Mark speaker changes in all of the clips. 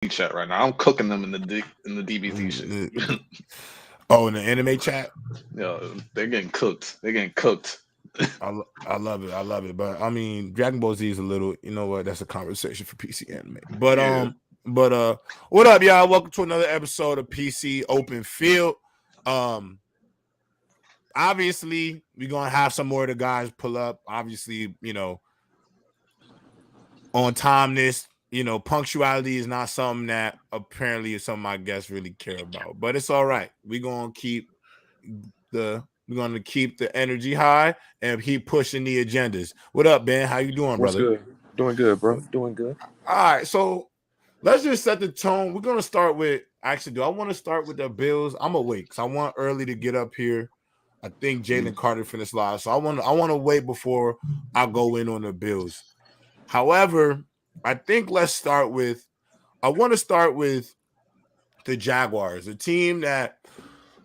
Speaker 1: chat right now. I'm cooking them in the DBZ shit.
Speaker 2: Oh, in the anime chat.
Speaker 1: Yo, they're getting cooked. They're getting cooked.
Speaker 2: I love it. I love it. But I mean, Dragon Ball Z is a little. You know what? That's a conversation for PC anime. But what up, y'all? Welcome to another episode of PC Open Field. Obviously, we're gonna have some more of the guys pull up. Obviously, on timeness, punctuality is not something that apparently is something my guests really care about. But it's all right. We're gonna keep the energy high and keep pushing the agendas. What up, Ben? How you doing,
Speaker 3: What's
Speaker 2: brother?
Speaker 3: good? Doing good, bro. Doing good.
Speaker 2: All right, so let's just set the tone. We're gonna start with do I want to start with the Bills? I'm awake because I want early to get up here. I think Jalen Carter finished live, so I want to wait before I go in on the Bills. However, I think I want to start with the Jaguars, a team that,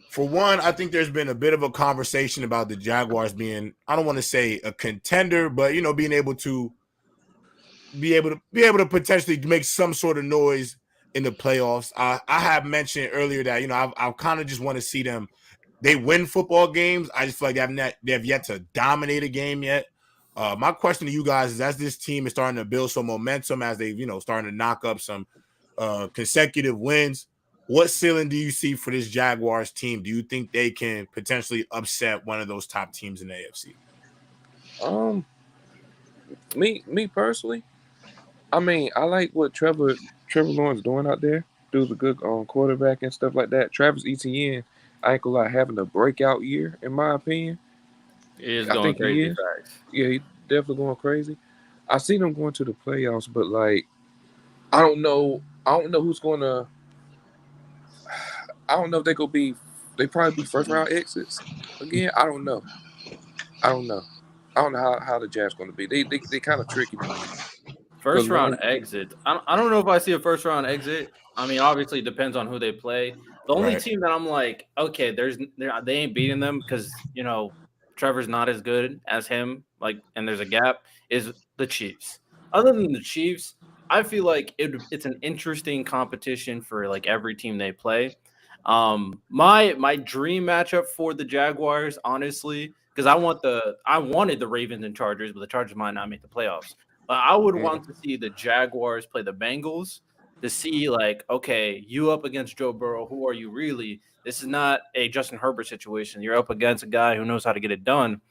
Speaker 2: for one, I think there's been a bit of a conversation about the Jaguars being, I don't want to say a contender, but being able to potentially make some sort of noise in the playoffs. I have mentioned earlier that I kind of just want to see them. They win football games. I just feel like they have yet to dominate a game yet. My question to you guys is, as this team is starting to build some momentum, as they've starting to knock up some consecutive wins, what ceiling do you see for this Jaguars team? Do you think they can potentially upset one of those top teams in the AFC?
Speaker 3: Me personally, I mean, I like what Trevor Lawrence doing out there. Dude's a good quarterback and stuff like that. Travis Etienne, I ain't gonna lie, having a breakout year in my opinion.
Speaker 4: He is going crazy.
Speaker 3: Yeah, he's definitely going crazy. I seen him going to the playoffs, but like, I don't know who's gonna. I don't know if they probably be first round exits again. I don't know how the Jazz going to be. They kind of tricky to me.
Speaker 4: First round exit. I don't know if I see a first round exit. I mean, obviously it depends on who they play. The only team that I'm like, okay, they ain't beating them because Trevor's not as good as him. Like, and there's a gap, is the Chiefs. Other than the Chiefs, I feel like it's an interesting competition for like every team they play. My dream matchup for the Jaguars, honestly, because I wanted the Ravens and Chargers, but the Chargers might not make the playoffs. But I would want to see the Jaguars play the Bengals to see, like, okay, you up against Joe Burrow, who are you really? This is not a Justin Herbert situation. You're up against a guy who knows how to get it done.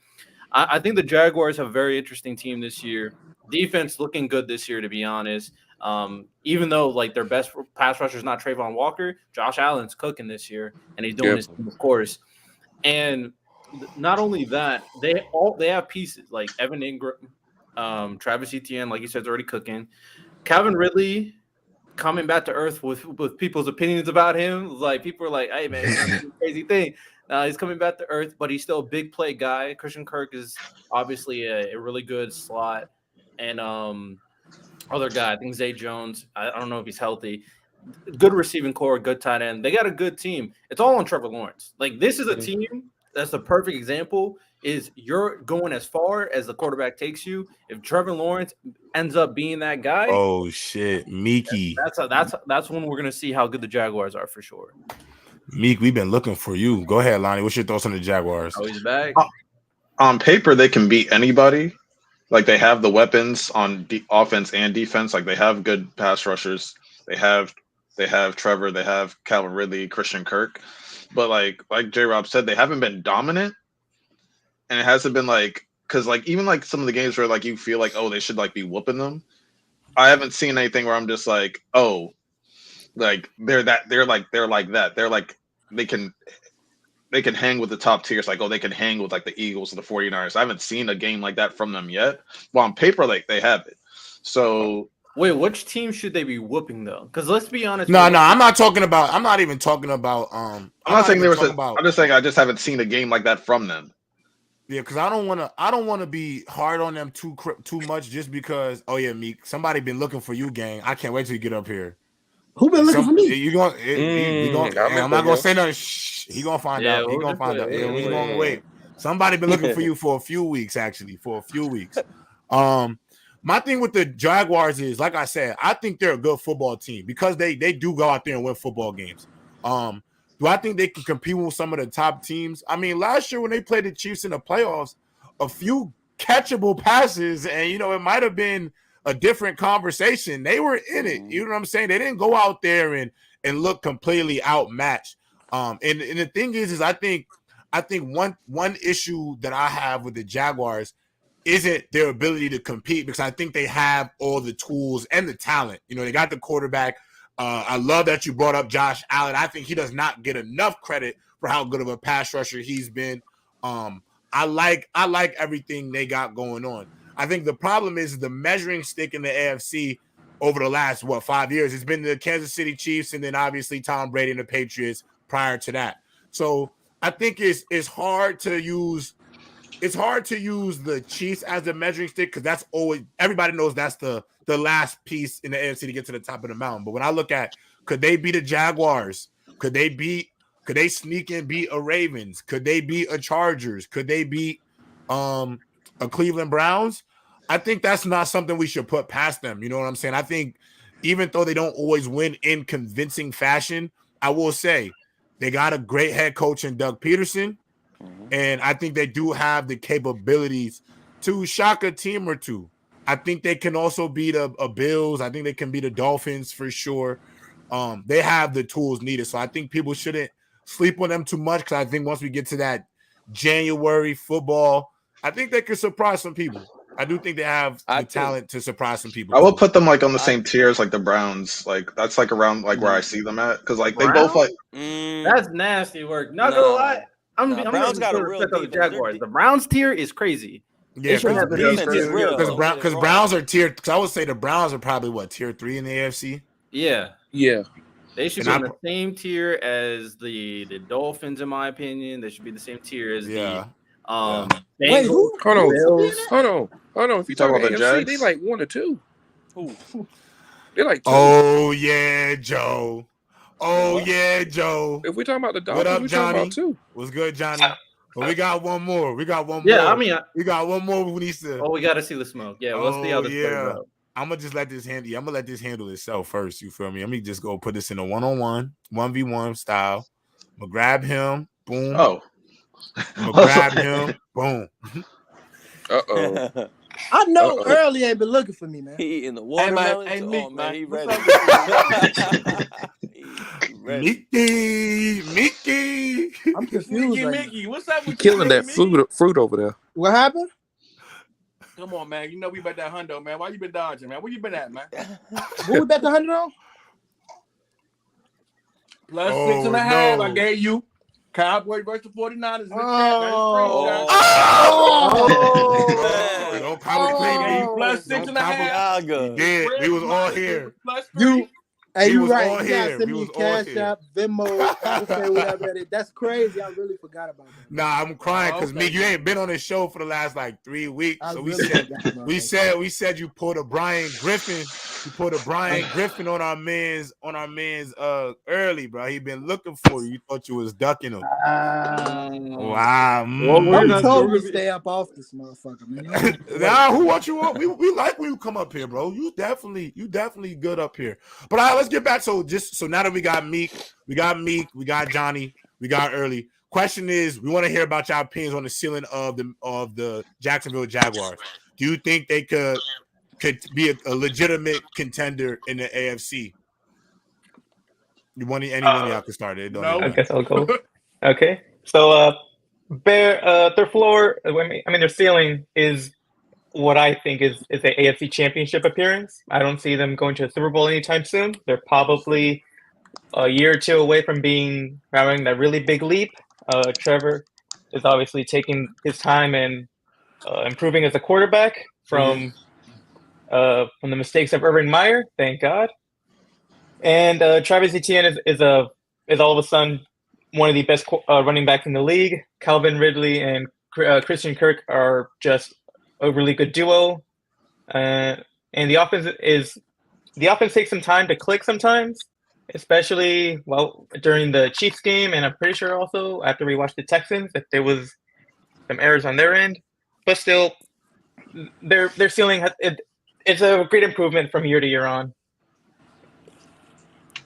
Speaker 4: I think the Jaguars have a very interesting team this year. Defense looking good this year, to be honest. Even though like their best pass rusher is not Trayvon Walker, Josh Allen's cooking this year, and he's doing his thing, of course. And not only that, they have pieces like Evan Ingram, Travis Etienne, like you said, is already cooking. Calvin Ridley coming back to earth with people's opinions about him. Like, people are like, "Hey man, it's not a crazy thing." He's coming back to earth, but he's still a big play guy. Christian Kirk is obviously a really good slot, and other guy, I think Zay Jones. I don't know if he's healthy. Good receiving core, good tight end. They got a good team. It's all on Trevor Lawrence. Like, this is a team that's the perfect example. Is you're going as far as the quarterback takes you. If Trevor Lawrence ends up being that guy,
Speaker 2: oh shit, Meeky.
Speaker 4: That's when we're gonna see how good the Jaguars are for sure.
Speaker 2: Meek, we've been looking for you. Go ahead, Lonnie. What's your thoughts on the Jaguars?
Speaker 4: Oh, he's back.
Speaker 1: On paper, they can beat anybody. Like, they have the weapons on offense and defense. Like, they have good pass rushers. They have Trevor. They have Calvin Ridley, Christian Kirk. But like J. Rob said, they haven't been dominant. And it hasn't been like, because like even like some of the games where like you feel like, oh, they should like be whooping them. I haven't seen anything where I'm just like, oh, like they're like that. They're like they can hang with the top tiers. Like, oh, they can hang with like the Eagles and the 49ers. I haven't seen a game like that from them yet. Well, on paper, like they have it. So
Speaker 4: wait, which team should they be whooping though? Because let's be honest.
Speaker 2: No, I'm not talking about. I'm not even talking about. I'm
Speaker 1: not saying I'm just saying I just haven't seen a game like that from them.
Speaker 2: Yeah, because I don't want to be hard on them too much just because. Oh yeah, Meek, somebody been looking for you, gang. I can't wait till you get up here.
Speaker 5: Who been looking for me?
Speaker 2: You going? I'm not gonna say nothing. Shh, he gonna find out. He gonna find out. Yeah, we gonna wait. Somebody been looking for you for a few weeks, actually, for a few weeks. My thing with the Jaguars is, like I said, I think they're a good football team because they do go out there and win football games. Do I think they can compete with some of the top teams? I mean, last year when they played the Chiefs in the playoffs, a few catchable passes, and it might have been a different conversation. They were in it. You know what I'm saying? They didn't go out there and look completely outmatched. And the thing is I think one issue that I have with the Jaguars isn't their ability to compete, because I think they have all the tools and the talent. They got the quarterback. I love that you brought up Josh Allen. I think he does not get enough credit for how good of a pass rusher he's been. I like everything they got going on. I think the problem is the measuring stick in the AFC over the last 5 years. It's been the Kansas City Chiefs, and then obviously Tom Brady and the Patriots prior to that. So I think it's hard to use. It's hard to use the Chiefs as the measuring stick, because that's always, everybody knows that's the last piece in the AFC to get to the top of the mountain. But when I look at, could they beat the Jaguars? Could they sneak and beat a Ravens? Could they beat a Chargers? Could they beat a Cleveland Browns? I think that's not something we should put past them. You know what I'm saying? I think even though they don't always win in convincing fashion, I will say they got a great head coach in Doug Peterson. And I think they do have the capabilities to shock a team or two. I think they can also beat a Bills. I think they can beat the Dolphins for sure. They have the tools needed. So I think people shouldn't sleep on them too much, because I think once we get to that January football, I think they could surprise some people. I do think they have the talent to surprise some people.
Speaker 1: I will put them on the same tier as the Browns. That's around where I see them at, because they both
Speaker 4: That's nasty work. Not gonna lie. I'm
Speaker 5: Browns got a real
Speaker 4: the Jaguars. The Browns tier is crazy.
Speaker 2: Yeah, because Browns are tiered. Because I would say the Browns are probably tier 3 in the AFC.
Speaker 3: Yeah.
Speaker 4: They should be in the same tier as the Dolphins, in my opinion. They should be the same tier as the
Speaker 3: Wait, hold on. If you talk about the AFC, they 1 or 2. They're 2.
Speaker 2: Oh yeah, Joe. If
Speaker 3: we're talking about the Dolphins,
Speaker 2: what up,
Speaker 3: we're
Speaker 2: Johnny?
Speaker 3: talking about 2.
Speaker 2: What's good, Johnny? But we got one more.
Speaker 4: Yeah, I mean,
Speaker 2: we got one more. We need to.
Speaker 4: Oh, we got to see the smoke. Yeah, let's see how this plays out.
Speaker 2: I'm gonna just let this handle. I'm gonna let this handle itself first. You feel me? Let me just go put this in a 1-on-1, 1v1 style. I'm gonna grab him. Boom.
Speaker 1: Oh.
Speaker 2: I'm gonna grab him. Boom.
Speaker 6: I know Early ain't been looking for me, man.
Speaker 5: He in the watermelon.
Speaker 6: Hey, man.
Speaker 5: He ready.
Speaker 2: Mickey.
Speaker 6: I'm confused.
Speaker 7: Mickey, what's up with
Speaker 3: killing that fruit over there?
Speaker 6: What happened?
Speaker 7: Come on, man. You know we bet that hundo, man. Why you been dodging, man? Where you been at, man?
Speaker 6: What we bet the 100 on?
Speaker 7: Plus 6.5. I gave you Cowboys versus the 49ers in the chat.
Speaker 2: Don't probably play me.
Speaker 7: Plus 6.5.
Speaker 2: We was all here.
Speaker 7: Plus 3.
Speaker 6: Hey, you
Speaker 2: was
Speaker 6: right.
Speaker 2: all
Speaker 6: You
Speaker 2: here.
Speaker 6: gotta send me Cash App, Venmo, Apple Pay, whatever that is. That's crazy. I really forgot about that.
Speaker 2: Nah, I'm crying because Mick, you ain't been on this show for the last 3 weeks. So we said you pulled a Brian Griffin. You put a Brian Griffin on our man's early, bro. He been looking for you. You thought you was ducking him. Wow.
Speaker 6: I'm told to stay up off this motherfucker, man.
Speaker 2: Nah, who want you on? We like when you come up here, bro. You definitely good up here. But all right, let's get back. So now that we got Meek, we got Johnny, we got Early. Question is, we want to hear about your opinions on the ceiling of the Jacksonville Jaguars. Do you think they could be a legitimate contender in the AFC? Anyone y'all can start it.
Speaker 8: I guess I'll go. Okay, so their floor, their ceiling is what I think is an AFC Championship appearance. I don't see them going to a Super Bowl anytime soon. They're probably a year or two away from having that really big leap. Trevor is obviously taking his time and improving as a quarterback from the mistakes of Urban Meyer. Thank God. And Travis Etienne is all of a sudden one of the best running backs in the league. Calvin Ridley and Christian Kirk are just a really good duo. And the offense takes some time to click sometimes, especially during the Chiefs game, and I'm pretty sure also after we watched the Texans that there was some errors on their end. But still, their ceiling It's a great improvement from year to year on.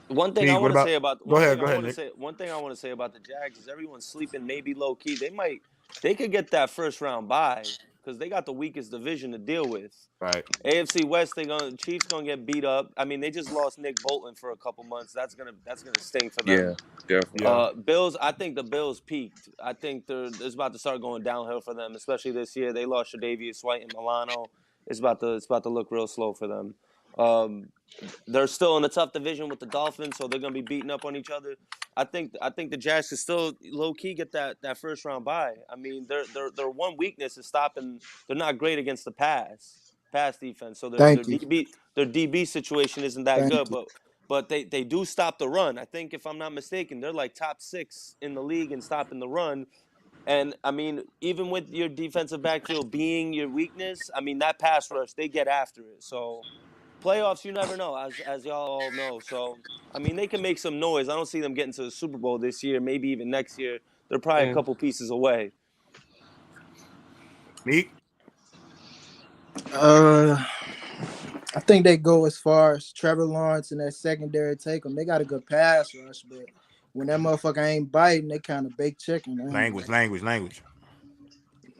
Speaker 5: One thing
Speaker 2: Nick,
Speaker 5: I
Speaker 2: what
Speaker 5: want to
Speaker 2: about-
Speaker 5: say about
Speaker 2: Go ahead, Nick.
Speaker 5: One thing I want to say about the Jags is everyone's sleeping maybe low key. They could get that first round bye because they got the weakest division to deal with.
Speaker 2: Right.
Speaker 5: AFC West, Chiefs gonna get beat up. I mean, they just lost Nick Bolton for a couple months. That's gonna sting for them.
Speaker 3: Yeah, definitely.
Speaker 5: Bills. I think the Bills peaked. I think it's about to start going downhill for them, especially this year. They lost Tre'Davious White and Milano. It's about to look real slow for them. They're still in a tough division with the Dolphins, so they're gonna be beating up on each other. I think the Jags can still low key get that first round bye. I mean, their one weakness is stopping. They're not great against the pass defense. So their DB situation isn't that good, but they do stop the run. I think if I'm not mistaken, they're like top 6 in the league in stopping the run. And I mean, even with your defensive backfield being your weakness, I mean that pass rush, they get after it. So playoffs, you never know, as y'all all know. So I mean, they can make some noise. I don't see them getting to the Super Bowl this year, maybe even next year. They're probably a couple pieces away.
Speaker 2: Meek?
Speaker 6: I think they go as far as Trevor Lawrence and that secondary take them. They got a good pass rush, but when that motherfucker ain't biting, they kind of baked chicken. Man.
Speaker 2: Language.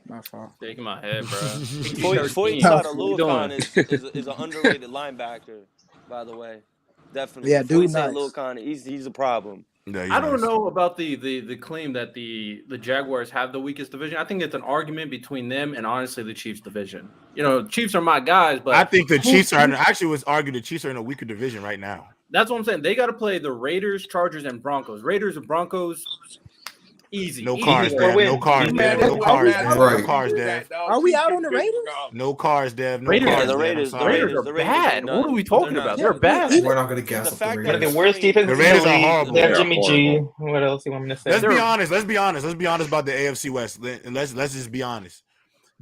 Speaker 6: My fault.
Speaker 4: Shaking my head, bro.
Speaker 5: Foyt Luakon is an underrated linebacker, by the way. Definitely.
Speaker 6: Yeah, dude, nice.
Speaker 5: Luakon, he's a problem.
Speaker 2: Yeah,
Speaker 4: I don't know about the claim that the Jaguars have the weakest division. I think it's an argument between them and honestly the Chiefs division. You know, Chiefs are my guys, but
Speaker 2: I think the Chiefs are was argued the Chiefs are in a weaker division right now.
Speaker 4: That's what I'm saying. They got to play the Raiders, Chargers, and Broncos. Raiders and Broncos, easy.
Speaker 2: No cars, Dev. No cars, Dev.
Speaker 6: Are we out on the Raiders?
Speaker 2: No cars, Dev. No
Speaker 4: Raiders.
Speaker 2: cars,
Speaker 4: The
Speaker 2: Raiders
Speaker 4: are bad. What are we talking about? They're bad.
Speaker 9: We're not going to gas up the
Speaker 8: One of
Speaker 9: Raiders.
Speaker 8: the worst defenses.
Speaker 2: The Raiders are horrible.
Speaker 8: They have Jimmy G. What else you want me to say?
Speaker 2: Let's be honest. Let's be honest about the AFC West. And let's just be honest.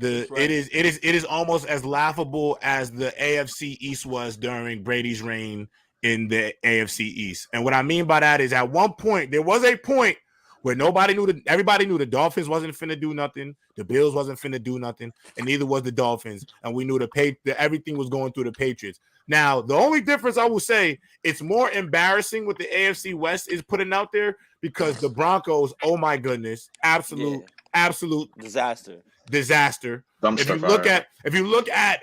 Speaker 2: It is almost as laughable as the AFC East was during Brady's reign in the AFC East. And what I mean by that is at one point, there was a point where everybody knew the Dolphins wasn't finna do nothing, the Bills wasn't finna do nothing, and neither was the Dolphins. And we knew everything was going through the Patriots. Now, the only difference I will say, it's more embarrassing what the AFC West is putting out there because the Broncos, oh my goodness, absolute
Speaker 5: disaster.
Speaker 2: If you look at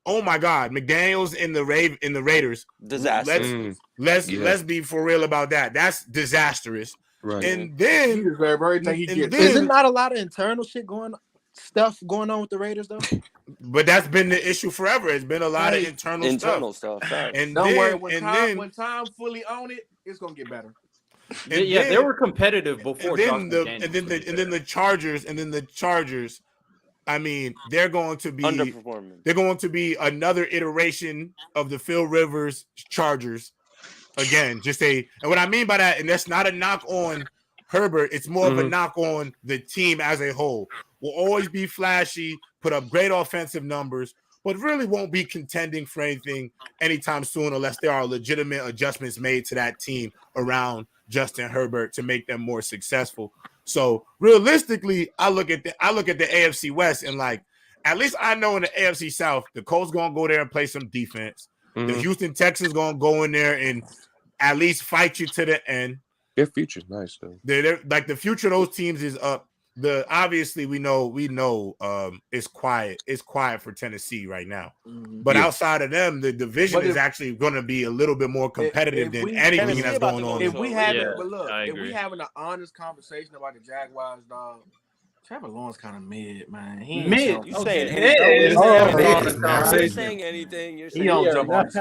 Speaker 2: oh my God, McDaniels in the Raiders,
Speaker 5: disaster.
Speaker 2: Let's be for real about that. That's disastrous.
Speaker 3: Right.
Speaker 2: And then
Speaker 6: Is it not a lot of internal stuff going on with the Raiders though?
Speaker 2: But that's been the issue forever. It's been a lot of internal stuff.
Speaker 7: And don't worry, when Tom fully own it, it's gonna get better.
Speaker 4: They were competitive before.
Speaker 2: And then the Chargers. I mean, they're going to be
Speaker 5: underperforming.
Speaker 2: They're going to be another iteration of the Phil Rivers Chargers. Again, and what I mean by that, and that's not a knock on Herbert, it's more of a knock on the team as a whole. Will always be flashy, put up great offensive numbers, but really won't be contending for anything anytime soon unless there are legitimate adjustments made to that team around Justin Herbert to make them more successful. So realistically, I look at the AFC West and like, at least I know in the AFC South, the Colts gonna go there and play some defense. The Houston Texans gonna go in there and at least fight you to the end.
Speaker 3: Their future's nice though.
Speaker 2: They're like the future of those teams is up. Obviously we know it's quiet. It's quiet for Tennessee right now. But outside of them, the division is actually going to be a little bit more competitive than anything that's going on.
Speaker 7: If we having an honest conversation about the Jaguars, dog, Trevor Lawrence kind of mid, man.
Speaker 5: You saying anything? I'm saying anything. You're saying
Speaker 7: he don't jump on the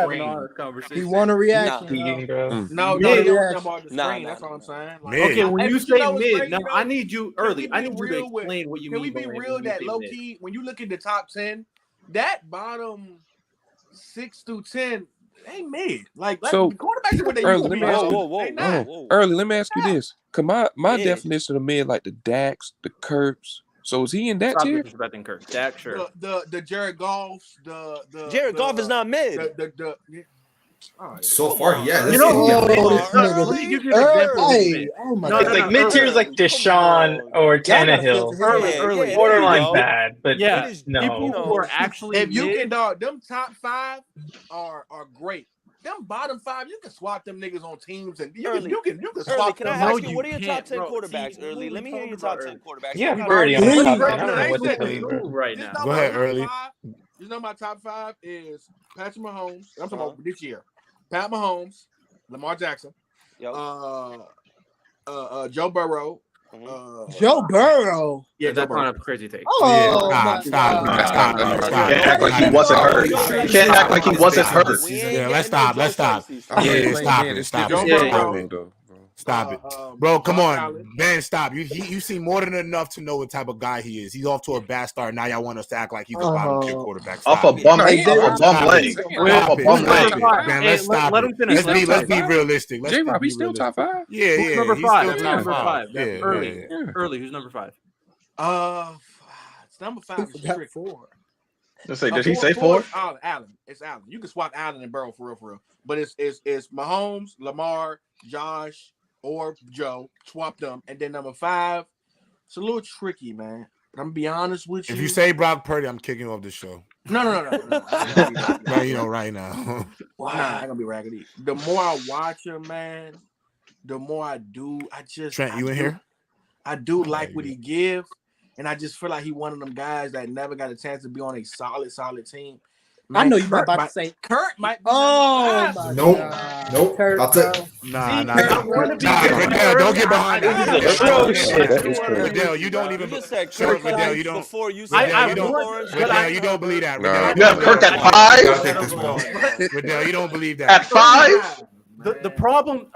Speaker 7: screen.
Speaker 6: He want a reaction.
Speaker 7: He don't jump on the screen. That's what I'm saying.
Speaker 4: Okay, when you say mid, now I need you early. I need you to explain what you mean.
Speaker 7: Can we be real that low key, when you look at the top 10, that bottom 6 through 10 ain't mid. Like
Speaker 3: so,
Speaker 7: quarterbacks what they used to be.
Speaker 3: Whoa. Early, let me ask you this. Cause my definition of mid like the Dax, the Kirks. So is he in that tier?
Speaker 4: Disrespecting Kirk. Dak, sure.
Speaker 7: The Jared Goffs,
Speaker 5: Jared Goff is not mid.
Speaker 9: So far, yeah.
Speaker 4: You know,
Speaker 6: let
Speaker 4: me give you an example.
Speaker 6: Hey, oh my
Speaker 8: It's like mid-tier is like Deshaun or Tannehill.
Speaker 4: Early.
Speaker 8: Borderline bad, but
Speaker 4: yeah,
Speaker 8: no.
Speaker 4: People who are actually
Speaker 7: if you can, dog, them top 5 are great. Them bottom 5, you can swap them niggas on teams, and you can swap.
Speaker 5: Can I ask you, what are your top 10 quarterbacks? Early, let me hear your top 10 quarterbacks.
Speaker 8: Yeah, Birdie on the top 10. I don't know what to
Speaker 7: to
Speaker 8: tell you.
Speaker 4: right now.
Speaker 2: Go ahead, Early.
Speaker 7: You know my top 5 is Patrick Mahomes. I'm talking about this year. Pat Mahomes, Lamar Jackson, Joe Burrow.
Speaker 6: Joe Burrow.
Speaker 7: Yeah,
Speaker 4: that's not a crazy take.
Speaker 2: Oh, stop.
Speaker 1: Can't act like he wasn't hurt. You can't act like he wasn't hurt.
Speaker 2: Yeah, let's stop. Yeah, stop it. Stop it, bro. Come on, man. Stop. You see more than enough to know what type of guy he is. He's off to a bad start. Now y'all want us to act like he's a bottom tier quarterback.
Speaker 1: Off a bum leg.
Speaker 2: Man, let's stop. Let's be realistic.
Speaker 3: J-Rob, he's still top 5.
Speaker 2: Yeah.
Speaker 4: Who's number 5?
Speaker 2: He's
Speaker 4: Number 5.
Speaker 2: Yeah,
Speaker 4: Early. Who's number 5?
Speaker 7: It's number 5. Is 4.
Speaker 1: Let's say, did he say 4?
Speaker 7: Allen. It's Allen. You can swap Allen and Burrow for real. But it's Mahomes, Lamar, Josh, or Joe. Swap them. And then number 5, it's a little tricky, man. But I'm gonna be honest with you.
Speaker 2: If you say Brock Purdy, I'm kicking off the show.
Speaker 7: No.
Speaker 2: Right now.
Speaker 7: Nah, I ain't gonna be raggedy. The more I watch him, man, the more I do.
Speaker 2: Trent, you in here?
Speaker 7: I do like what he gives. And I just feel like he one of them guys that never got a chance to be on a solid team. Man,
Speaker 6: I know you're about to say
Speaker 7: Kurt might be
Speaker 9: Nope.
Speaker 6: Kurt,
Speaker 9: I'll take.
Speaker 2: Nah. Don't get behind that. Riddell, you don't even. Riddell, you don't.
Speaker 5: Before you said
Speaker 2: Riddell, you don't believe that.
Speaker 1: You have Kirk at 5?
Speaker 2: Riddell, you don't believe that.
Speaker 1: At 5?
Speaker 4: The problem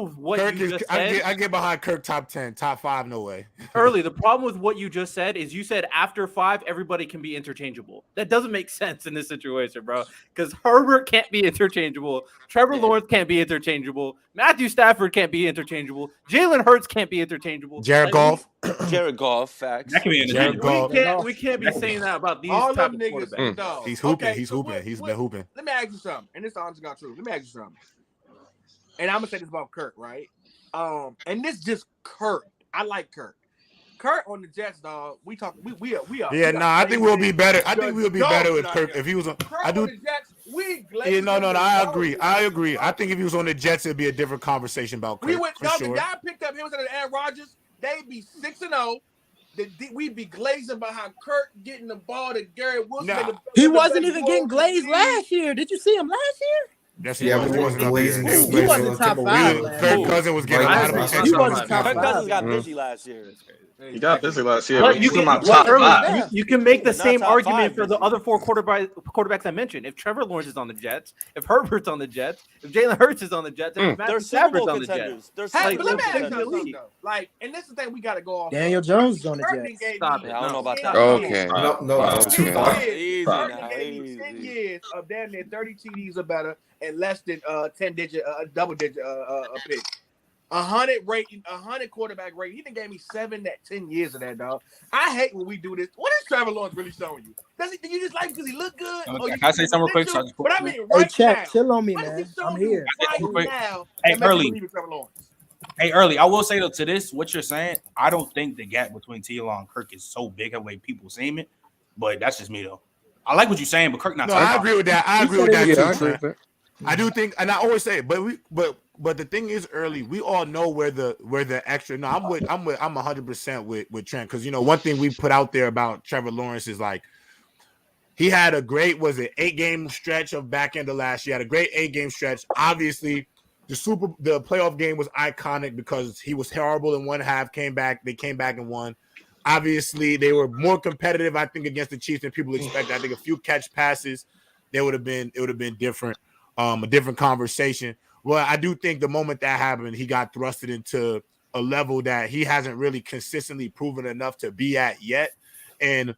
Speaker 4: with what
Speaker 2: Kirk
Speaker 4: you just said.
Speaker 2: I get behind Kirk top 10, top 5, no way.
Speaker 4: Early, the problem with what you just said is you said after 5, everybody can be interchangeable. That doesn't make sense in this situation, bro. Because Herbert can't be interchangeable. Trevor Lawrence can't be interchangeable. Matthew Stafford can't be interchangeable. Jalen Hurts can't be interchangeable.
Speaker 2: Jared Goff,
Speaker 5: facts.
Speaker 10: That can be
Speaker 2: interchangeable.
Speaker 4: We can't be saying that about these
Speaker 7: all
Speaker 4: type
Speaker 7: them
Speaker 4: of
Speaker 7: niggas.
Speaker 4: quarterbacks.
Speaker 2: He's hooping. He's been hooping.
Speaker 7: Let me ask you something, and this is honestly got true. Let me ask you something. And I'm gonna say this about Kirk, right? And this just Kirk. I like Kirk. Kirk on the Jets, dog. We are.
Speaker 2: Yeah, I think we'll be better. I think we'll be better with Kirk if he was on. I do.
Speaker 7: On the Jets,
Speaker 2: Yeah, no. I agree. I think if he was on the Jets, it'd be a different conversation about Kirk.
Speaker 7: The guy picked up him instead of Aaron Rodgers. They'd be 6-0. We'd be glazing behind Kirk getting the ball to Garrett Wilson.
Speaker 6: He wasn't even getting glazed last year. Did you see him last year?
Speaker 2: Yes,
Speaker 9: he wasn't glazing.
Speaker 6: He wasn't top 5.
Speaker 2: Kirk Cousins was getting a lot of attention.
Speaker 6: He wasn't top 5.
Speaker 5: Kirk Cousins got busy last year.
Speaker 1: He got busy last year.
Speaker 4: But
Speaker 1: you
Speaker 4: can make the same argument for
Speaker 5: busy.
Speaker 4: the other 4 quarterbacks I mentioned. If Trevor Lawrence is on the Jets, if Herbert's on the Jets, if Jalen Hurts is on the Jets, and if Matthew Stafford's on the Jets.
Speaker 7: Hey, but let me ask you something, though. Like, and this is the thing we got to go off.
Speaker 6: Daniel Jones is on the Jets.
Speaker 4: Stop it.
Speaker 5: I don't know about that.
Speaker 3: Okay.
Speaker 9: No, that's too far.
Speaker 5: Easy now.
Speaker 7: 10 years of damn near 30 TDs or better and less than double-digit pick. 100 quarterback rating. He done gave me 7 that 10 years of that, dog. I hate when we do this. What is Trevor Lawrence really showing you? Do you just like because he look good?
Speaker 10: Okay. Can I say something real quick?
Speaker 7: But I mean,
Speaker 6: Hey,
Speaker 7: right
Speaker 6: Chat,
Speaker 7: now,
Speaker 6: chill on me,
Speaker 7: what is
Speaker 6: man.
Speaker 7: he showing
Speaker 6: I'm
Speaker 7: you
Speaker 6: here.
Speaker 7: right now?
Speaker 10: Hey,
Speaker 7: that makes you
Speaker 10: Early.
Speaker 7: believe in Trevor Lawrence?
Speaker 10: Hey, Early, I will say though to this, what you're saying, I don't think the gap between T.Law and Kirk is so big the way people seem it, but that's just me though. I like what you're saying, but Kirk not.
Speaker 2: No, I agree with that. I agree with that too.
Speaker 3: Yeah,
Speaker 2: I do think, and I always say it, but the thing is, Early, we all know where the extra. No, I'm 100% with Trent because one thing we put out there about Trevor Lawrence is like he had a great 8-game stretch of back end of last year. Had a great 8-game stretch. Obviously, the playoff game was iconic because he was horrible in one half. They came back and won. Obviously, they were more competitive, I think, against the Chiefs than people expected. I think a few catch passes, it would have been different, a different conversation. Well, I do think the moment that happened, he got thrusted into a level that he hasn't really consistently proven enough to be at yet. And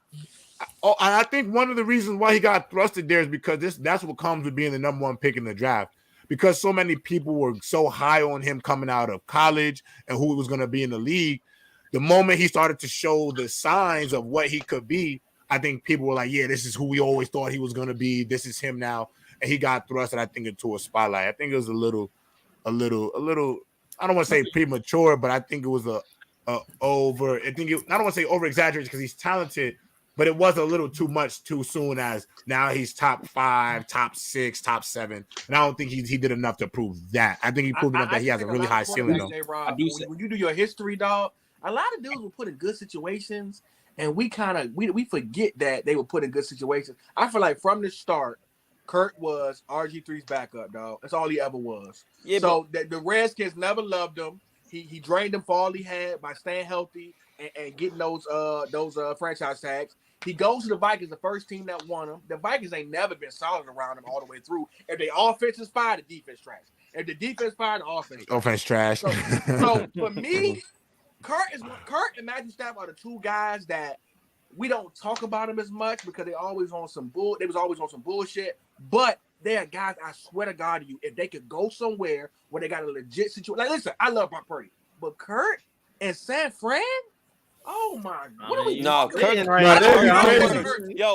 Speaker 2: I think one of the reasons why he got thrusted there is because that's what comes with being the number 1 pick in the draft. Because so many people were so high on him coming out of college and who he was going to be in the league. The moment he started to show the signs of what he could be, I think people were like, yeah, this is who we always thought he was going to be. This is him now. and he got thrusted, I think, into a spotlight. I think it was a little. I don't want to say premature, but I think it was a over. I don't want to say over exaggerated because he's talented, but it was a little too much too soon. As now he's top 5, top 6, top 7, and I don't think he did enough to prove that. I think he proved enough that he has a really high ceiling. Though.
Speaker 7: When you do your history, dog, a lot of dudes were put in good situations, and we forget that they were put in good situations. I feel like from the start, Kirk was RG3's backup, dog. That's all he ever was. Yeah, so the Redskins never loved him. He drained them for all he had by staying healthy and getting those franchise tags. He goes to the Vikings, the first team that won him. The Vikings ain't never been solid around him all the way through. If the offense is fire, the defense trash. If the defense fire, the offense trash. So for me, Kirk and Matthew Stafford are the two guys that we don't talk about them as much because they was always on some bullshit. But they are guys, I swear to God to you, if they could go somewhere where they got a legit situation. Like, listen, I love Brock Purdy, but Kirk and San Fran? Oh my! What are we?
Speaker 5: No, Kirk. Yo,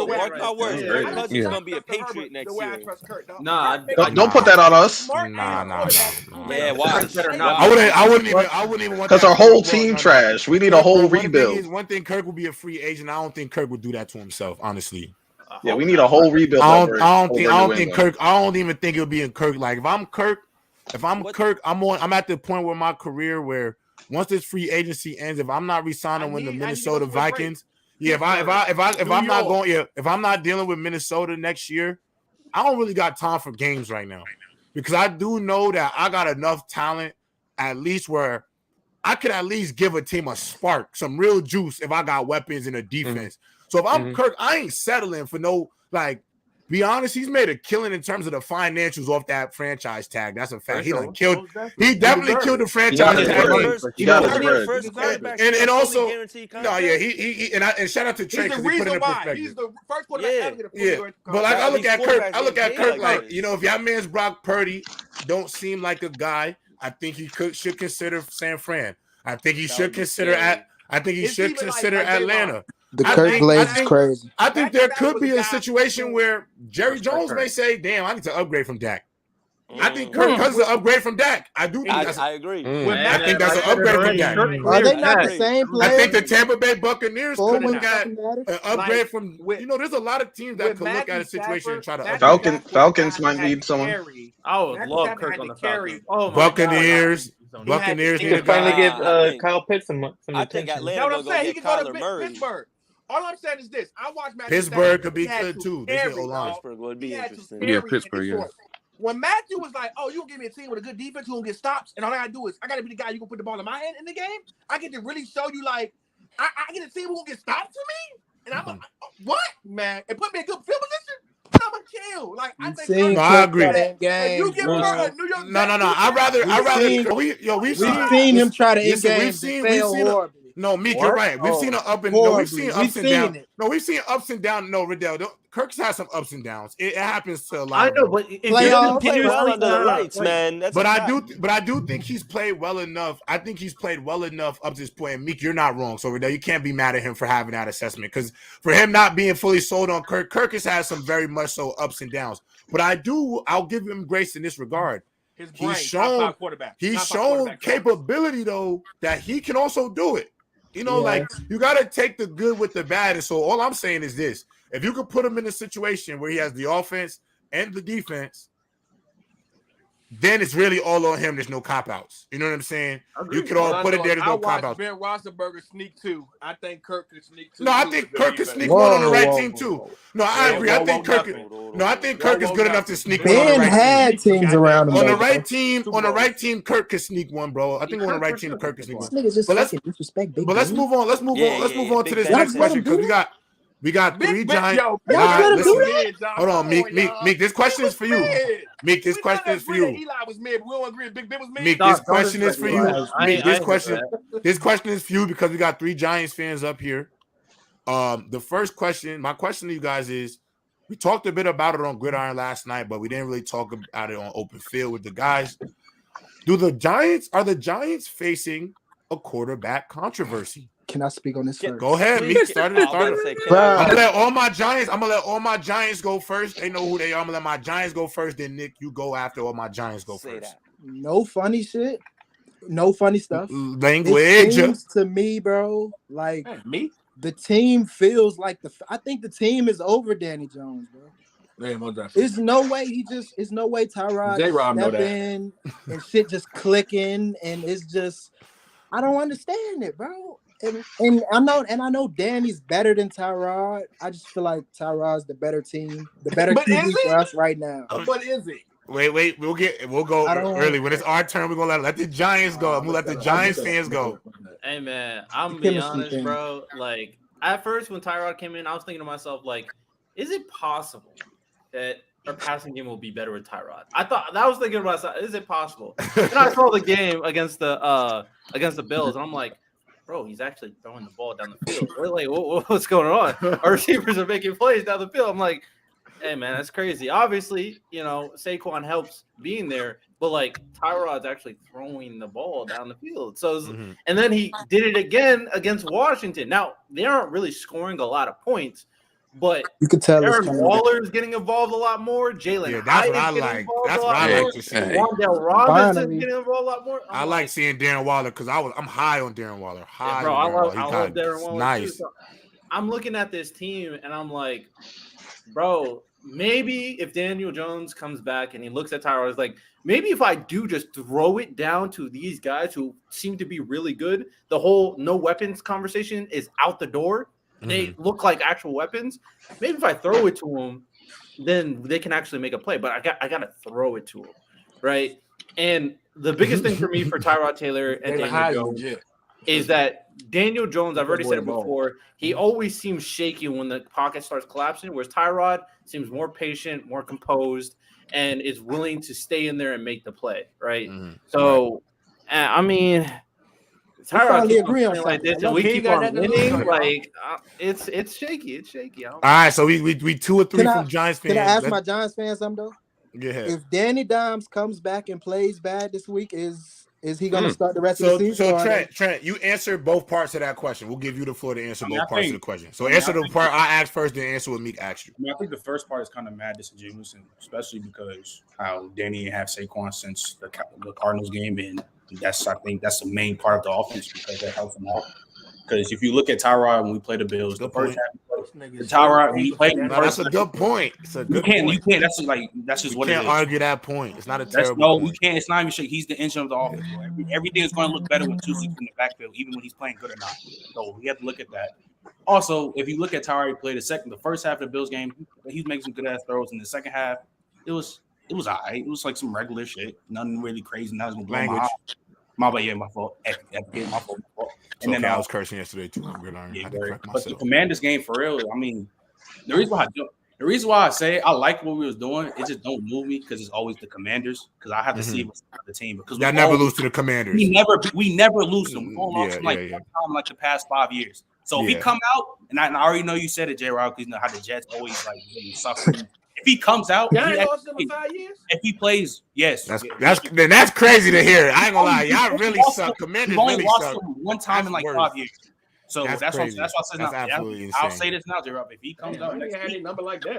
Speaker 5: mark my words. Kirk Cousins gonna be a Patriot next year.
Speaker 1: Don't put that on us.
Speaker 2: Nah.
Speaker 5: Yeah, watch.
Speaker 2: I wouldn't even want.
Speaker 1: Because our whole team trash. We need a whole rebuild.
Speaker 2: One thing, Kirk will be a free agent. I don't think Kirk would do that to himself. Honestly.
Speaker 1: Yeah, we need a whole rebuild.
Speaker 2: I don't think Kirk. I don't even think it'll be in Kirk. Like if I'm Kirk, I'm at the point where my career where. Once this free agency ends, if I'm not re-signing with the Minnesota Vikings, if I'm not dealing with Minnesota next year, I don't really got time for games right now because I do know that I got enough talent at least where I could at least give a team a spark, some real juice if I got weapons in a defense. So if I'm Kirk, I ain't settling for no be honest, he's made a killing in terms of the financials off that franchise tag. That's a fact. He definitely killed the franchise tag. And also, and shout out to Trey because he put it in perspective. He's the first quarterback ever. Yeah, but like I look at Kirk like if that man's Brock Purdy don't seem like a guy, I think he should consider San Fran. I think he should consider Atlanta.
Speaker 6: The Kirk Glaze is crazy.
Speaker 2: I think there could be a situation where Jerry Jones may say, "Damn, I need to upgrade from Dak." I think Kirk Cousins is an upgrade from Dak. I agree. I think that's an upgrade from Dak.
Speaker 6: Are they not the same players?
Speaker 2: I think the Tampa Bay Buccaneers could look at an upgrade from. There's a lot of teams that could look at a situation and try to upgrade.
Speaker 1: Falcons might need someone.
Speaker 4: I would love Kirk on the Falcons.
Speaker 2: Buccaneers
Speaker 8: need to finally give Kyle Pitts some
Speaker 5: I think
Speaker 8: attention.
Speaker 5: Atlanta will get Kyler Murray.
Speaker 7: Pittsburgh. All I'm saying is this: I watched Matthew.
Speaker 2: Pittsburgh could be good too.
Speaker 5: Pittsburgh would be interesting.
Speaker 3: Yeah, Pittsburgh. Yeah.
Speaker 7: When Matthew was like, "Oh, you gonna give me a team with a good defense who gonna get stops, and all I gotta do is I gotta be the guy you gonna put the ball in my hand in the game. I get to really show you I get a team who gonna get stops for me, and I'm what man? And put me in good field position. I'm gonna kill. I think
Speaker 2: I agree.
Speaker 7: You give her a New York.
Speaker 2: No. I'd rather. We've
Speaker 6: seen him try to in-game.
Speaker 2: No, Meek, you're right. We've seen we've seen ups and downs. No, we've seen ups and downs. No, Riddell, Kirk's had some ups and downs. It happens to a lot.
Speaker 5: I know, but if you play well under the lights, man.
Speaker 2: But I do think he's played well enough. I think he's played well enough up to this point. And Meek, you're not wrong. So Riddell, you can't be mad at him for having that assessment because for him not being fully sold on Kirk has had some very much so ups and downs. But I'll give him grace in this regard. He's shown capability though that he can also do it. You got to take the good with the bad. And so all I'm saying is this. If you could put him in a situation where he has the offense and the defense, then it's really all on him. There's no cop-outs. You know what I'm saying? You could all put it there. There's no cop-outs.
Speaker 7: Ben Roethlisberger sneak too. I think Kirk could sneak too.
Speaker 2: No, I think Kirk could sneak one on the right team too. No, I agree. I think Kirk is good enough to sneak one on the right team.
Speaker 6: Ben had teams around him.
Speaker 2: On the right team, Kirk could sneak one, bro. I think on the right team, Kirk could sneak one. But let's move on. Let's move on to this next question because we got three giants. Hold on, Meek. This question is for you. Meek, this question is for you.
Speaker 7: Eli was mid. We don't agree. Big Ben was mid.
Speaker 2: Meek, this question is for you. Meek, this question is for you because we got three Giants fans up here. The first question, my question to you guys is: we talked a bit about it on Gridiron last night, but we didn't really talk about it on open field with the guys. Are the Giants facing a quarterback controversy?
Speaker 6: Can I speak on this first?
Speaker 2: Go ahead, Meek. Start it. I'm gonna let all my Giants go first. They know who they are. I'm gonna let my Giants go first. Then Nick, you go after all my Giants go first.
Speaker 6: No funny shit. No funny stuff.
Speaker 2: Language.
Speaker 6: It seems to me, bro, like
Speaker 10: me.
Speaker 6: The team feels like I think the team is over Danny Jones, bro. There's no way Tyrod step in and shit just clicking, and it's just I don't understand it, bro. And I know Danny's better than Tyrod. I just feel like Tyrod's the better team, the better QB for us right now.
Speaker 7: But is it?
Speaker 2: Wait, we'll go early. When it's our turn, we're gonna let the Giants go. We'll let the Giants fans go.
Speaker 4: Hey man, I'm gonna be honest, bro. Like at first when Tyrod came in, I was thinking to myself, like, is it possible that our passing game will be better with Tyrod? I was thinking to myself, is it possible? And I saw the game against the Bills, and I'm like, bro, he's actually throwing the ball down the field. We're like, what's going on? Our receivers are making plays down the field. I'm like, hey man, that's crazy. Obviously, Saquon helps being there, but like Tyrod's actually throwing the ball down the field. So, and then he did it again against Washington. Now they aren't really scoring a lot of points, but
Speaker 6: you can tell
Speaker 4: Aaron Waller's getting involved a lot more. Jalen, that's what I like. That's what I like to see. Wandale Robinson getting involved a lot more.
Speaker 2: I like seeing Darren Waller because I'm high on Darren Waller.
Speaker 4: I love Darren Waller. Nice. Too, so I'm looking at this team and I'm like, bro, maybe if Daniel Jones comes back and he looks at Tyrod, it's like, maybe if I do just throw it down to these guys who seem to be really good, the whole no weapons conversation is out the door. They look like actual weapons. Maybe if I throw it to them, then they can actually make a play. But I got to throw it to them, right? And the biggest thing for me for Tyrod Taylor and Daniel Jones is that Daniel Jones, I've already said it before, he always seems shaky when the pocket starts collapsing, whereas Tyrod seems more patient, more composed, and is willing to stay in there and make the play, right? So, I mean, Tyrod agree on like this, and we keep on winning. Like it's shaky. It's shaky.
Speaker 2: All right, so we 2 or 3 from Giants fans.
Speaker 6: Can I ask my Giants fans something though?
Speaker 2: Yeah.
Speaker 6: If Danny Dimes comes back and plays bad this week, is he going to start the rest of the season?
Speaker 2: So Trent, you answer both parts of that question. We'll give you the floor to answer both parts of the question. So answer the part I asked first, then answer what Meek asked you.
Speaker 10: I mean, I think the first part is kind of mad disingenuous, and especially because how Danny didn't have Saquon since the Cardinals game, and I think that's the main part of the offense because that helps him out. Because if you look at Tyrod when we play the Bills, the first half, Tyrod when he played,
Speaker 2: that's a good point. It's a good point.
Speaker 10: You can't. That's just what it is.
Speaker 2: You can't argue that point. It's not a terrible point.
Speaker 10: You can't. It's not even shit. He's the engine of the offense. Everything is going to look better with 2 seats in the backfield, even when he's playing good or not. So we have to look at that. Also, if you look at Tyrod play the first half of the Bills game, he's making some good ass throws. In the second half, it was all right. It was like some regular shit, nothing really crazy. Nothing going to blow my heart. My fault. My fault.
Speaker 2: And then I was cursing yesterday too. I'm good.
Speaker 10: But the Commanders game for real. I mean, the reason why I say I like what we was doing, it just don't move me because it's always the Commanders. Because I have to see the team because
Speaker 2: I never lose to the Commanders.
Speaker 10: We never lose them. We lost them like the past 5 years. So if he come out, and I already know you said it, J-Rob, because you know how the Jets always like really suck. If he comes out, if he plays, yes,
Speaker 2: that's crazy to hear. I ain't gonna lie, y'all really suck. Commanders really suck.
Speaker 10: One time in like 5 years. So that's why I said
Speaker 2: now.
Speaker 10: I'll say this now, J-Rob. If he comes out next week,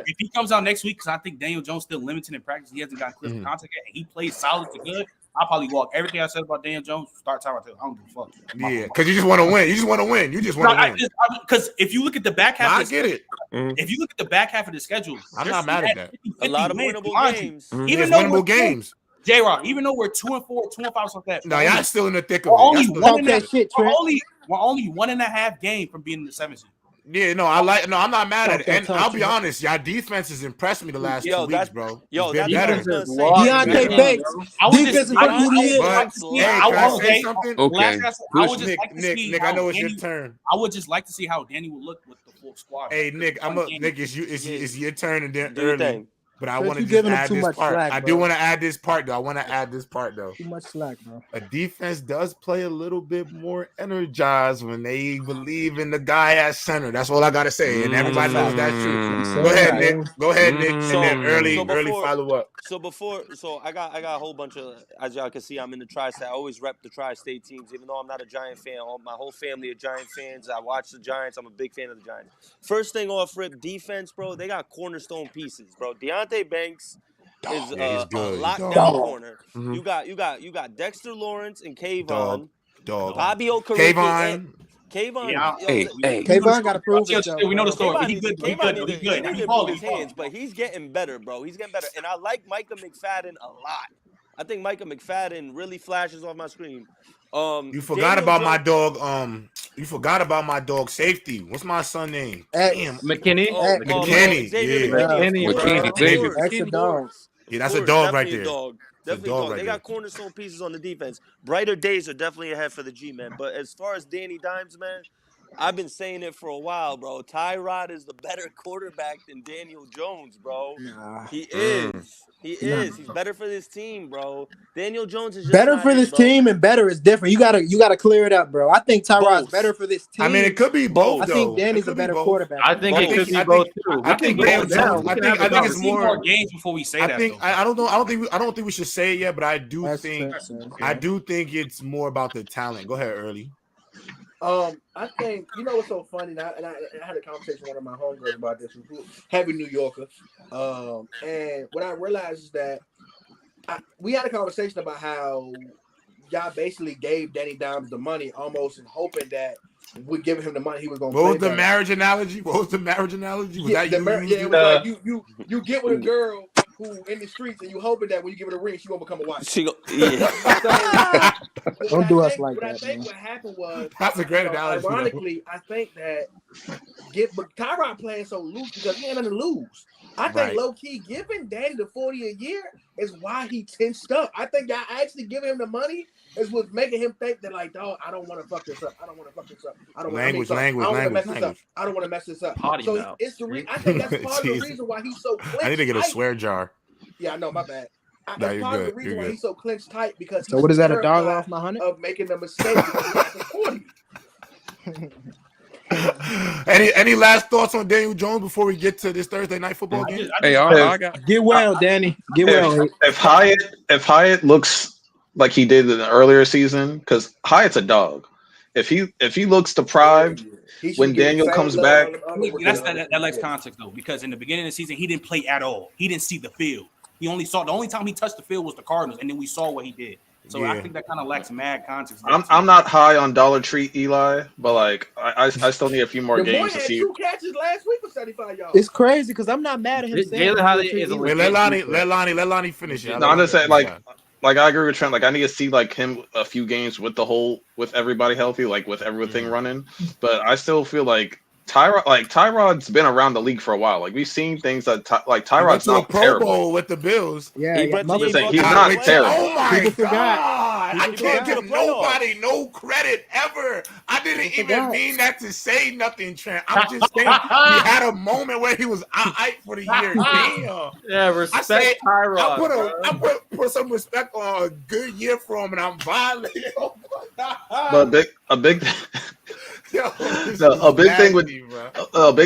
Speaker 10: if he comes out next week, because I think Daniel Jones still limited in practice, he hasn't got clear contact yet, and he plays solid to good. I'll probably walk everything I said about Daniel Jones. Start Tyrod Taylor. I don't give a fuck.
Speaker 2: Yeah, because you just want to win. You just want to win.
Speaker 10: Because if you look at the back half,
Speaker 2: I get it.
Speaker 10: If you look at the back half of the schedule,
Speaker 2: I'm not mad at that.
Speaker 5: A lot of winnable games.
Speaker 10: Even though winnable games. J-Rock, even though we're 2-4, 2-5, something like that.
Speaker 2: No, y'all still in the thick of it.
Speaker 10: We're only 1.5 game from being in the 7th seed.
Speaker 2: Yeah, I'm not mad at it. And I'll be honest, y'all defense has impressed me the last 2 weeks, bro.
Speaker 5: That's
Speaker 2: better.
Speaker 6: Deontay Banks. Defense is
Speaker 2: Nick, I know it's your turn.
Speaker 10: I would just like to see how Danny would look with the full squad.
Speaker 2: Hey, Nick, Nick, it's your turn and then early. But I
Speaker 6: Chris,
Speaker 2: want to
Speaker 6: you
Speaker 2: just
Speaker 6: giving him
Speaker 2: add
Speaker 6: too
Speaker 2: this
Speaker 6: much
Speaker 2: part.
Speaker 6: slack,
Speaker 2: I
Speaker 6: bro.
Speaker 2: do want to add this part, though.
Speaker 6: Too much slack, bro.
Speaker 2: A defense does play a little bit more energized when they believe in the guy at center. That's all I gotta say, and everybody knows that's true. Go ahead, Nick. And then early follow up.
Speaker 5: So I got a whole bunch of, as y'all can see, I'm in the tri-state. I always rep the tri-state teams, even though I'm not a Giant fan. My whole family are Giant fans. I watch the Giants. I'm a big fan of the Giants. First thing off rip, defense, bro. They got cornerstone pieces, bro. Deontay Banks is a lockdown corner. You got Dexter Lawrence and Kayvon. Bobby Okereke. Kayvon,
Speaker 6: Kayvon got to prove himself.
Speaker 10: We know the story. He good.
Speaker 5: He needs to prove his hands, but he's getting better, bro. He's getting better, and I like Micah McFadden a lot. I think Micah McFadden really flashes off my screen.
Speaker 2: You forgot about my dog. You forgot about my dog safety. What's my son name?
Speaker 5: Damn.
Speaker 1: McKinney.
Speaker 2: McKinney.
Speaker 6: Extra dogs.
Speaker 2: Yeah, that's a dog right there.
Speaker 5: Definitely a dog. They got cornerstone pieces on the defense. Brighter days are definitely ahead for the G-men. But as far as Danny Dimes, man, I've been saying it for a while, bro. Tyrod is the better quarterback than Daniel Jones, bro.
Speaker 6: Nah.
Speaker 5: He is. He's better for this team, bro. Daniel Jones is just
Speaker 6: better for this team, and better is different. You gotta clear it up, bro. I think Tyrod's better for this team.
Speaker 2: I mean, it could be both.
Speaker 6: I think Danny's a better quarterback.
Speaker 1: I think it could be both too.
Speaker 2: I think it's more
Speaker 10: games before we say that.
Speaker 2: I don't think we should say it yet, but I do think it's more about the talent. Go ahead, Early.
Speaker 7: I think what's so funny, and I had a conversation with one of my homegirls about this, heavy New Yorker, and what I realized is that we had a conversation about how y'all basically gave Danny Dimes the money, almost in hoping that we're giving him the money he was going to.
Speaker 2: What was the marriage analogy? Was that
Speaker 7: you get with a girl who in the streets, and you hoping that when you give her a ring, she gonna become a wife.
Speaker 6: Don't do us like that.
Speaker 7: I think what happened was
Speaker 2: that's a great analogy.
Speaker 7: Ironically, I think that Tyrod playing so loose because he ain't nothing to lose. I think low key giving Danny the 40 a year is why he tensed up. I think y'all actually giving him the money is what's making him think that, like, dog, I don't want to fuck this up. I don't want to mess this up. I don't want to mess this up. So it's the I think that's part of the reason why he's so clenched.
Speaker 2: I need to get a swear jar.
Speaker 7: Yeah, I know, my bad. That's part of the reason why he's so clenched tight because.
Speaker 6: So what is that? A dog off my $100?
Speaker 7: Of making a mistake.
Speaker 2: Any last thoughts on Daniel Jones before we get to this Thursday night football game?
Speaker 6: Get well, Danny. Get well.
Speaker 1: If Hyatt looks like he did in the earlier season, because Hyatt's a dog. If he looks deprived when Daniel comes back,
Speaker 10: that's that lacks context though, because in the beginning of the season he didn't play at all. He didn't see the field. He only saw the only time he touched the field was the Cardinals, and then we saw what he did. So I think that kind of lacks mad context.
Speaker 1: I'm not high on Dollar Tree Eli, but like I still need a few more games to see.
Speaker 7: 2 catches last week for 75 yards.
Speaker 6: It's crazy because I'm not mad at him.
Speaker 2: Let Lonnie finish it.
Speaker 1: No, I'm just saying, like I agree with Trent. Like I need to see like him a few games with everybody healthy, like with everything running. But I still feel like Tyrod's been around the league for a while. Like we've seen things that Tyrod's not
Speaker 2: Pro Bowl with the Bills.
Speaker 6: Yeah,
Speaker 1: he's not terrible.
Speaker 2: Oh my God! I can't give nobody no credit ever. I didn't even mean that to say nothing, Trent. I'm just saying he had a moment where he was out for the year. Damn.
Speaker 4: Yeah, respect Tyrod.
Speaker 2: I put some respect on a good year for him, and I'm violating.
Speaker 1: But a big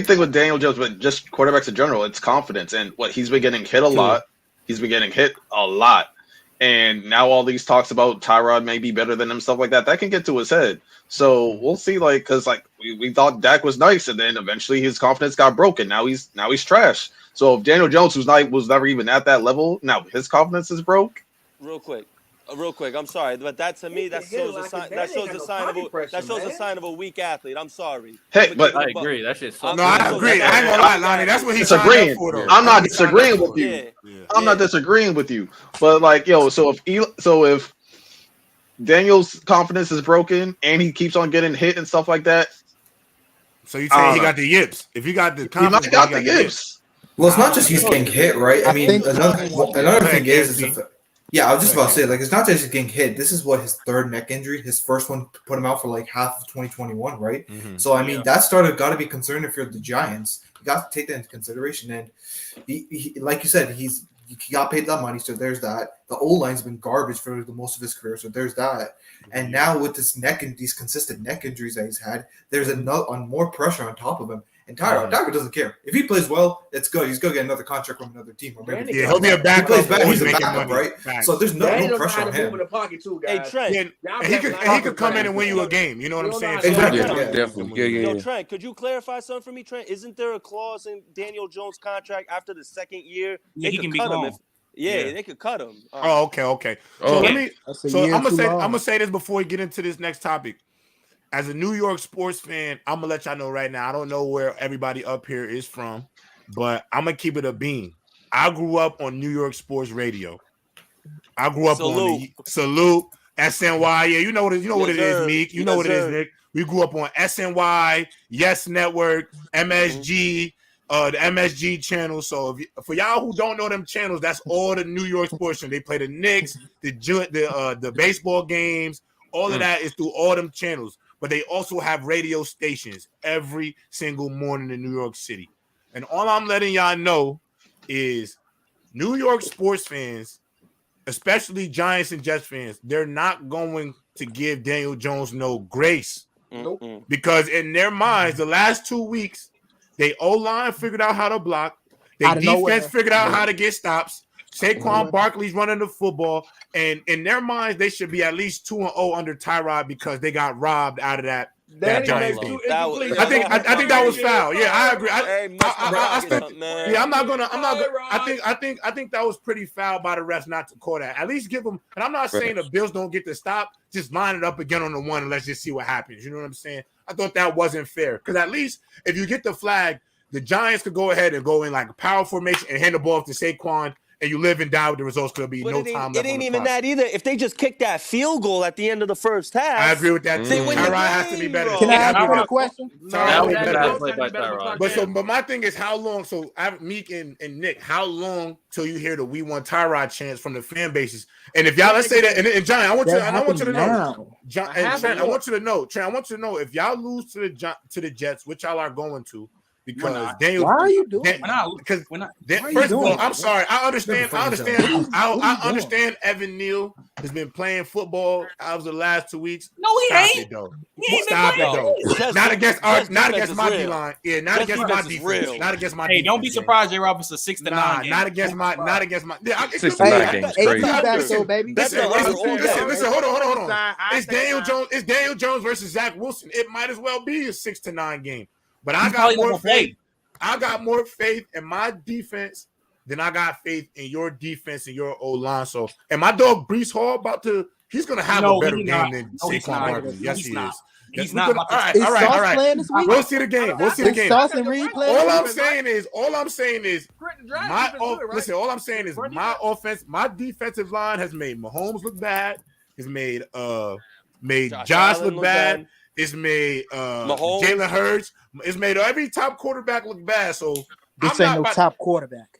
Speaker 1: thing with Daniel Jones, but just quarterbacks in general, it's confidence. And he's been getting hit a lot. He's been getting hit a lot. And now all these talks about Tyrod may be better than him, stuff like that can get to his head. So we'll see, because we thought Dak was nice, and then eventually his confidence got broken. Now he's trash. So if Daniel Jones, was never even at that level, now his confidence is broke.
Speaker 5: Real quick. I'm sorry, but that to me that shows a sign. That shows a sign of a weak athlete. I'm sorry.
Speaker 1: Hey, but
Speaker 4: I agree. That shit's so.
Speaker 2: No, I agree. I ain't gonna lie, Lonnie. That's what he's
Speaker 1: agreeing
Speaker 2: for. Though.
Speaker 1: I'm not disagreeing with you. I'm not disagreeing with you. But so if Daniel's confidence is broken and he keeps on getting hit and stuff like that,
Speaker 2: so you saying he got the yips? If he got the confidence,
Speaker 1: he got the yips.
Speaker 9: Well, it's not just he's getting hit, right? I mean, another thing is Yeah, I was just about to say, like, it's not just getting hit. This is what his third neck injury. His first one put him out for like half of 2021, right?
Speaker 2: Mm-hmm.
Speaker 9: So I mean, that started got to be concerned if you're the Giants. You got to take that into consideration. And he like you said, he got paid that money, so there's that. The O-line's been garbage for the most of his career, so there's that. And now with this neck and these consistent neck injuries that he's had, there's more pressure on top of him. And Tyrod doesn't care. If he plays well, it's good. He's going to get another contract from another team. Or maybe
Speaker 2: he'll be a backup.
Speaker 9: He plays back, he's a
Speaker 2: making
Speaker 9: backup,
Speaker 2: money.
Speaker 9: right?
Speaker 2: Facts.
Speaker 9: So there's no pressure on him.
Speaker 7: In the pocket too, guys.
Speaker 5: Hey, Trent.
Speaker 2: And he could come in and win you a game. You know what I'm saying?
Speaker 9: Exactly.
Speaker 3: Definitely. Yeah.
Speaker 5: Yo, Trent, could you clarify something for me, Trent? Isn't there a clause in Daniel Jones' contract after the second year?
Speaker 10: Yeah, he can be
Speaker 5: cut him
Speaker 10: gone.
Speaker 5: they could cut him.
Speaker 2: Okay. So I'm gonna say this before we get into this next topic. As a New York sports fan, I'm gonna let y'all know right now. I don't know where everybody up here is from, but I'm gonna keep it a bean. I grew up on New York sports radio. I grew up on the Salute, SNY. Yeah, you know what it is, Meek. You know what it is, Nick. We grew up on SNY, Yes Network, MSG, the MSG channel. So for y'all who don't know them channels, that's all the New York sports channels. They play the Knicks, the baseball games. All of that is through all them channels. But they also have radio stations every single morning in New York City. And all I'm letting y'all know is New York sports fans, especially Giants and Jets fans, they're not going to give Daniel Jones no grace.
Speaker 5: Nope.
Speaker 2: Because in their minds, the last 2 weeks, they O-line figured out how to block. Their defense figured out how to get stops. Saquon Barkley's running the football, and in their minds, they should be at least 2-0 under Tyrod because they got robbed out of that Giants game. I think that was foul. Yeah, I agree. I think that was pretty foul by the refs not to call that. At least give them. And I'm not saying the Bills don't get the stop. Just line it up again on the one and let's just see what happens. You know what I'm saying? I thought that wasn't fair because at least if you get the flag, the Giants could go ahead and go in like a power formation and hand the ball off to Saquon. And you live and die with the results. Could be no time left.
Speaker 5: It ain't even that either. If they just kick that field goal at the end of the first half,
Speaker 2: I agree with that. Tyrod has to be better.
Speaker 6: Can I ask you a question?
Speaker 2: But my thing is, how long? So Meek and Nick, how long till you hear the "We Want Tyrod" chants from the fan bases? And if y'all, let's say that, and John, I want you to know, John, and Trent, I want you to know, if y'all lose to the Jets, which y'all are going to. Because Daniel,
Speaker 6: why are you doing?
Speaker 2: Because first of all, I'm sorry. I understand. I understand. Evan Neal has been playing football out of the last 2 weeks.
Speaker 10: No, he ain't.
Speaker 2: Stop it though. Not against my D-line. Yeah, not against my defense. Not against my.
Speaker 10: Hey, don't be surprised, J. Robinson 6 to 9.
Speaker 2: Not against my. Yeah,
Speaker 3: 6 to 9 games. Crazy.
Speaker 2: Listen. Hold on. It's Daniel Jones versus Zach Wilson. It might as well be a 6 to 9 game. But I got more faith. I got more faith in my defense than I got faith in your defense and your O-line. So, and my dog Breece Hall he's going to have a better game than Saquon Barkley. Yes, he is.
Speaker 10: He's not.
Speaker 2: All right. We'll see the game. All I'm saying is, my offense, my defensive line has made Mahomes look bad. Has made Josh look bad. It's made Jalen Hurts. It's made every top quarterback look bad. So
Speaker 6: this ain't no top quarterback.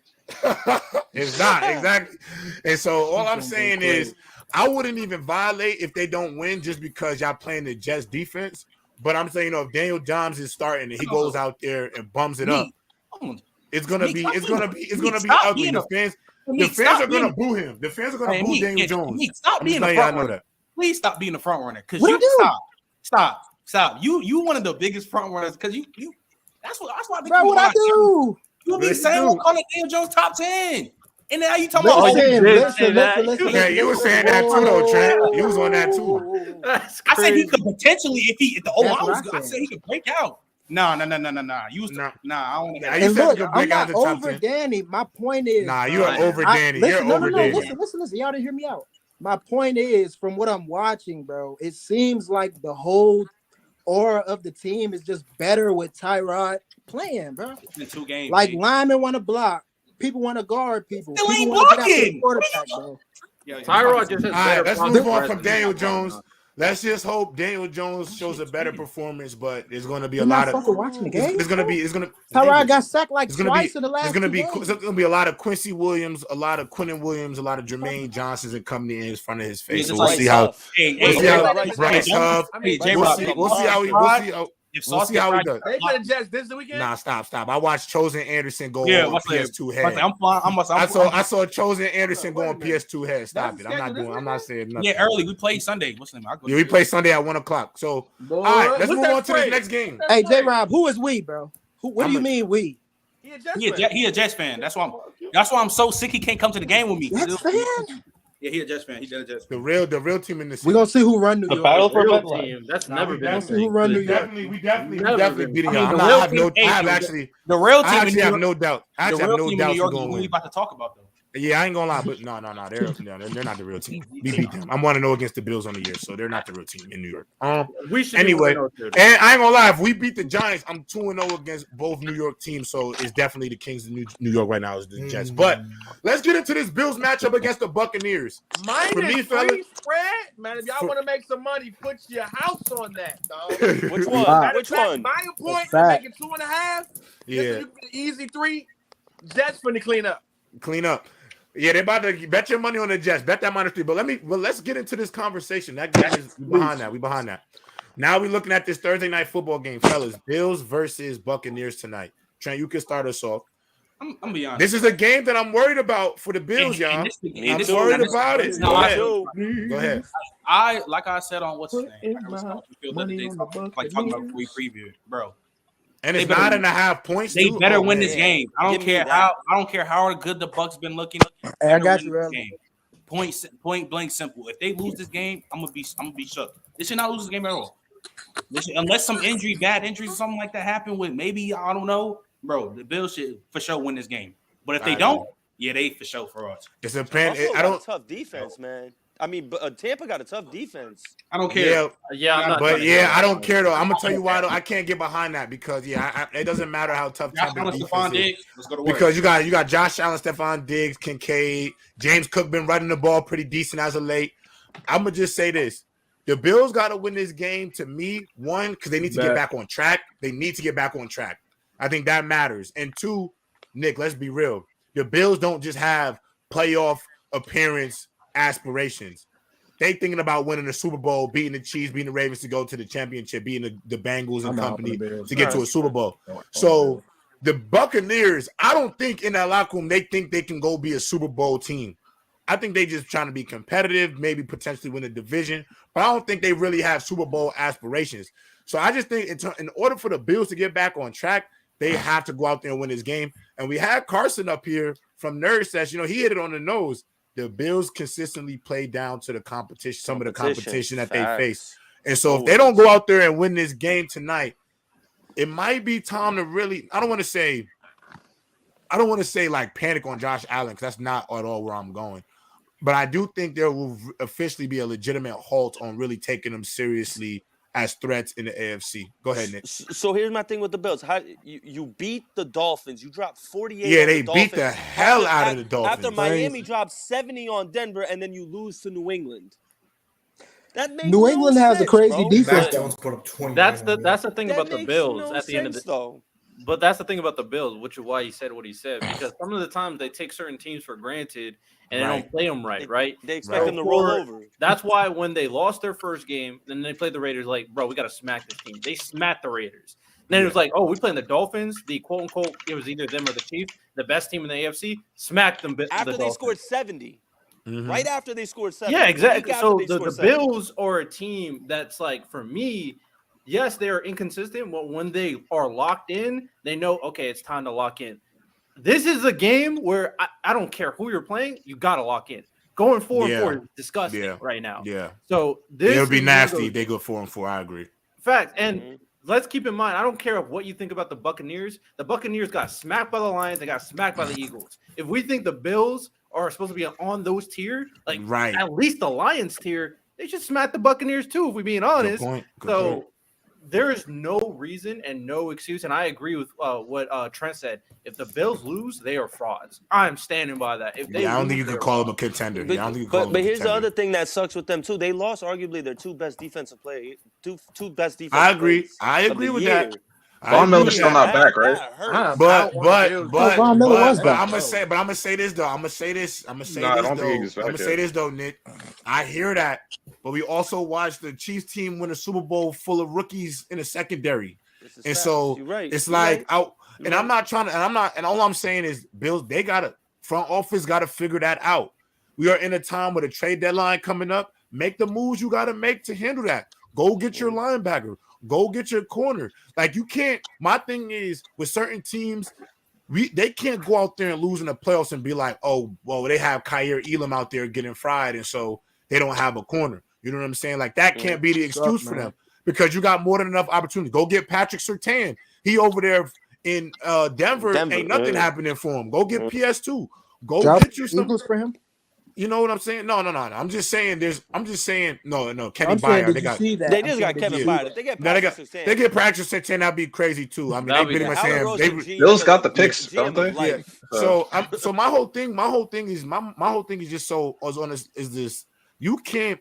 Speaker 2: It's not exactly. And so all I'm saying is, I wouldn't even violate if they don't win just because y'all playing the Jets defense. But I'm saying, if Daniel Jones is starting and he goes out there and bums it up, it's gonna be ugly. The fans are gonna boo him. The fans are gonna boo Daniel Jones.
Speaker 10: Stop being the front runner. Please stop being the front runner. Because Stop. You one of the biggest front runners because you that's why
Speaker 6: what I do.
Speaker 10: You be saying we're calling Daniel Jones top 10. And now you talking about
Speaker 6: listen.
Speaker 2: You were saying that too, though, Trent. You was on that too.
Speaker 10: I said he could potentially, if the O-line was good, I said he could break out. Nah. You was I don't want to.
Speaker 6: And look, I'm not over Danny. My point is,
Speaker 2: you're over Danny. You're over Danny.
Speaker 6: Listen. Y'all didn't hear me out. My point is, from what I'm watching, bro, it seems like the whole aura of the team is just better with Tyrod playing, bro.
Speaker 10: In 2 games,
Speaker 6: like linemen want to block, people want to guard people.
Speaker 10: Still ain't blocking.
Speaker 6: Quarterback, bro.
Speaker 1: Tyrod just has better.
Speaker 2: Let's move on from Daniel Jones. Let's just hope Daniel Jones shows a better performance, but there's going to be a
Speaker 6: You're
Speaker 2: lot
Speaker 6: not
Speaker 2: of
Speaker 6: fucking watching the game.
Speaker 2: Tyrod
Speaker 6: got sacked like
Speaker 2: it's gonna
Speaker 6: twice
Speaker 2: be,
Speaker 6: in the last
Speaker 2: It's going to be
Speaker 6: games.
Speaker 2: there's going to be a lot of Quincy Williams, a lot of Quinnen Williams, a lot of Jermaine Johnsons and company in front of his face. So we'll see how Bryce Huff. We'll see how he does.
Speaker 7: They play the Jets this weekend.
Speaker 2: Nah, stop. I watched Chosen Anderson go
Speaker 10: Yeah,
Speaker 2: on PS2 head.
Speaker 10: I
Speaker 2: saw Chosen Anderson go on PS2 head. Stop it. I'm not saying nothing.
Speaker 10: Yeah, early. We play Sunday. What's the name?
Speaker 2: Yeah, we play Sunday at 1:00. So all right, let's move on to this next game.
Speaker 6: Hey, J-Rob, who is we, bro? What do you mean we?
Speaker 10: He a Jets fan. That's why I'm so sick he can't come to the game with me.
Speaker 6: Jets fan?
Speaker 10: Yeah, he a Jets fan. He does Jets fan.
Speaker 2: The real team in this.
Speaker 6: We're gonna see who run New York.
Speaker 5: The battle for
Speaker 4: real
Speaker 5: Bud
Speaker 4: team. That's never been.
Speaker 6: Who run New York?
Speaker 2: We definitely beating y'all.
Speaker 10: I
Speaker 2: I actually
Speaker 10: have
Speaker 2: no doubt. I actually have no doubt
Speaker 10: you're
Speaker 2: going to win.
Speaker 10: we about to talk about though.
Speaker 2: Yeah, I ain't gonna lie, but no, they're not the real team. We beat them. I'm 1-0 against the Bills on the year, so they're not the real team in New York.
Speaker 4: We should
Speaker 2: anyway, and I ain't gonna lie, if we beat the Giants, I'm 2-0 against both New York teams, so it's definitely the Kings of New York right now is the Jets. But let's get into this Bills matchup against the Buccaneers.
Speaker 7: -3 spread, man. If y'all want to make some money, put your house on that, dog.
Speaker 5: Which one?
Speaker 7: Which one? Buy a point and make it 2.5.
Speaker 2: Yeah,
Speaker 7: easy 3. Jets finna clean up.
Speaker 2: Yeah, they're about to bet your money on the Jets. Bet that -3. But let's get into this conversation. That game is behind that. We behind that. Now we're looking at this Thursday night football game, fellas. Bills versus Buccaneers tonight. Trent, you can start us off.
Speaker 10: I'm be honest.
Speaker 2: This is a game that I'm worried about for the Bills, y'all. I'm worried about it. Go ahead.
Speaker 10: Like I said on what's his name? Like talking about we previewed, bro.
Speaker 2: And it's 9.5 points.
Speaker 10: They better win this game. I don't care how good the Bucs been looking.
Speaker 6: Hey, I got you, bro.
Speaker 10: Point blank simple. If they lose this game, I'm gonna be shook. They should not lose this game at all. Unless some bad injuries or something like that happen with maybe I don't know, bro. The Bills should for sure win this game. But if they don't, yeah, they for sure for us.
Speaker 2: It's a plan.
Speaker 5: I don't tough defense, man. I mean, Tampa got a tough defense.
Speaker 10: I don't care.
Speaker 2: I don't care though. I'm gonna tell you why though. I can't get behind that because it doesn't matter how tough Tampa defense is. Because you got Josh Allen, Stephon Diggs, Kincaid, James Cook been running the ball pretty decent as of late. I'm gonna just say this: the Bills got to win this game. To me, one, because they need to get back on track. I think that matters. And two, Nick, let's be real. The Bills don't just have playoff appearance aspirations. They thinking about winning the Super Bowl, beating the Chiefs, beating the Ravens to go to the championship, beating the Bengals and company to get to a Super Bowl. So the Buccaneers, I don't think in that locker room they think they can go be a Super Bowl team. I think they just trying to be competitive, maybe potentially win the division, but I don't think they really have Super Bowl aspirations. So I just think in order for the Bills to get back on track, they have to go out there and win this game. And we had Carson up here from Nerd Session. He hit it on the nose. The Bills consistently play down to the competition, some of the competition that they face. And so if they don't go out there and win this game tonight, it might be time to really, I don't want to say like panic on Josh Allen, because that's not at all where I'm going. But I do think there will officially be a legitimate halt on really taking them seriously as threats in the AFC. Go ahead, Nick.
Speaker 5: So here's my thing with the Bills. How you beat the Dolphins. You dropped 48.
Speaker 2: Yeah, they beat the hell out of the Dolphins.
Speaker 5: After Miami dropped 70 on Denver, and then you lose to New England. That makes
Speaker 6: New England has a crazy defense.
Speaker 4: That's the thing about the Bills at the end of the But that's the thing about the Bills, which is why he said what he said. Because some of the times they take certain teams for granted and they don't play them right?
Speaker 5: They expect them to roll over.
Speaker 4: That's why when they lost their first game, then they played the Raiders, like, bro, we got to smack this team. They smacked the Raiders. And then it was like, oh, we playing the Dolphins, the quote-unquote, it was either them or the Chiefs, the best team in the AFC, smacked them.
Speaker 5: After they scored 70. Mm-hmm. Right after they scored 70.
Speaker 4: Yeah, exactly. So the Bills are a team that's like, for me, yes, they are inconsistent, but when they are locked in, they know, okay, it's time to lock in. This is a game where I don't care who you're playing, you got to lock in. Going 4-4 is disgusting right now.
Speaker 2: Yeah.
Speaker 4: So this
Speaker 2: it'll be nasty if they go 4-4. I agree.
Speaker 4: Fact. And let's keep in mind, I don't care what you think about the Buccaneers. The Buccaneers got smacked by the Lions. They got smacked by the Eagles. If we think the Bills are supposed to be on those tier, like at least the Lions tier, they should smack the Buccaneers too, if we're being honest.
Speaker 2: Good point.
Speaker 4: So there is no reason and no excuse, and I agree with what Trent said. If the Bills lose, they are frauds. I'm standing by that. If they
Speaker 2: I don't
Speaker 4: lose,
Speaker 2: think you can call them a contender.
Speaker 5: But here's the other thing that sucks with them too. They lost arguably their two best defensive players. Two best defensive.
Speaker 2: I agree.
Speaker 5: plays
Speaker 2: I
Speaker 5: of
Speaker 2: agree
Speaker 5: the
Speaker 2: with
Speaker 5: year.
Speaker 2: that.
Speaker 1: Von Miller's still not back, right?
Speaker 2: But
Speaker 6: Von Miller was back.
Speaker 2: I'm gonna say this though. I'm gonna say this though, Nick. I hear that, but we also watched the Chiefs team win a Super Bowl full of rookies in the secondary, and so it's like out. And I'm not trying to. And all I'm saying is, Bills. They gotta front office gotta figure that out. We are in a time with a trade deadline coming up. Make the moves you gotta make to handle that. Go get your linebacker. Go get your corner. Like you can't. My thing is with certain teams, they can't go out there and lose in the playoffs and be like, oh, well, they have Kyer Elam out there getting fried, and so they don't have a corner. You know what I'm saying? Like that can't be the excuse for them because you got more than enough opportunity. Go get Patrick Surtain. He over there in Denver. Ain't nothing happening for him. Go get PS2. Go get you some
Speaker 6: Eagles for him.
Speaker 2: You know what I'm saying? No. I'm just saying no. Kenny Byard.
Speaker 5: They just got Kevin Byard.
Speaker 2: They get Patrick Surtain. That'd be crazy too. I mean, they pretty much saying
Speaker 1: Bills got the picks, don't they?
Speaker 2: Yeah. So my whole thing is just is this. You can't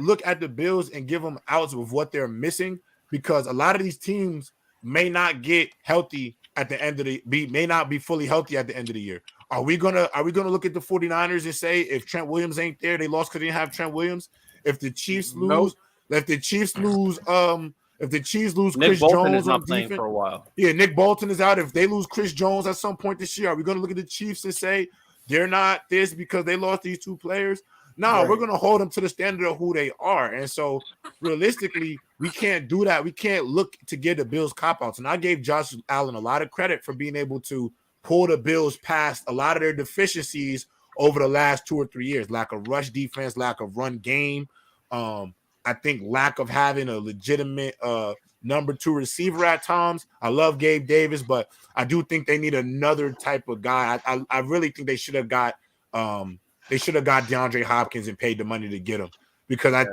Speaker 2: look at the Bills and give them outs with what they're missing because a lot of these teams may not get healthy at the end of may not be fully healthy at the end of the year. Are we gonna look at the 49ers and say if Trent Williams ain't there, they lost because they didn't have Trent Williams? If the Chiefs lose, if the Chiefs lose Chris Jones
Speaker 4: is not playing for a while.
Speaker 2: Yeah, Nick Bolton is out. If they lose Chris Jones at some point this year, are we gonna look at the Chiefs and say they're not this because they lost these two players? No, we're gonna hold them to the standard of who they are. And so realistically, we can't do that. We can't look to give the Bills cop-outs. And I gave Josh Allen a lot of credit for being able to pull the Bills past a lot of their deficiencies over the last 2 or 3 years. Lack of rush defense, lack of run game. I think lack of having a legitimate number 2 receiver at times. I love Gabe Davis, but I do think they need another type of guy. I really think they should have got DeAndre Hopkins and paid the money to get him because I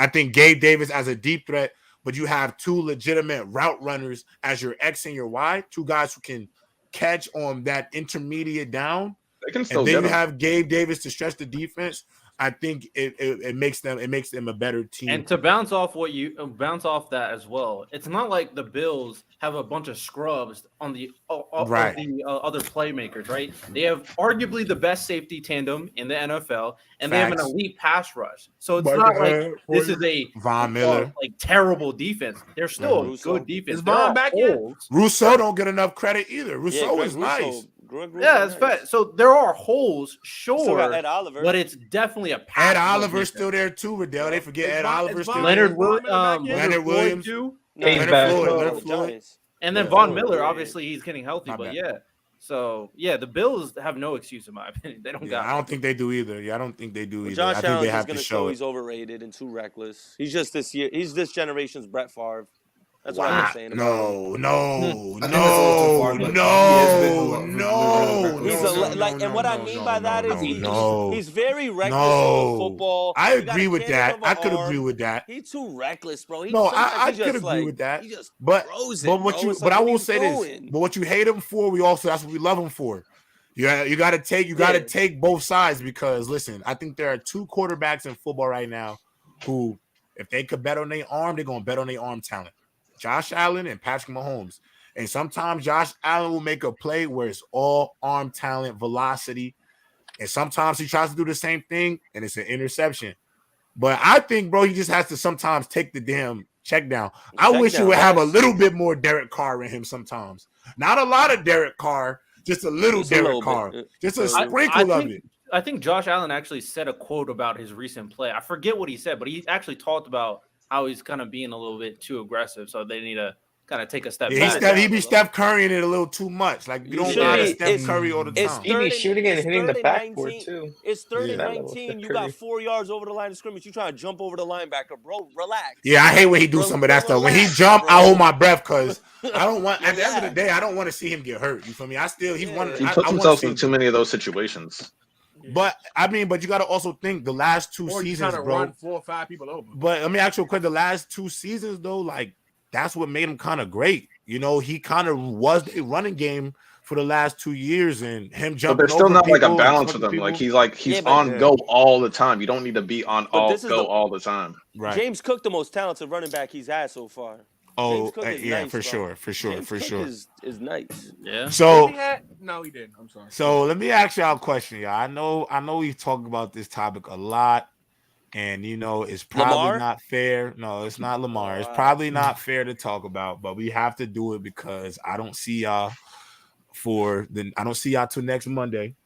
Speaker 2: think Gabe Davis as a deep threat, but you have 2 legitimate route runners as your X and your Y, 2 guys who can catch on that intermediate down.
Speaker 1: They can still
Speaker 2: and then you have Gabe Davis to stretch the defense. I think it makes them a better team.
Speaker 4: And to bounce off that as well, it's not like the Bills have a bunch of scrubs on the other playmakers, right? They have arguably the best safety tandem in the NFL, and they have an elite pass rush. So it's not like this is a
Speaker 2: Von Miller
Speaker 4: terrible defense. They're still a good defense.
Speaker 7: Is Von back yet?
Speaker 2: Rousseau don't get enough credit either. Rousseau is nice.
Speaker 4: Yeah, that's fair. So there are holes, sure,
Speaker 5: Ed Oliver.
Speaker 4: but it's definitely a pass.
Speaker 2: Ed Oliver's still there too, Riddell. They forget Ed Oliver's still
Speaker 4: Leonard
Speaker 2: Leonard Williams
Speaker 4: too.
Speaker 2: Leonard Floyd.
Speaker 4: And then Von Miller, obviously, he's getting healthy, but yeah. So yeah, the Bills have no excuse in my opinion. They don't got.
Speaker 2: I don't think they do either. I don't think they do either.
Speaker 5: Josh
Speaker 2: I think
Speaker 5: Allen
Speaker 2: they have
Speaker 5: is
Speaker 2: to show
Speaker 5: he's overrated and too reckless. He's just this year. He's this generation's Brett Favre. That's what I'm saying.
Speaker 2: No.
Speaker 5: He's and what I mean by that is he's very reckless in football.
Speaker 2: I agree with that. I could agree with that.
Speaker 5: He's too reckless, bro.
Speaker 2: I could agree with that.
Speaker 5: He just
Speaker 2: but I will say
Speaker 5: this.
Speaker 2: But what you hate him for, that's what we love him for. You got to take both sides because listen, I think there are 2 quarterbacks in football right now who, if they could bet on their arm, they're gonna bet on their arm talent. Josh Allen and Patrick Mahomes. And sometimes Josh Allen will make a play where it's all arm talent, velocity. And sometimes he tries to do the same thing and it's an interception. But I think, bro, he just has to sometimes take the damn check down. I wish he would have a little bit more Derek Carr in him sometimes. Not a lot of Derek Carr, just a little Derek Carr. Just a sprinkle of it.
Speaker 4: I think Josh Allen actually said a quote about his recent play. I forget what he said, but he actually talked about how he's kind of being a little bit too aggressive, so they need to kind of take a step back.
Speaker 2: He be Steph Currying it a little too much. Like, you don't got Steph Curry all the time.
Speaker 8: He be shooting and hitting the backboard, too.
Speaker 5: It's 30-19. You got 4 yards over the line of scrimmage. You trying to jump over the linebacker, bro. Relax.
Speaker 2: Yeah, I hate when he do some of that stuff. When he jump, I hold my breath because I don't want, at the end of the day, I don't want to see him get hurt. You feel me? He puts
Speaker 1: himself in too many of those situations.
Speaker 2: But I mean, but you got to also think the last 2 seasons, bro.
Speaker 7: Run 4 or 5 people over.
Speaker 2: But let me ask you a question. The last 2 seasons, though, like that's what made him kind of great. You know, he kind of was a running game for the last 2 years, and him jumping.
Speaker 1: But there's still
Speaker 2: over
Speaker 1: not like a
Speaker 2: people
Speaker 1: balance
Speaker 2: and
Speaker 1: with him.
Speaker 2: fucking
Speaker 1: Like
Speaker 2: people.
Speaker 1: he's on go all the time. You don't need to be on go all the time.
Speaker 2: Right.
Speaker 5: James Cook, the most talented running back he's had so far.
Speaker 2: Oh,
Speaker 5: Cook is
Speaker 2: yeah,
Speaker 5: nice,
Speaker 2: for
Speaker 5: bro.
Speaker 2: sure.
Speaker 5: James Cook
Speaker 2: sure.
Speaker 5: Is nice.
Speaker 4: Yeah.
Speaker 2: So
Speaker 7: no, he didn't. I'm sorry.
Speaker 2: So let me ask y'all a question, y'all. I know we've talked about this topic a lot, and you know it's probably
Speaker 5: Lamar?
Speaker 2: not fair. No, it's not Lamar. It's probably not fair to talk about, but we have to do it because I don't see y'all till next Monday.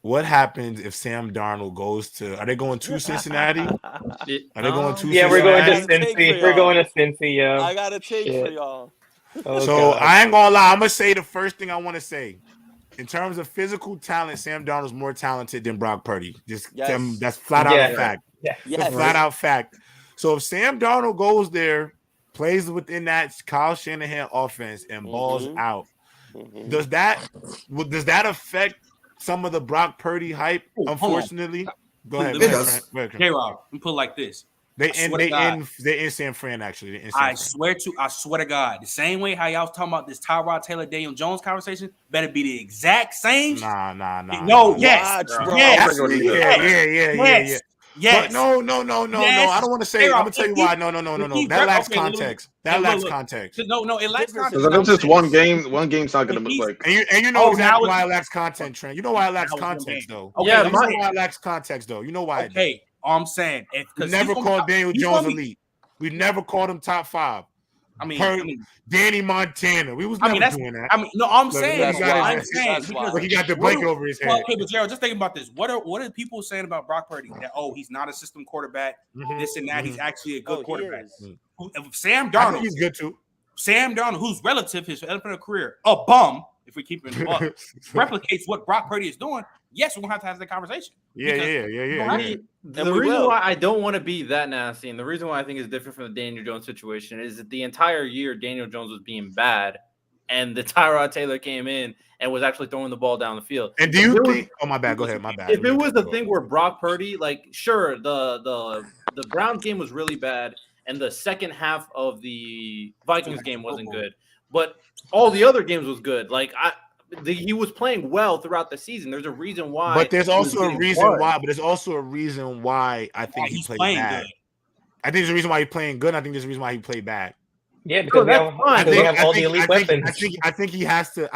Speaker 2: What happens if Sam Darnold goes to? Are they going to Cincinnati? Are they going to?
Speaker 8: Yeah,
Speaker 2: Cincinnati?
Speaker 8: we're going to Cincy. We're going to Cincy. Yeah.
Speaker 5: I got a take for y'all.
Speaker 8: Oh,
Speaker 2: So
Speaker 8: God.
Speaker 2: I ain't gonna lie. I'm gonna say the first thing I want to say. In terms of physical talent, Sam Darnold is more talented than Brock Purdy. That's flat out a fact. That's flat out fact. So if Sam Darnold goes there, plays within that Kyle Shanahan offense, and balls out, does that affect some of the Brock Purdy hype? Unfortunately, go ahead.
Speaker 10: J-Rob, let me put it like this.
Speaker 2: They in San Fran actually.
Speaker 10: I swear to God, the same way how y'all was talking about this Tyrod Taylor, Daniel Jones conversation, better be the exact same.
Speaker 2: Nah.
Speaker 10: No, yes,
Speaker 2: yes. Yeah.
Speaker 10: Yes.
Speaker 2: But no. I don't want to say. I'm gonna tell you why. No. That lacks context. That lacks context.
Speaker 10: No, it lacks context.
Speaker 1: Because if it's just one game's not gonna be like.
Speaker 2: And you know exactly why it lacks content, Trent. You know why it lacks context, though.
Speaker 10: Okay,
Speaker 2: you know why it lacks context, though. You know why.
Speaker 10: Okay, all I'm saying,
Speaker 2: we never called Daniel Jones elite. We never called him top 5.
Speaker 10: I mean,
Speaker 2: Danny Montana. We was never doing that.
Speaker 10: I'm saying
Speaker 2: he got the blanket over his head.
Speaker 10: Okay, but Gerald, just think about this. What are people saying about Brock Purdy? That he's not a system quarterback, this and that. He's actually a good quarterback. Sam Darnold,
Speaker 2: he's good too.
Speaker 10: Sam Darnold, who's relative his NFL career, a bum. If we keep it in the buck, replicates what Brock Purdy is doing. Yes, we're gonna have to have that conversation.
Speaker 2: Yeah.
Speaker 4: The reason why I don't want to be that nasty, and the reason why I think it's different from the Daniel Jones situation, is that the entire year Daniel Jones was being bad, and the Tyrod Taylor came in and was actually throwing the ball down the field.
Speaker 2: And do you think? Oh, my bad. Go ahead. My bad.
Speaker 4: If it was the thing where Brock Purdy, like, sure, the Browns game was really bad, and the second half of the Vikings game wasn't good, but all the other games was good. Like he was playing well throughout the season. There's a reason why.
Speaker 2: But there's also a reason why. But there's also a reason why I think he played bad. Good. I think there's a reason why he's playing good. I think there's a reason why he played bad.
Speaker 8: Yeah, because they have all the elite weapons.
Speaker 2: I think he has to.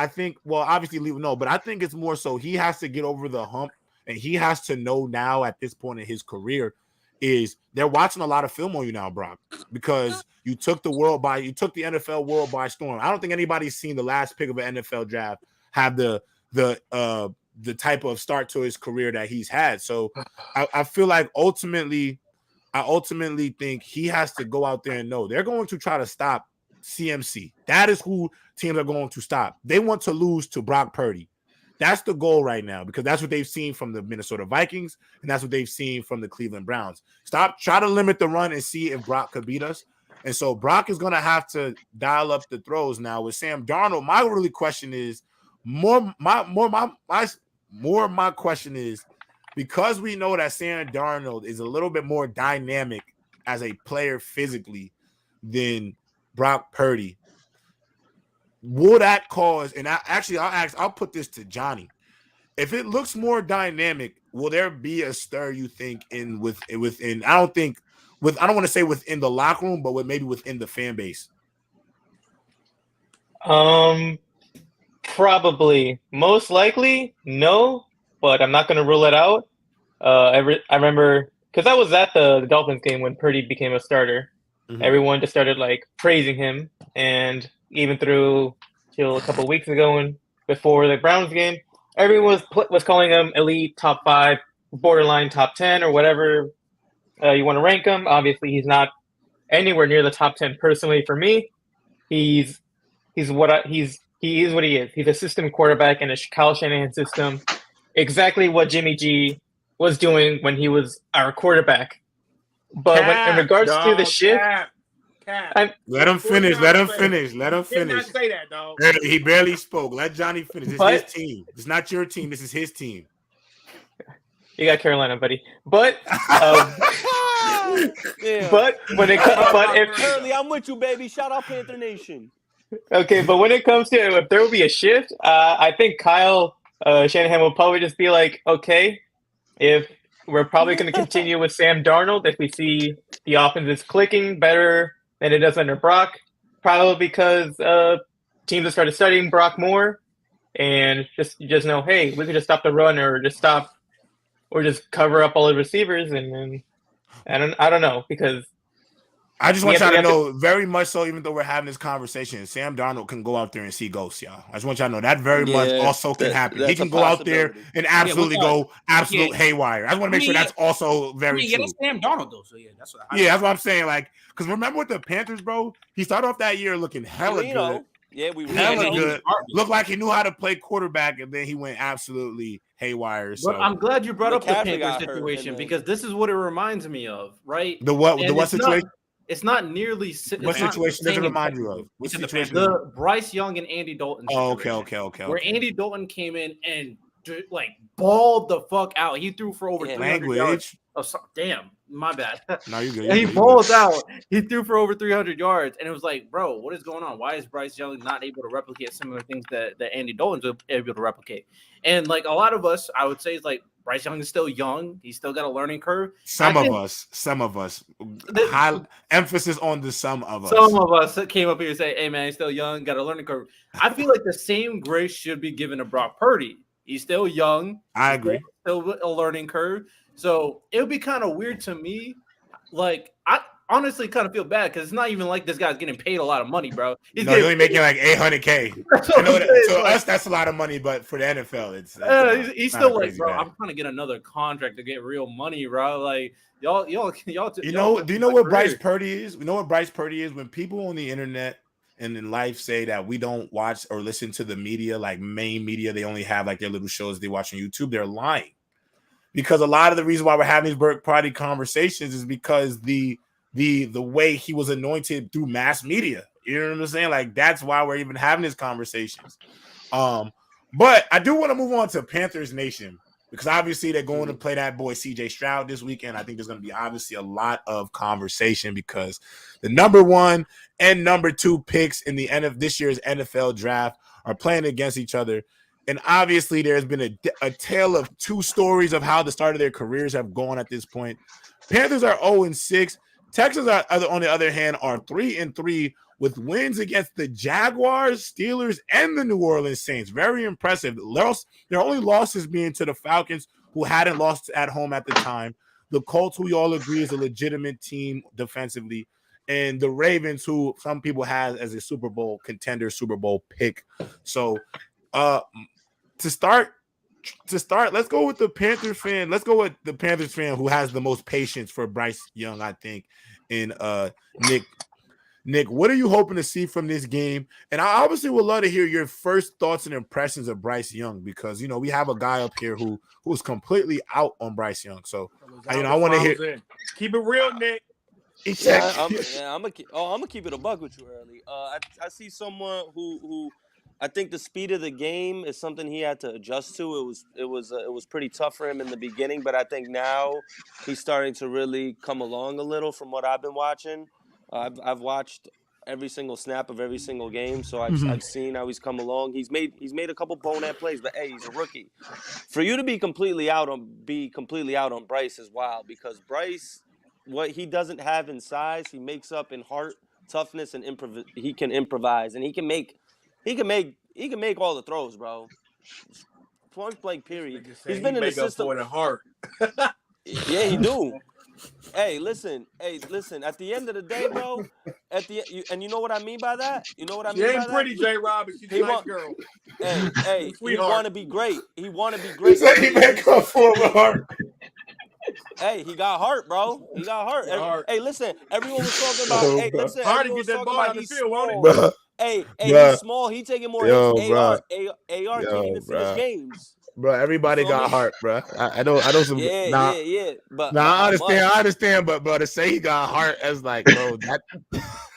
Speaker 2: Well, obviously, no, but I think it's more so he has to get over the hump, and he has to know now at this point in his career is they're watching a lot of film on you now, Brock, because you took the NFL world by storm. I don't think anybody's seen the last pick of an NFL draft have the type of start to his career that he's had. So I feel like ultimately think he has to go out there and know they're going to try to stop CMC. That is who teams are going to stop. They want to lose to Brock Purdy. That's the goal right now because that's what they've seen from the Minnesota Vikings and that's what they've seen from the Cleveland Browns. Try to limit the run and see if Brock could beat us. And so Brock is going to have to dial up the throws now with Sam Darnold. My really question is my question is because we know that Sam Darnold is a little bit more dynamic as a player physically than Brock Purdy. Will that cause? And I'll put this to Johnny. If it looks more dynamic, will there be a stir? You think within? I don't want to say within the locker room, but maybe within the fan base.
Speaker 8: Probably, most likely, no. But I'm not going to rule it out. I remember because I was at the Dolphins game when Purdy became a starter. Mm-hmm. Everyone just started like praising him, and even through till a couple of weeks ago and before the Browns game, everyone was calling him elite, top 5, borderline top 10, or whatever you want to rank him. Obviously, he's not anywhere near the top 10 personally for me. He is what he is. He's a system quarterback in a Kyle Shanahan system. Exactly what Jimmy G was doing when he was our quarterback. But in regards to the shift,
Speaker 2: Let him finish. Let him finish. Let him
Speaker 7: Did not
Speaker 2: finish.
Speaker 7: say that, dog.
Speaker 2: He barely spoke. Let Johnny finish. This is his team. It's not your team. This is his team.
Speaker 8: You got Carolina, buddy. But but when it comes,
Speaker 5: Curly, I'm with you, baby. Shout out Panther Nation.
Speaker 8: Okay, but when it comes to if there will be a shift, I think Kyle Shanahan will probably just be like, okay, if we're probably going to continue with Sam Darnold, if we see the offense is clicking better than it does under Brock, probably because teams have started studying Brock more, and just know, hey, we could just stop the run or just cover up all the receivers, and I don't know, because
Speaker 2: I just want y'all to know very much so, even though we're having this conversation, Sam Darnold can go out there and see ghosts, y'all. I just want y'all to know that very much also can happen. He can go out there and absolutely go haywire. I just want to make sure that's also very true.
Speaker 10: That's Sam Darnold, though. So, that's what
Speaker 2: that's what I'm saying. Like, because remember with the Panthers, bro, he started off that year looking hella good.
Speaker 5: Yeah, we were
Speaker 2: hella good. Looked like he knew how to play quarterback, and then he went absolutely haywire. So
Speaker 4: but I'm glad you brought up the Panthers situation because this is what it reminds me of, right?
Speaker 2: The what situation?
Speaker 4: It's not nearly.
Speaker 2: What situation does it remind you of? What situation?
Speaker 4: The Bryce Young and Andy Dalton situation.
Speaker 2: Oh, okay.
Speaker 4: Where Andy Dalton came in and like balled the fuck out. He threw for over 300 yards. Oh, damn, my bad.
Speaker 2: No, you're good.
Speaker 4: He balled out. He threw for over 300 yards, and it was like, bro, what is going on? Why is Bryce Young not able to replicate similar things that Andy Dalton's able to replicate? And like a lot of us, I would say, is like Bryce Young is still young. He's still got a learning curve.
Speaker 2: Some of us. High emphasis on the some of us.
Speaker 4: Some of us came up here and say, hey, man, he's still young, got a learning curve. I feel like the same grace should be given to Brock Purdy. He's still young.
Speaker 2: I agree.
Speaker 4: Still a learning curve. So it would be kind of weird to me. Like, I honestly kind of feel bad because it's not even like this guy's getting paid a lot of money, bro.
Speaker 2: He's only making like $800K. To us, that's a lot of money, but for the NFL,
Speaker 4: he's still like, bro, I'm trying to get another contract to get real money, bro. Like, y'all. Do you know what
Speaker 2: Bryce Purdy is? We know what Bryce Purdy is when people on the internet and in life say that we don't watch or listen to the media, like main media. They only have like their little shows they watch on YouTube. They're lying. Because a lot of the reason why we're having these Burke Party conversations is because the way he was anointed through mass media. You know what I'm saying? Like, that's why we're even having these conversations. But I do want to move on to Panthers Nation because obviously they're going to play that boy CJ Stroud this weekend. I think there's going to be obviously a lot of conversation because the number 1 and number 2 picks in the end of this year's NFL draft are playing against each other. And obviously, there's been a tale of 2 stories of how the start of their careers have gone at this point. Panthers are 0-6. Texans, on the other hand, are 3-3 with wins against the Jaguars, Steelers, and the New Orleans Saints. Very impressive. Their only losses being to the Falcons, who hadn't lost at home at the time. The Colts, who we all agree is a legitimate team defensively. And the Ravens, who some people have as a Super Bowl contender, Super Bowl pick. So, to start, let's go with the Panthers fan. Let's go with the Panthers fan who has the most patience for Bryce Young, I think. And Nick, what are you hoping to see from this game? And I obviously would love to hear your first thoughts and impressions of Bryce Young because we have a guy up here who's completely out on Bryce Young. So I want to hear.
Speaker 7: Keep it real, Nick.
Speaker 5: I'm gonna keep it a buck with you early. I see someone who I think the speed of the game is something he had to adjust to. It was pretty tough for him in the beginning, but I think now he's starting to really come along a little from what I've been watching. I've watched every single snap of every single game, so I've seen how he's come along. He's made a couple bonehead plays, but hey, he's a rookie. For you to be completely out on Bryce is wild because Bryce, what he doesn't have in size, he makes up in heart, toughness, and he can improvise, and he can make all the throws, bro. Point blank, period. He's been in the system.
Speaker 7: For the heart.
Speaker 5: Yeah, he do. Hey, listen. At the end of the day, bro. And you know what I mean by that? You know what I mean by that?
Speaker 7: She ain't pretty, J. Robbins. She's a nice girl.
Speaker 5: Hey, he want to be great. He want to be great.
Speaker 2: He said he make up for the heart.
Speaker 5: Hey, he got heart, bro. He got heart. Hey, listen. Everyone was talking about. Hey, listen.
Speaker 7: Hard to
Speaker 5: Everyone
Speaker 7: get
Speaker 5: was
Speaker 7: that
Speaker 5: talking
Speaker 7: ball
Speaker 5: about
Speaker 7: in the
Speaker 5: he's
Speaker 7: field,
Speaker 5: small.
Speaker 7: won't it?
Speaker 5: Hey, he's small. He taking more hits. AR can't even finish games.
Speaker 2: Bro, everybody got heart, bro. I know some.
Speaker 5: Yeah. But
Speaker 2: I understand. But to say he got heart as like, bro, that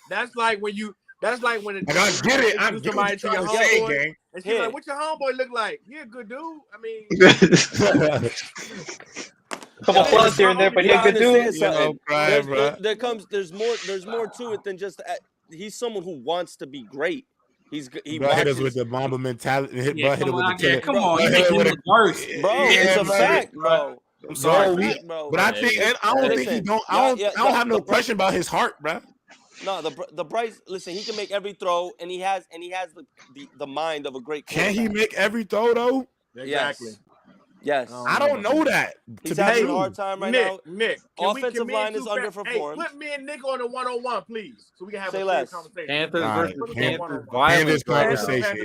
Speaker 7: That's like when you. That's like when
Speaker 2: I get it. I get
Speaker 7: somebody to your homeboy, and she's like, "What your homeboy look like? He a good dude." I mean,
Speaker 8: couple flaws here and there, but he's a good dude.
Speaker 5: There's more to it than just he's someone who wants to be great. He
Speaker 2: hit us with the Mamba mentality. Hit us with the killer.
Speaker 10: Come on, you making it worse,
Speaker 5: bro. It's a fact, bro.
Speaker 10: I'm sorry,
Speaker 5: bro.
Speaker 2: But I think I don't think he don't. I don't have no question about his heart, bro.
Speaker 5: No, the Bryce. Listen, he can make every throw, and he has the mind of a great quarterback.
Speaker 2: Can he make every throw though?
Speaker 7: Exactly.
Speaker 5: Yes.
Speaker 2: I don't know that.
Speaker 5: He's having a hard time right now.
Speaker 7: Nick,
Speaker 5: offensive line is underperformed.
Speaker 7: Hey, put me and Nick on a 1-on-1, please, so we can have a conversation.
Speaker 4: Panthers versus Panthers.
Speaker 2: Panthers conversation.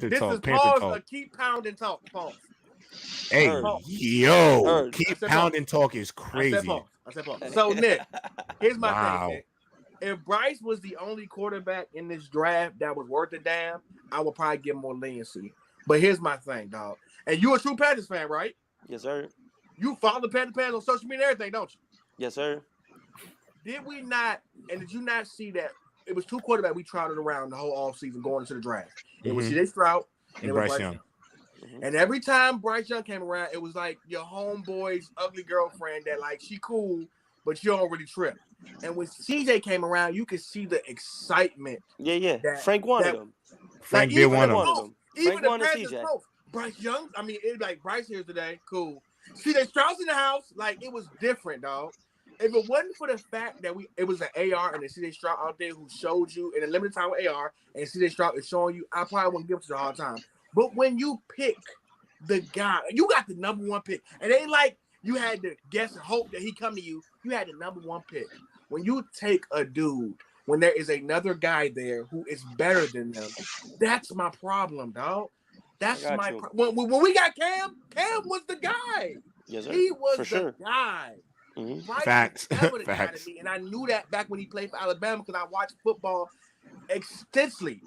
Speaker 7: This is pause. Keep pounding talk. Pause.
Speaker 2: Hey, yo, keep pounding talk is crazy.
Speaker 7: I said pause. So Nick, here's my thing. Nick. If Bryce was the only quarterback in this draft that was worth a damn, I would probably give him more leniency. But here's my thing, dog. And you a true Panthers fan, right?
Speaker 5: Yes, sir.
Speaker 7: You follow the Panthers on social media and everything, don't you?
Speaker 5: Yes, sir.
Speaker 7: Did we not, and did you not see that it was two quarterbacks we trotted around the whole offseason going into the draft? It was C.J. Stroud and it was Bryce Young. And every time Bryce Young came around, it was like your homeboy's ugly girlfriend that, like, she cool, but you don't really trip. And when CJ came around, you could see the excitement.
Speaker 5: Yeah. Frank wanted him.
Speaker 2: Frank did want him.
Speaker 7: Even the Panthers, Bryce Young, I mean, it's like Bryce here's today, cool. CJ Stroud's in the house, like it was different, dog. If it wasn't for the fact that it was an AR and a CJ Stroud out there who showed you in a limited time with AR and CJ Stroud is showing you, I probably wouldn't give it to the hard time. But when you pick the guy, you got the number one pick. And it ain't like you had to guess and hope that he come to you. You had the number one pick. When you take a dude, when there is another guy there who is better than them, that's my problem, dog. That's my problem. When we got Cam was the guy.
Speaker 5: Yes, sir.
Speaker 7: He was
Speaker 5: for
Speaker 7: the
Speaker 5: guy.
Speaker 7: Mm-hmm.
Speaker 2: Facts.
Speaker 7: Facts. And I knew that back when he played for Alabama because I watched football extensively.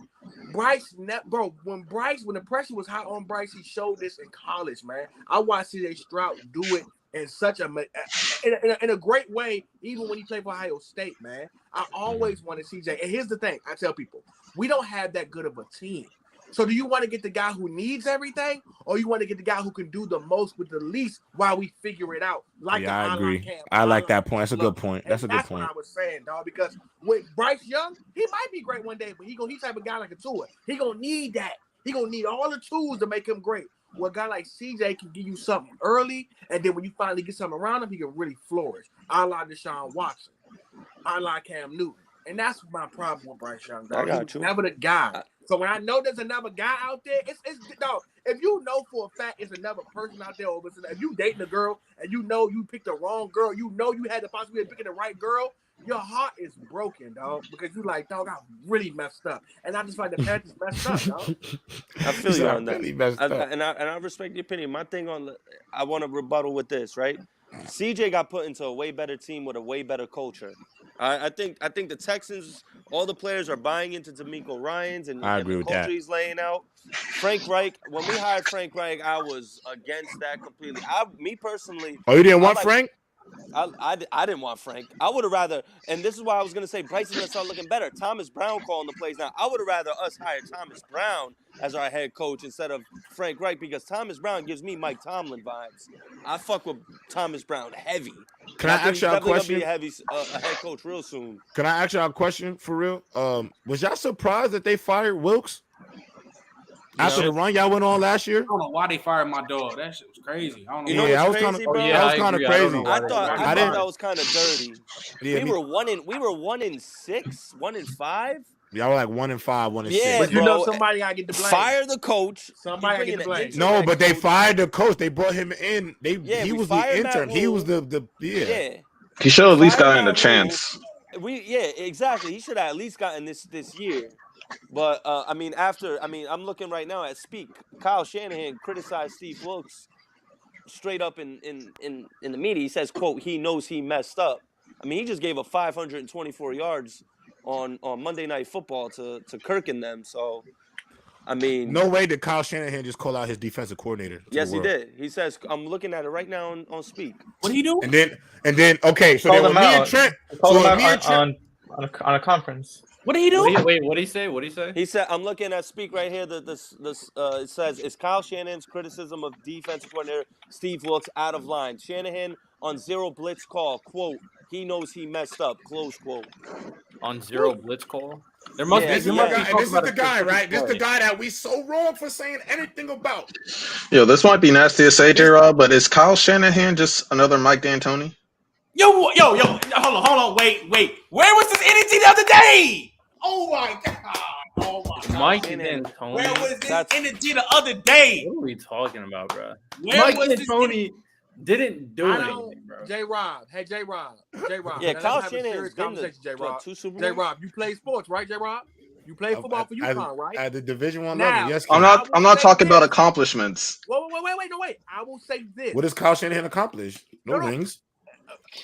Speaker 7: Bryce, bro, when the pressure was hot on Bryce, he showed this in college, man. I watched CJ Stroud do it in such in a great way, even when he played for Ohio State, man. I always wanted CJ. And here's the thing, I tell people, we don't have that good of a team. So do you want to get the guy who needs everything, or you want to get the guy who can do the most with the least while we figure it out?
Speaker 2: I agree. I like that point. That's a good point. That's a good point.
Speaker 7: That's what I was saying, dog. Because with Bryce Young, he might be great one day, but he's type of guy like a Tua. He gonna need that. He gonna need all the tools to make him great. Well, a guy like CJ can give you something early, and then when you finally get something around him, he can really flourish. I like Deshaun Watson. I like Cam Newton. And that's my problem with Bryce Young, dog.
Speaker 5: I got you.
Speaker 7: Never the guy. So when I know there's another guy out there, it's dog. If you know for a fact it's another person out there, if you dating a girl and you know you picked the wrong girl, you know you had the possibility of picking the right girl, your heart is broken, dog, because you like, dog, I really messed up, and I just like the Panthers messed up, dog.
Speaker 5: I feel you on that,
Speaker 2: really messed up.
Speaker 5: And I respect your opinion. My thing I want to rebuttal with this, right? CJ got put into a way better team with a way better culture. I think the Texans, all the players are buying into DeMeco Ryans and the culture he's laying out. Frank Reich, when we hired Frank Reich, I was against that completely. Me personally.
Speaker 2: Oh, you didn't want Frank?
Speaker 5: I didn't want Frank. I would have rather, and this is why I was going to say Bryce is going to start looking better. Thomas Brown calling the plays now. I would have rather us hire Thomas Brown as our head coach instead of Frank Reich, because Thomas Brown gives me Mike Tomlin vibes. I fuck with Thomas Brown heavy.
Speaker 2: Can I ask y'all a question?
Speaker 5: Gonna be a head coach real soon.
Speaker 2: Can I ask y'all a question for real? Was y'all surprised that they fired Wilkes? After the run y'all went on last year?
Speaker 10: I don't know why they fired my dog. That shit was crazy. I don't know.
Speaker 2: That was kind of crazy.
Speaker 5: I thought that was kind of dirty. Yeah, we were 1-6, 1-5.
Speaker 2: Y'all were like 1-5, 1-6.
Speaker 5: Yeah,
Speaker 7: but you know somebody gotta get the blame.
Speaker 5: Fire the coach.
Speaker 7: Somebody gotta get the blame.
Speaker 2: No, but they fired the coach. They brought him in. He was the intern. He was the.
Speaker 1: He should have at least gotten a chance.
Speaker 5: Exactly. He should have at least gotten this year. But I'm looking right now at Speak. Kyle Shanahan criticized Steve Wilkes straight up in the media. He says, quote, he knows he messed up. I mean, he just gave a 524 yards on Monday Night Football to Kirk and them. So, I mean,
Speaker 2: no way did Kyle Shanahan just call out his defensive coordinator.
Speaker 5: Yes, he did. He says, I'm looking at it right now on Speak.
Speaker 10: What do you do?
Speaker 2: And then okay, so then when me and Trent,
Speaker 8: on a conference.
Speaker 10: What did he do?
Speaker 4: Wait, what did he say? What did he say?
Speaker 5: He said, I'm looking at Speak right here. It says, is Kyle Shanahan's criticism of defensive coordinator Steve Wilks out of line? Shanahan on zero blitz call, quote, he knows he messed up, close quote.
Speaker 4: On zero blitz call? There must
Speaker 2: This is the guy, right? This is the guy that we so wrong for saying anything about.
Speaker 1: Yo, this might be nasty to say, J-Rob, but is Kyle Shanahan just another Mike D'Antoni?
Speaker 10: Yo, hold on, wait. Where was this energy the other day? Oh my god.
Speaker 4: Mike D'Antoni.
Speaker 10: Where was this energy the other day?
Speaker 4: What are we talking about, bro?
Speaker 10: Mike
Speaker 4: D'Antoni didn't do anything, bro.
Speaker 7: J-Rob. Hey, J-Rob.
Speaker 5: Yeah, Kyle
Speaker 7: Shanahan's been the
Speaker 5: J-Rob.
Speaker 7: J-Rob, you play sports, right, J-Rob? You play football for UConn, right?
Speaker 2: At the Division I
Speaker 7: now,
Speaker 2: level, yes.
Speaker 1: I'm not talking about accomplishments.
Speaker 7: Wait. I will say this.
Speaker 2: What does Kyle Shanahan accomplish? No rings.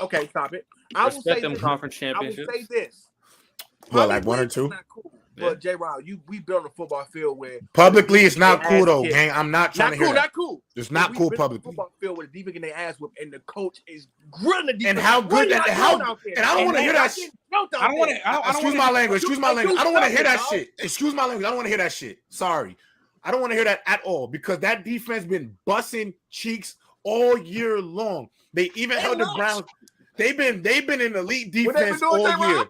Speaker 7: Okay, stop it. I will say
Speaker 4: them
Speaker 7: this.
Speaker 4: conference championships.
Speaker 7: I will say this.
Speaker 2: Well, like 1 or 2.
Speaker 7: Not cool. But J-Rob, we built a football field where
Speaker 2: publicly it's not cool though, gang. I'm not trying to hear that.
Speaker 7: Not cool.
Speaker 2: It's not cool publicly.
Speaker 7: Football field where the defense getting their ass whipped and the coach is grilling the defense.
Speaker 2: And how good that? How? And I don't want to hear that shit.
Speaker 10: I don't want to.
Speaker 2: Excuse my language. I don't want to hear that shit. Excuse my language. I don't want to hear that shit. Sorry, I don't want to hear that at all because that defense been busting cheeks all year long. They even held the Browns. They've been in elite defense all year,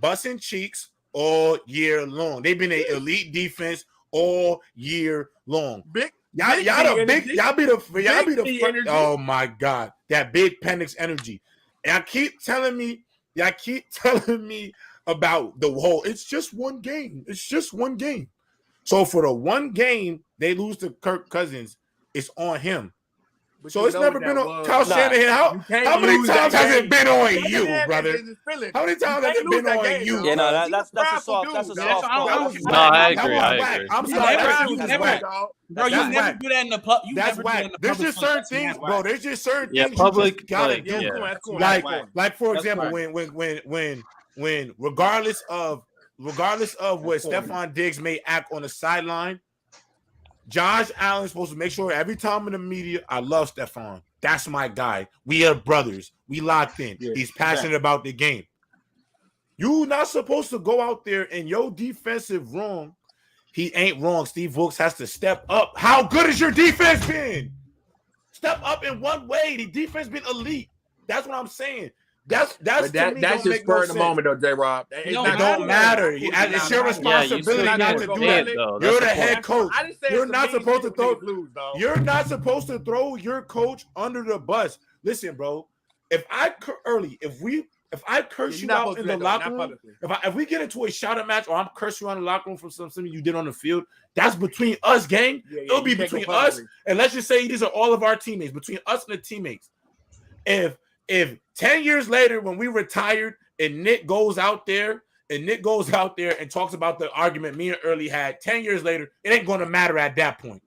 Speaker 2: busting cheeks all year long. They've been an elite defense all year long. Y'all be the oh my god, that big Penix energy. And y'all keep telling me about the whole. It's just one game. So for the one game they lose to Kirk Cousins, it's on him. But so it's never been on Kyle Shanahan. How many times has it been on you, brother? How many times has it been on you?
Speaker 5: Yeah, no, that's a soft. That's a soft.
Speaker 4: No, I agree.
Speaker 2: I'm sorry.
Speaker 10: Bro, you never do that in the public.
Speaker 2: That's whack. There's just certain things, bro. There's just certain things
Speaker 1: public
Speaker 2: you gotta do. Like for example, when regardless of what Stephon Diggs may act on the sideline, Josh Allen's supposed to make sure every time in the media, I love Stephon. That's my guy. We are brothers. We locked in. Yeah, he's passionate about the game. You're not supposed to go out there and your defensive wrong. He ain't wrong. Steve Wilks has to step up. How good has your defense been? Step up in one way. The defense been elite. That's what I'm saying. That's just spur in the moment though, J-Rob. It don't matter. It's your responsibility not to do that. You're the head coach. You're not supposed to throw. You're not supposed to throw your coach under the bus. Listen, bro. If I curse you out in the locker room, if we get into a shout-out match or I'm cursing you out in the locker room for something you did on the field, that's between us, gang. It'll be between us, and let's just say these are all of our teammates, between us and the teammates. If 10 years later, when we retired, and Nick goes out there and talks about the argument me and Early had 10 years later, it ain't going to matter at that point.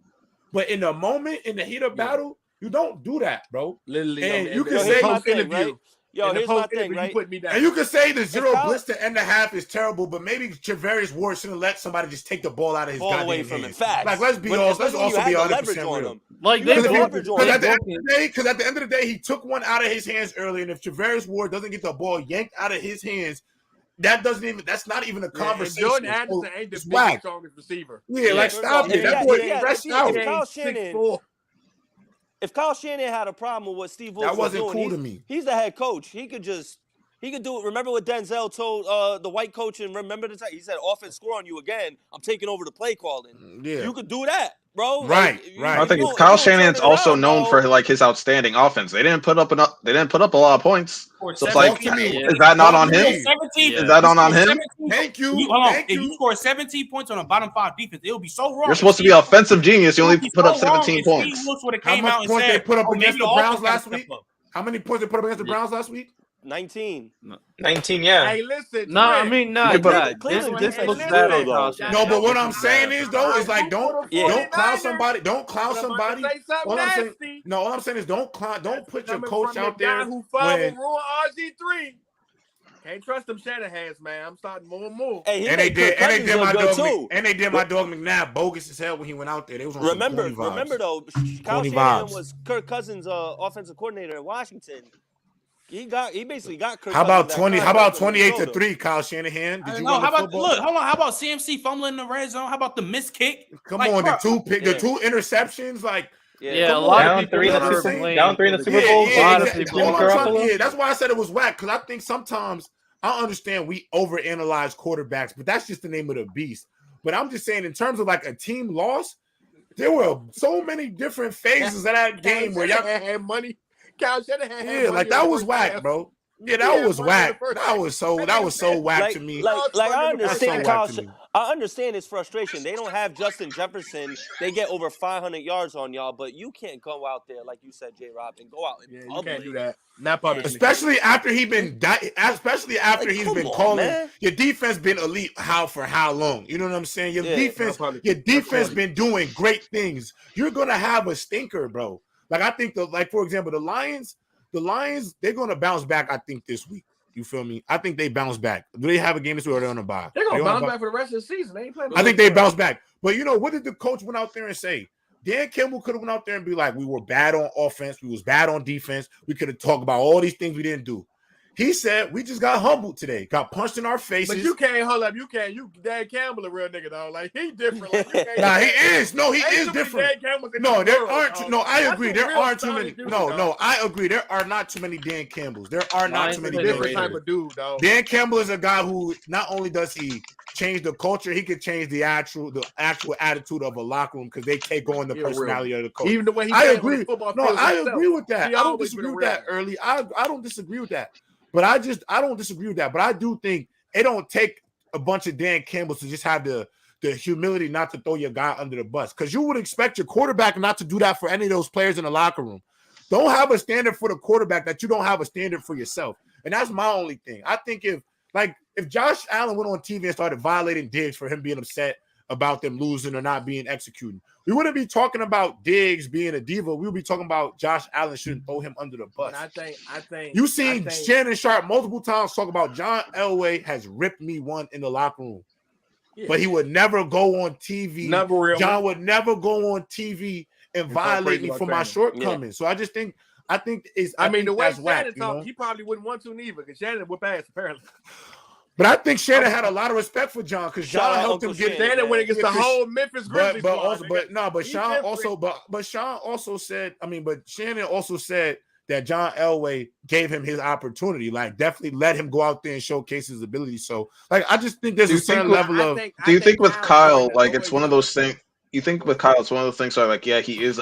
Speaker 2: But in the moment, in the heat of battle, you don't do that, bro. Literally, and you can say
Speaker 5: interview. Yo, here's my thing, right?
Speaker 2: And you can say the zero blitz to end the half is terrible, but maybe Travarius Ward shouldn't let somebody just take the ball out of his goddamn hands. Like, let's also be 100% real.
Speaker 5: Like,
Speaker 2: because at the end of the day, he took one out of his hands early, and if Travarius Ward doesn't get the ball yanked out of his hands, that's not even a conversation.
Speaker 7: Jordan Anderson ain't the biggest, strongest receiver.
Speaker 2: Yeah, like stop it. That boy stretched out.
Speaker 5: If Kyle Shanahan had a problem with what Steve Wilks
Speaker 2: was
Speaker 5: doing,
Speaker 2: cool to me.
Speaker 5: He's the head coach. He could do it. Remember what Denzel told the white coach, and remember the time he said, "Offense score on you again. I'm taking over the play calling." Yeah, you could do that, bro.
Speaker 2: Right.
Speaker 1: I think Kyle Shanahan's also known for like his outstanding offense. They didn't put up a lot of points. So it's like, is that not on him? Is that not on him?
Speaker 2: Thank you.
Speaker 10: If you score 17 points on a bottom 5 defense, it would be so wrong.
Speaker 1: You're supposed to be an offensive genius. You only put up 17 points.
Speaker 2: How much points they put up against the Browns last week? How many points they put up against the Browns last week?
Speaker 5: 19.
Speaker 8: 19, yeah.
Speaker 7: Hey, listen.
Speaker 4: No, I mean, no. This looks bad.
Speaker 2: No, but what I'm saying is though, is like don't clown somebody. Don't clown somebody. All I'm saying is don't put your coach out there.
Speaker 7: Who ruined RG3. Can't trust them Shanahans, man. I'm starting more and more.
Speaker 5: Hey,
Speaker 2: and they did my dog McNabb bogus as hell when he went out there. They was on
Speaker 5: remember though, Kyle Shanahan was Kirk Cousins' offensive coordinator in Washington. He basically got Kirk.
Speaker 2: How about 20? How about 28-3, Kyle Shanahan?
Speaker 10: Did you know? How about hold on? How about CMC fumbling in the red zone? How about the missed kick?
Speaker 2: Come on, the two interceptions, like.
Speaker 4: Yeah, a lot of people
Speaker 8: down 3 in the Super Bowl.
Speaker 2: Yeah, that's why I said it was whack, because I think sometimes I understand we overanalyze quarterbacks, but that's just the name of the beast. But I'm just saying, in terms of like a team loss, there were so many different phases of that game where y'all
Speaker 7: had money. Kyle Shanahan had
Speaker 2: money like that was whack, bro. Yeah, that was whack. That was so whack to me.
Speaker 5: Like I understand I understand his frustration. They don't have Justin Jefferson. They get over 500 yards on y'all, but you can't go out there like you said, J-Rob, and go out and
Speaker 7: you can't do that. Not publicly.
Speaker 2: Especially after he's been calling
Speaker 5: man.
Speaker 2: Your defense been elite for how long? You know what I'm saying? Your defense been doing great things. You're gonna have a stinker, bro. Like I think for example, the Lions, they're gonna bounce back, I think, this week. You feel me? I think they bounce back. Do they have a game this week or they're on a bye?
Speaker 7: They're gonna bounce back for the rest of the season. They ain't playing.
Speaker 2: I think they bounce back. But you know, what did the coach went out there and say? Dan Campbell could have went out there and be like, we were bad on offense, we was bad on defense. We could have talked about all these things we didn't do. He said we just got humbled today, got punched in our faces.
Speaker 7: But you can't hold up. You can't. Dan Campbell a real nigga though. Like he different. Like,
Speaker 2: he is. No, he is different. No, there aren't. No, I agree. There aren't too many. No, I agree. There are not too many Dan Campbells. There are not too many.
Speaker 7: Different type of dude, though.
Speaker 2: Dan Campbell is a guy who not only does he change the culture, he could change the actual attitude of a locker room because they take on the personality of the coach.
Speaker 7: Even the way
Speaker 2: I agree. No, I agree with that. I don't disagree with that early. I don't disagree with that. But I don't disagree with that. But I do think it don't take a bunch of Dan Campbells to just have the humility not to throw your guy under the bus. Because you would expect your quarterback not to do that for any of those players in the locker room. Don't have a standard for the quarterback that you don't have a standard for yourself. And that's my only thing. I think if Josh Allen went on TV and started violating Diggs for him being upset about them losing or not being executed, we wouldn't be talking about Diggs being a diva. We would be talking about Josh Allen shouldn't throw him under the bus.
Speaker 7: I think
Speaker 2: you seen Shannon Sharp multiple times talk about John Elway has ripped me one in the locker room, but he would never go on TV. John would never go on TV and violate me for my shortcomings. So I just think it's. I mean, the way Shannon talked,
Speaker 7: he probably wouldn't want to neither because Shannon would pass apparently.
Speaker 2: But I think Shannon had a lot of respect for John because John helped him get
Speaker 7: Shannon when it gets the whole Memphis Grizzlies.
Speaker 2: Shannon also said that John Elway gave him his opportunity, like definitely let him go out there and showcase his ability. So, like, I just think there's a certain level of.
Speaker 1: Do you think with Kyle, like, it's one of those things? You think with Kyle, it's one of the things where, like, yeah, he is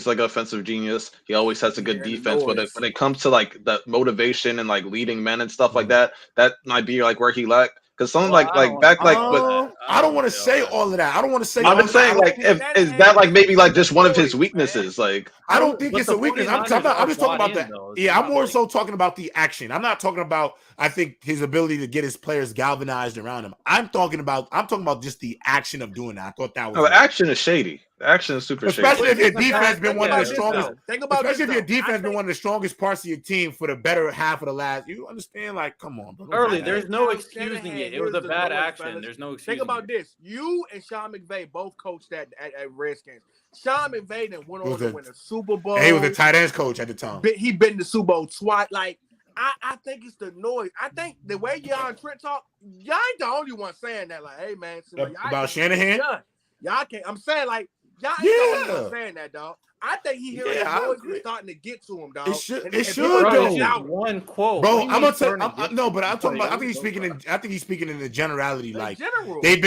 Speaker 1: like an offensive genius. He always has a good defense, but when it comes to like the motivation and like leading men and stuff like that, that might be like where he lacked. Because something I
Speaker 2: don't want to say all of that. I don't want to say.
Speaker 1: I'm just saying, like, is that like maybe like just one of his weaknesses? Like,
Speaker 2: I don't think it's a weakness. I'm just talking about that. Yeah, I'm more so talking about the action. I'm not talking about. I think his ability to get his players galvanized around him. I'm talking about just the action of doing that. I thought that was.
Speaker 1: No, the action is shady. The action is super shady.
Speaker 2: Especially if your defense been one of the strongest. Especially if your defense been one of the strongest parts of your team for the better half of the last. You understand? Like, come on, bro.
Speaker 4: Early, there's no excusing it. It was a bad action. There's no excusing.
Speaker 7: Think about this. You and Sean McVay both coached at Redskins. Sean McVay then went on to win a Super Bowl.
Speaker 2: He was a tight ends coach at the time.
Speaker 7: He been in the Super Bowl twice. Like, I think it's the noise. I think the way y'all and Trent talk, y'all ain't the only one saying that. Like, hey, man.
Speaker 2: About Shanahan?
Speaker 7: Y'all can't. I'm saying, like, y'all ain't the only one saying that, dog. I think he hearing the noise is starting to get to him, dog.
Speaker 2: It should though.
Speaker 4: One quote,
Speaker 2: bro. I'm gonna tell. No, but I'm talking about. I think he's speaking in the generality. Like, they've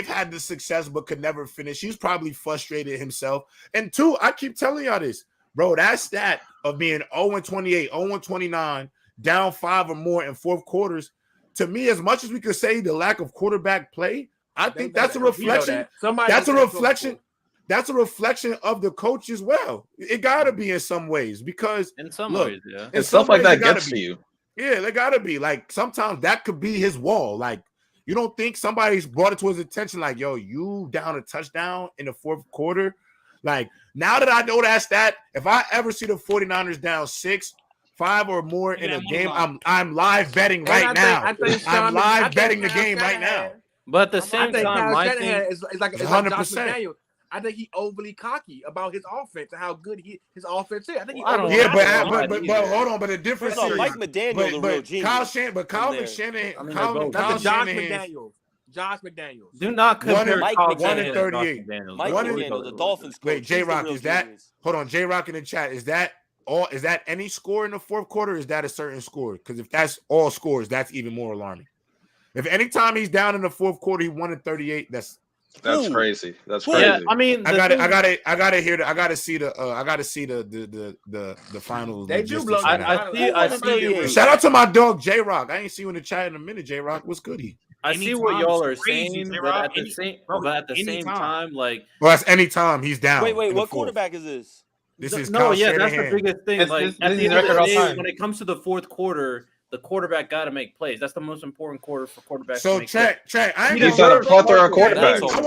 Speaker 2: had the success, but could never finish. He's probably frustrated himself. And two, I keep telling y'all this, bro. That stat of being 0-28, 0-29, down 5 or more in fourth quarters, to me, as much as we could say the lack of quarterback play, I think that's a reflection. That's a reflection. That's a reflection of the coach as well. It got to be in some ways because
Speaker 4: in some ways, yeah.
Speaker 1: And stuff like that gets to you.
Speaker 2: Yeah, they got to be. Like, sometimes that could be his wall. Like, you don't think somebody's brought it to his attention like, yo, you down a touchdown in the fourth quarter? Like, now that I know that stat, if I ever see the 49ers down 6, 5 or more in a game, I'm live betting right now. I'm live betting the game right now.
Speaker 4: But at the same time,
Speaker 7: my thing is like 100%. I think he overly cocky about his offense and how good his offense is. I think
Speaker 1: but hold on, but the difference is
Speaker 5: Mike McDaniel, the real genius.
Speaker 7: That's Josh McDaniels.
Speaker 4: Do not compare
Speaker 5: Mike
Speaker 4: Kyle
Speaker 5: McDaniels.
Speaker 4: Shanahan to Josh
Speaker 2: 1-38.
Speaker 4: McDaniels.
Speaker 5: Mike McDaniel, the Dolphins coach.
Speaker 2: Wait, J-Rock, is that
Speaker 5: genius.
Speaker 2: hold on, J-Rock in the chat, is that all? Is that any score in the fourth quarter? Or is that a certain score? Because if that's all scores, that's even more alarming. If anytime he's down in the fourth quarter, he won at 38. That's
Speaker 1: crazy. That's crazy.
Speaker 4: Yeah, I mean,
Speaker 2: I gotta hear the I gotta see the final.
Speaker 7: They do blow.
Speaker 4: I see.
Speaker 2: Shout out to my dog J-Rock. I ain't see you in the chat in a minute. J-Rock, what's good?
Speaker 4: I see what y'all are saying, but at the same time, like,
Speaker 2: well, that's anytime he's down.
Speaker 5: Wait, what quarterback is this?
Speaker 2: This is
Speaker 4: no,
Speaker 2: Kyle
Speaker 4: yeah,
Speaker 2: Shanahan.
Speaker 4: that's the biggest thing. Like, at the end of the day, when it comes to the fourth quarter, the quarterback got to make plays. That's the most important quarter for quarterbacks.
Speaker 2: So Trent, I ain't
Speaker 1: he's got a plethora of quarterbacks.
Speaker 2: I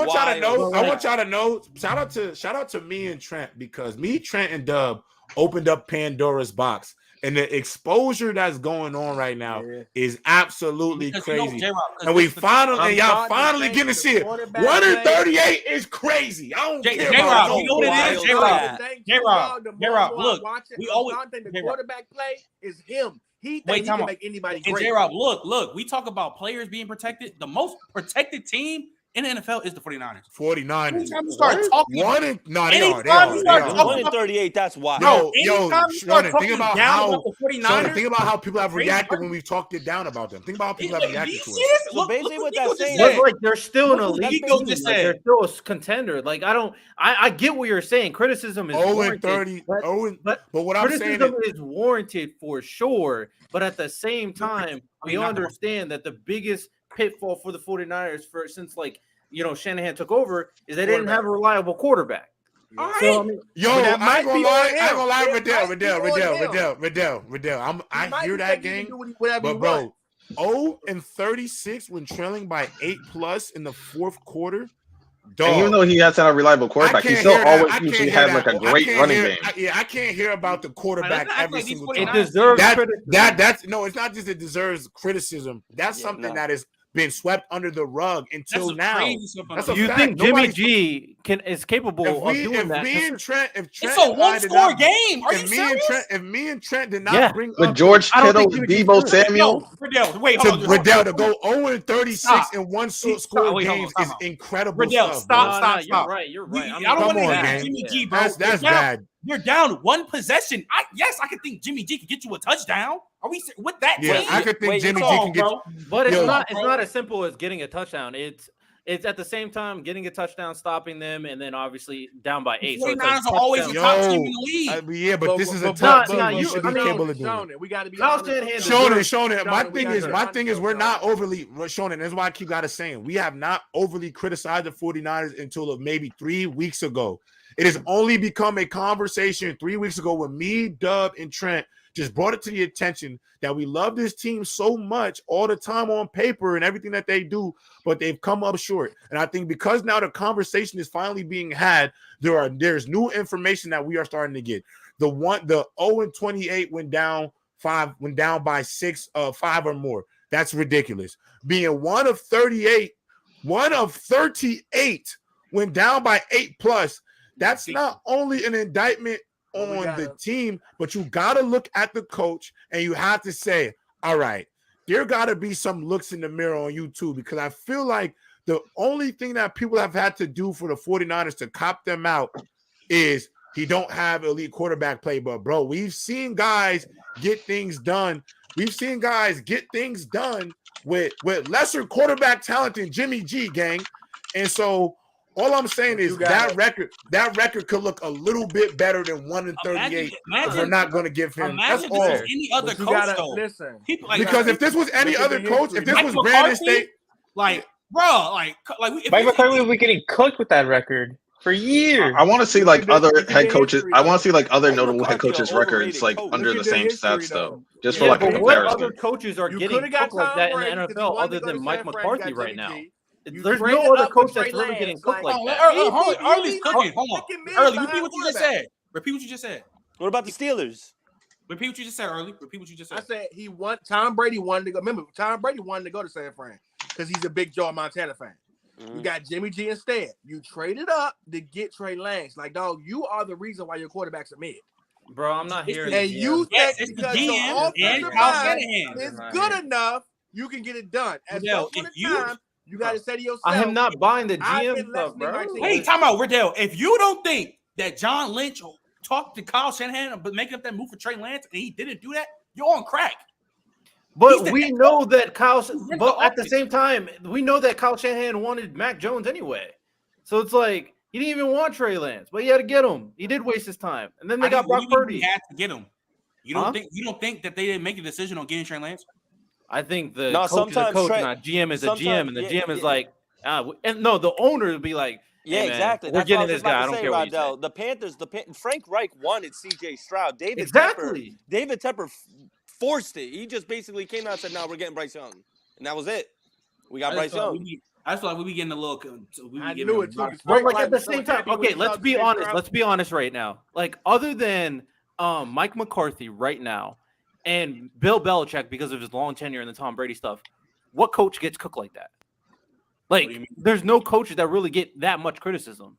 Speaker 2: want y'all to know. Shout out to me and Trent, because me, Trent, and Dub opened up Pandora's box, and the exposure that's going on right now is absolutely crazy. And y'all finally getting to see it. 1-38 is crazy. I don't care.
Speaker 10: J-Rock, you know what it is? J-Rock, look, we always
Speaker 7: think the quarterback play is him. He can make anybody great.
Speaker 10: And J-Rock, look, we talk about players being protected. The most protected team in the NFL is the 49ers.
Speaker 2: 49ers.
Speaker 10: Anytime you start talking
Speaker 2: about
Speaker 5: 1-38, that's wild.
Speaker 2: Think about how people have reacted when we've talked it down about them. Think about how people have reacted to it.
Speaker 5: So basically what that's saying
Speaker 4: is like they're still an elite team. Like, they're still a contender. Like, I get what you're saying. Criticism is
Speaker 2: 0-30. But what I'm saying
Speaker 4: is warranted for sure. But at the same time, we understand that the biggest pitfall for the 49ers since Shanahan took over is they didn't have a reliable quarterback.
Speaker 7: All right.
Speaker 2: So, I ain't gonna lie, Riddell. I hear that game, but bro, 0-36 when trailing by 8+ in the fourth quarter. Dog.
Speaker 1: And even though he hasn't a reliable quarterback, he still always usually has like a great running game.
Speaker 2: I can't hear about the quarterback every single time.
Speaker 4: It deserves
Speaker 2: criticism. It's not just it deserves criticism. That's something that has been swept under the rug until now.
Speaker 4: Do you think Jimmy G is capable of doing that?
Speaker 10: It's a one-score game. Are you serious?
Speaker 2: If me and Trent did not bring
Speaker 1: with George Kittle, Deebo Samuel,
Speaker 2: Riddell to go 0-36 in one score games is incredible.
Speaker 10: Riddell, stop.
Speaker 4: You're right.
Speaker 10: I don't want to hear Jimmy G, bro.
Speaker 2: That's bad.
Speaker 10: You're down one possession. I could think Jimmy G could get you a touchdown. Are we with that?
Speaker 2: Yeah, I could think Jimmy G can get.
Speaker 4: But it's not as simple as getting a touchdown. It's at the same time getting a touchdown, stopping them, and then obviously down by 8.
Speaker 10: So are always the top team in the league.
Speaker 2: But this is a tough team.
Speaker 7: You should be capable of doing it. We got to be
Speaker 2: Shown it. My thing is we're not overly shown it. That's why I keep saying we have not overly criticized the 49ers until maybe 3 weeks ago. It has only become a conversation 3 weeks ago when me, Dub, and Trent just brought it to the attention that we love this team so much all the time on paper and everything that they do, but they've come up short. And I think because now the conversation is finally being had, there's new information that we are starting to get. The 0-28 went down by 6, 5 or more. That's ridiculous. Being 1 of 38 went down by 8+. That's not only an indictment on the team, but you got to look at the coach and you have to say, all right, there got to be some looks in the mirror on you too, because I feel like the only thing that people have had to do for the 49ers to cop them out is he don't have elite quarterback play. But, bro, we've seen guys get things done. We've seen guys get things done with lesser quarterback talent than Jimmy G, gang. And so all I'm saying is that record could look a little bit better than 1-38. We're not going to give him. That's all.
Speaker 10: Any other coach, though.
Speaker 7: Listen.
Speaker 2: Because if this was any other coach, if this was Brandon State,
Speaker 8: Mike McCarthy would be getting cooked with that record for years.
Speaker 1: I want to see other head coaches. I want to see other notable head coaches' records under the same stats, though, just for a comparison.
Speaker 4: What other coaches are getting cooked like that in the NFL other than Mike McCarthy right now? There's no other coach that's really getting cooked like that.
Speaker 10: Early's cooking. Hold on. Early, repeat what you just said.
Speaker 5: What about the Steelers?
Speaker 10: Repeat what you just said, Early. Repeat what you just said.
Speaker 7: I said Tom Brady wanted to go. Remember, Tom Brady wanted to go to San Fran because he's a big Joe Montana fan. You got Jimmy G instead. You traded up to get Trey Lance. Like, dog, you are the reason why your quarterbacks are mid.
Speaker 4: Bro, I'm not hearing
Speaker 7: And you
Speaker 10: Yes,
Speaker 7: think
Speaker 10: it's the
Speaker 7: because your
Speaker 10: GM and
Speaker 7: offensive
Speaker 10: Kyle
Speaker 7: line
Speaker 10: Shanahan.
Speaker 7: is good enough, you can get it done. At some point in time, you got to say to yourself,
Speaker 4: I am not buying the
Speaker 7: I've
Speaker 4: GM
Speaker 7: been
Speaker 4: stuff,
Speaker 7: lessening my
Speaker 4: bro.
Speaker 7: team.
Speaker 10: Hey, time out, Riddell. If you don't think that John Lynch talked to Kyle Shanahan about making up that move for Trey Lance and he didn't do that, you're on crack.
Speaker 4: But we know that but at the same time, we know that Kyle Shanahan wanted Mac Jones anyway. So it's like he didn't even want Trey Lance, but he had to get him. He did waste his time, and then they got Brock Purdy.
Speaker 10: He had to get him. You don't think that they didn't make a decision on getting Trey Lance?
Speaker 4: I think the coach is a coach, not GM is a GM, and the GM is like, and no, the owner would be like,
Speaker 5: yeah,
Speaker 4: hey, man,
Speaker 5: exactly.
Speaker 4: We're
Speaker 5: That's
Speaker 4: getting
Speaker 5: what I was
Speaker 4: this guy. I don't care what you say.
Speaker 5: The Panthers, Frank Reich wanted C.J. Stroud. David Tepper forced it. He just basically came out and said, "No, we're getting Bryce Young," and that was it. We got Bryce Young.
Speaker 10: I feel like we be getting a little.
Speaker 7: I knew it too.
Speaker 4: But like at the same time, okay, let's be honest. Let's be honest right now. Like other than Mike McCarthy right now and Bill Belichick because of his long tenure in the Tom Brady stuff, what coach gets cooked like that? Like there's no coaches that really get that much criticism.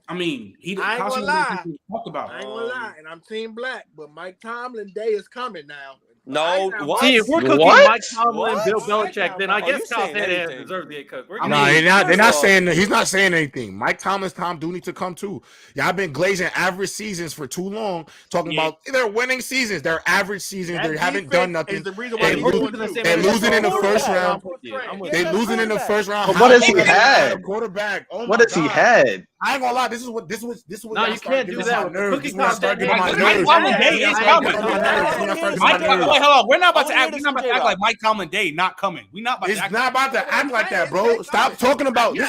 Speaker 10: I mean,
Speaker 7: I ain't gonna lie.
Speaker 10: Talk about.
Speaker 7: I ain't gonna lie, and I'm Team Black, but Mike Tomlin day is coming now.
Speaker 5: No, what?
Speaker 4: See, if we're cooking Mike Tomlin, Bill Belichick, then I guess Kyle Shanahan deserves to get cooked.
Speaker 2: No, they're not saying that. He's not saying anything. Mike Tomlin's time do need to come too. Yeah, I've been glazing average seasons for too long, talking about they're winning seasons. They're average seasons. They haven't done nothing. They're losing in the first round. They're losing in the first round.
Speaker 1: But what has he had?
Speaker 2: Quarterback. Oh
Speaker 1: what has he had?
Speaker 2: I ain't gonna lie. This is what. No,
Speaker 4: you can't do that.
Speaker 2: Cooking start getting my
Speaker 10: nerves. Wait, hold on. We're not about to act like Mike Tomlin Day not coming. We're not about to act.
Speaker 2: It's not about to act like that, bro. Stop talking about this.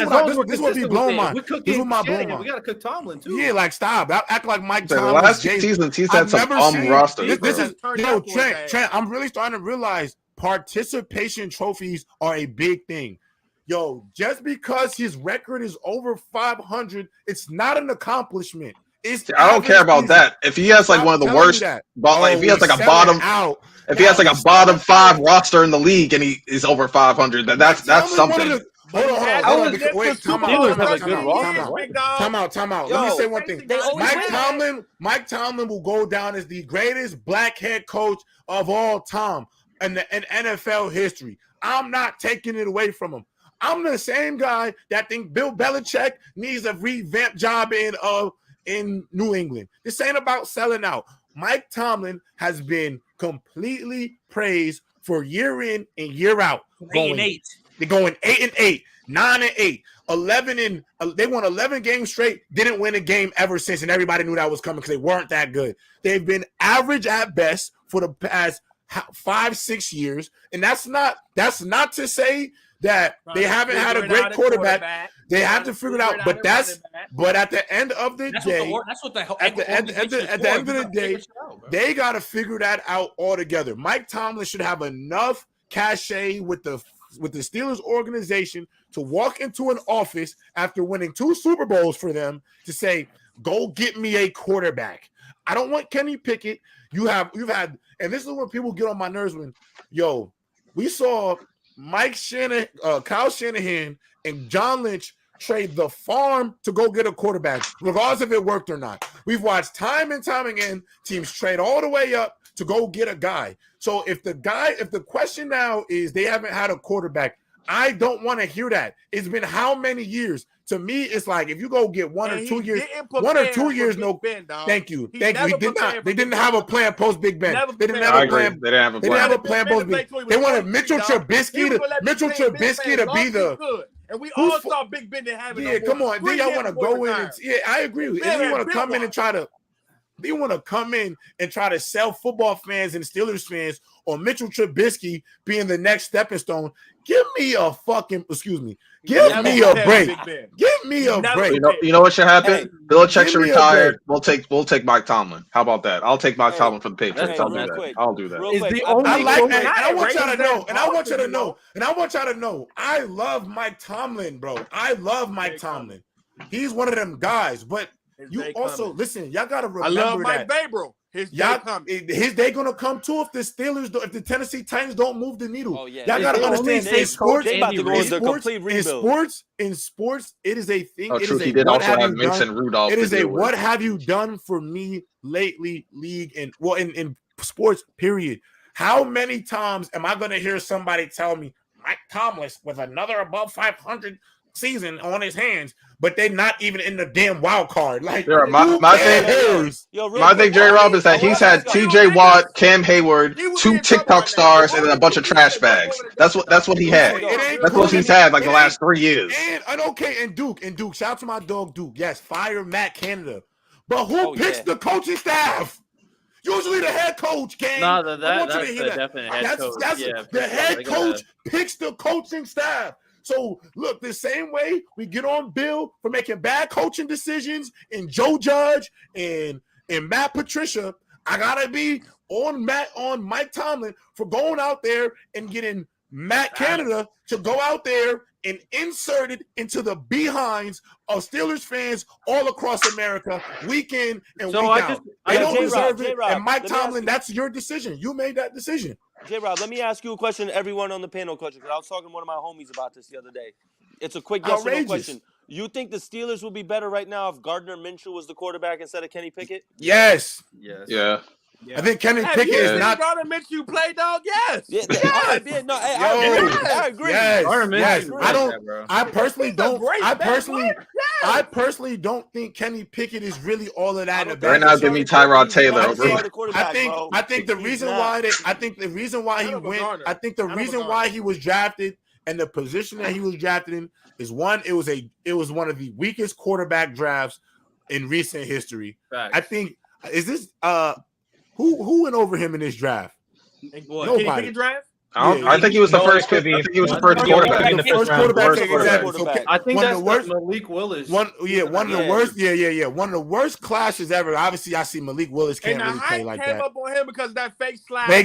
Speaker 2: This would be blowing mine. This is my blowing mine.
Speaker 4: We gotta cook Tomlin too.
Speaker 2: Yeah, like stop. Act like Mike Tomlin.
Speaker 1: The last season, he's had some roster.
Speaker 2: This is Trent. I'm really starting to realize participation trophies are a big thing. Yo, just because his record is over 500, it's not an accomplishment.
Speaker 1: I don't care about that. If he has like one of the worst, if he has like a bottom, if he has like a bottom 5 roster in the league and he is over 500, that's something.
Speaker 2: Hold on. Wait, time out. Let me say one thing. Mike Tomlin will go down as the greatest black head coach of all time in NFL history. I'm not taking it away from him. I'm the same guy that think Bill Belichick needs a revamped job in New England. This ain't about selling out. Mike Tomlin has been completely praised for year in and year out.
Speaker 10: 8-8.
Speaker 2: They're going 8-8, 9-8, 11 they won 11 games straight. Didn't win a game ever since, and everybody knew that was coming because they weren't that good. They've been average at best for the past 5-6 years, and that's not to say that they haven't had a great quarterback. They have to figure it out. But at the end of the day, they got to figure that out altogether. Mike Tomlin should have enough cachet with the Steelers organization to walk into an office after winning 2 Super Bowls for them to say, "Go get me a quarterback." I don't want Kenny Pickett. You've had, and this is when people get on my nerves when, we saw Kyle Shanahan and John Lynch trade the farm to go get a quarterback, regardless if it worked or not. We've watched time and time again teams trade all the way up to go get a guy. So if the question now is they haven't had a quarterback, I don't want to hear that. It's been how many years? To me, it's like if you go get 1 or 2 years, no. Thank you. They didn't have a plan post Big Ben. They didn't have a plan. They didn't have a plan post Big Ben. They wanted Mitchell Trubisky to be the.
Speaker 7: And we all saw Big Ben didn't have it.
Speaker 2: Yeah, come on. Then y'all want to go in and I agree with you. And you want to come in and try to. They want to come in and try to sell football fans and Steelers fans on Mitchell Trubisky being the next stepping stone. Give me a fucking, give me a break. Give me a break.
Speaker 1: You know what should happen? Belichick should retire. We'll take Mike Tomlin. How about that? I'll take Mike Tomlin for the Patriots. I'll do that.
Speaker 2: I like that. And I want y'all to know. And I want y'all to know. I love Mike Tomlin, bro. I love Mike Tomlin. He's one of them guys. But you also listen. Y'all gotta remember
Speaker 7: I love Mike Babro. His day
Speaker 2: gonna come too if the Tennessee Titans don't move the needle.
Speaker 5: Oh, yeah.
Speaker 2: Y'all gotta understand in sports,
Speaker 5: they about to go into complete rebuild.
Speaker 2: In sports, it is a thing.
Speaker 1: Oh,
Speaker 2: It
Speaker 1: true.
Speaker 2: is
Speaker 1: He
Speaker 2: a
Speaker 1: did
Speaker 2: what
Speaker 1: also
Speaker 2: have
Speaker 1: have
Speaker 2: you
Speaker 1: Mason
Speaker 2: done.
Speaker 1: Rudolph.
Speaker 2: It is
Speaker 1: to
Speaker 2: a
Speaker 1: deal with.
Speaker 2: what have you done for me lately, league and in sports, period. How many times am I gonna hear somebody tell me Mike Tomlin with another above 500 season on his hands, but they're not even in the damn wild card? Like,
Speaker 1: my thing, Jerry Rob, is that he's had T.J. Watt, Cam Hayward, 2 TikTok stars, and then a bunch of trash bags. That's what he had. That's what he's had like the last 3 years.
Speaker 2: And Duke, shout out to my dog Duke. Yes, fire Matt Canada, but who picks the coaching staff? Usually the head coach, gang.
Speaker 4: No, that's the definite head coach.
Speaker 2: The head coach picks the coaching staff. So, look, the same way we get on Bill for making bad coaching decisions and Joe Judge and Matt Patricia, I got to be on Mike Tomlin for going out there and getting Matt Canada to go out there and insert it into the behinds of Steelers fans all across America, week in and week out. They don't deserve it. And Mike Tomlin, that's your decision. You made that decision.
Speaker 5: J-Rob, let me ask you a question. Everyone on the panel question, because I was talking to one of my homies about this the other day. It's a quick yes or no question. You think the Steelers would be better right now if Gardner Minshew was the quarterback instead of Kenny Pickett?
Speaker 2: Yes.
Speaker 1: Yeah.
Speaker 2: I think Kenny Pickett is not.
Speaker 7: Gardner Minshew play, dog. Yes.
Speaker 5: I agree.
Speaker 2: Yes. I personally don't think Kenny Pickett is really all of that.
Speaker 1: Right now, give me Tyrod Taylor.
Speaker 2: I think the reason why he was drafted and the position that he was drafted in is one. It was one of the weakest quarterback drafts in recent history.
Speaker 4: Facts.
Speaker 2: I think who went over him in this draft?
Speaker 7: Nobody.
Speaker 1: I think he was the first. I think he was the first quarterback.
Speaker 4: I think that's Malik Willis.
Speaker 2: One of the worst clashes ever. Obviously, I see Malik Willis can't really play like that.
Speaker 7: Came up on him because of that fake slide.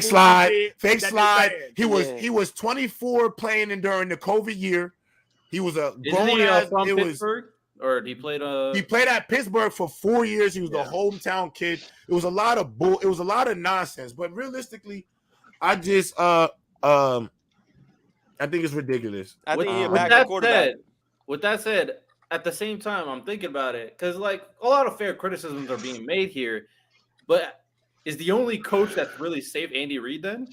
Speaker 2: He was 24 playing during the COVID year. He was a grown ass.
Speaker 4: From Pittsburgh? Or he played
Speaker 2: at Pittsburgh for 4 years. He was the hometown kid. It was a lot of it was a lot of nonsense. But realistically, I just I think it's ridiculous.
Speaker 4: With that said, at the same time, I'm thinking about it because like a lot of fair criticisms are being made here, but is the only coach that's really safe Andy Reid then?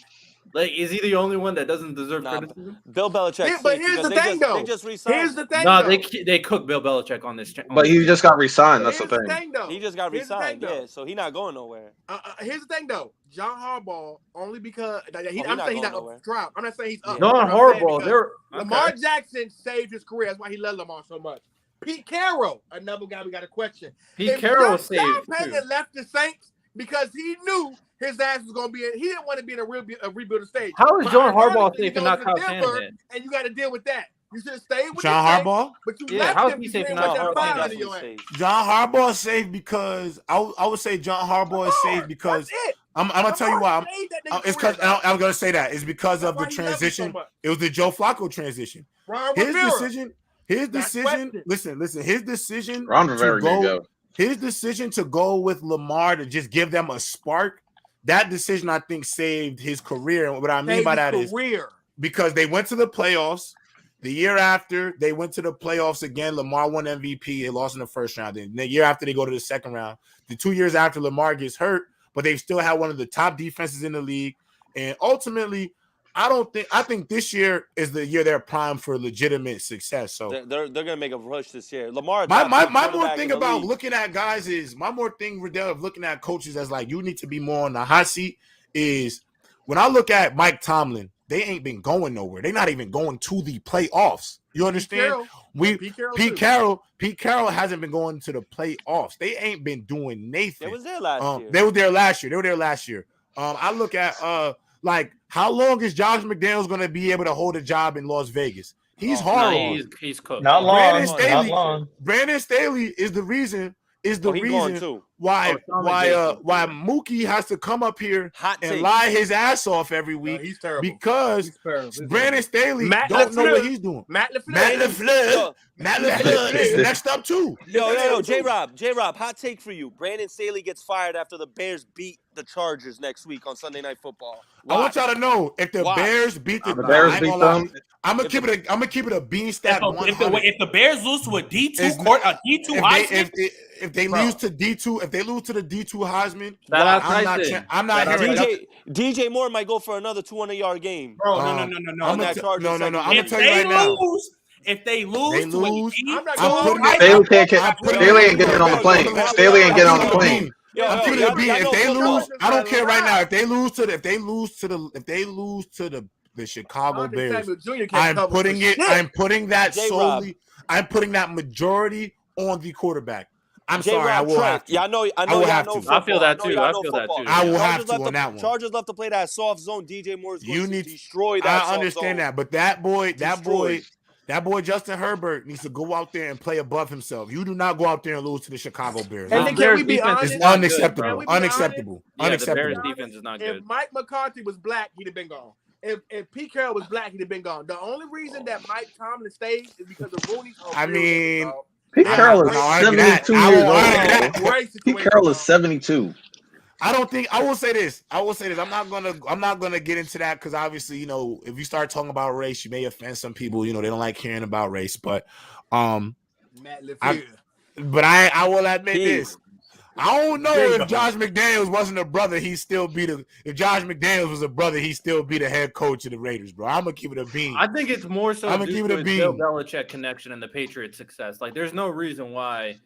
Speaker 4: Like, is he the only one that doesn't deserve criticism?
Speaker 5: Bill Belichick.
Speaker 7: But here's the thing, though. Here's the thing.
Speaker 4: No, they cooked Bill Belichick on this.
Speaker 1: But he just got re-signed. That's the thing.
Speaker 5: He just got re-signed. Yeah, so he's not going nowhere.
Speaker 7: Here's the thing, though. John Harbaugh, only because I'm saying he's not up trial. I'm not saying he's up.
Speaker 4: John Harbaugh.
Speaker 7: Lamar Jackson saved his career. That's why he loved Lamar so much. Pete Carroll, another guy we got a question.
Speaker 4: Pete Carroll saved.
Speaker 7: Payton left the Saints because he knew his ass was going to be in. He didn't want to be in a rebuilding stage.
Speaker 4: How is John Harbaugh safe and not Kyle Shanahan?
Speaker 7: And you got to deal with that. You should have stayed with
Speaker 2: John Harbaugh.
Speaker 7: But you left him.
Speaker 2: John Harbaugh is safe because I would say John Harbaugh is safe because I'm gonna tell you why. It's because I'm gonna say that it's because of the transition. It was the Joe Flacco transition. His decision. Listen. His decision.
Speaker 1: Ron Rivera did go.
Speaker 2: His decision to go with Lamar to just give them a spark. That decision, I think, saved his career. And what I mean by that is because they went to the playoffs. The year after, they went to the playoffs again. Lamar won MVP. They lost in the first round. Then the year after, they go to the second round. The 2 years after, Lamar gets hurt, but they still had one of the top defenses in the league. And ultimately, I think this year is the year they're primed for legitimate success. So
Speaker 5: they're gonna make a rush this year. Lamar.
Speaker 2: My more thing about looking at guys is my more thing, Riddell, of looking at coaches as like you need to be more on the hot seat is when I look at Mike Tomlin, they ain't been going nowhere. They're not even going to the playoffs. You understand? Pete Carroll hasn't been going to the playoffs. They ain't been doing nothing.
Speaker 5: They was there last year.
Speaker 2: They were there last year. I look at like how long is Josh McDaniels going to be able to hold a job in Las Vegas? He's horrible.
Speaker 4: He's cooked.
Speaker 8: Not long.
Speaker 2: Brandon Staley is the reason is the reason why Mookie has to come up here and lie his ass off every week. He's terrible. Because Brandon Staley don't know what he's doing. Matt LaFleur is next up too.
Speaker 5: Yo, J-Rob, hot take for you. Brandon Staley gets fired after the Bears beat the Chargers next week on Sunday Night Football.
Speaker 2: I want y'all to know if the Bears beat the
Speaker 1: Bears beat them.
Speaker 2: I'm gonna keep it a bean stack.
Speaker 10: If the Bears lose to a D2 court, a D2 Heisman,
Speaker 2: if they lose to D2, if they lose to the D2 Heisman, I'm not hearing
Speaker 5: DJ Moore might go for another 200-yard game.
Speaker 10: Bro, no.
Speaker 2: I'm gonna tell you right now.
Speaker 10: If they lose to a team,
Speaker 1: Staley ain't getting on the plane. Staley ain't getting on the plane.
Speaker 2: I'm keeping it a bean. If they lose, I don't care right now. If they lose to the Chicago Bears, I'm putting that solely. I'm putting that majority on the quarterback. I'm sorry, I will have to.
Speaker 5: Yeah, I know.
Speaker 2: I will have to.
Speaker 4: I feel that too.
Speaker 2: I will have to on that one.
Speaker 5: Chargers love to play that soft zone. DJ Moore is going to destroy that.
Speaker 2: I understand that, but that boy, Justin Herbert needs to go out there and play above himself. You do not go out there and lose to the Chicago Bears.
Speaker 7: And can we be honest?
Speaker 2: It's unacceptable. Unacceptable.
Speaker 4: The Bears defense is not good.
Speaker 7: If Mike McCarthy was black, he'd have been gone. If Pete Carroll was black, he'd have been gone. The only reason that Mike Tomlin stayed is because of Rooney's.
Speaker 1: Pete Carroll is 72 years old. Pete Carroll is 72.
Speaker 2: I will say this. I'm not gonna get into that because obviously, if you start talking about race, you may offend some people. They don't like hearing about race. But I will admit this. I don't know if Josh McDaniels wasn't a brother, he'd still be if Josh McDaniels was a brother, he'd still be the head coach of the Raiders, bro. I'm gonna keep it a bean.
Speaker 4: I think it's more so due to the Bill Belichick connection and the Patriots' success. Like, there's no reason why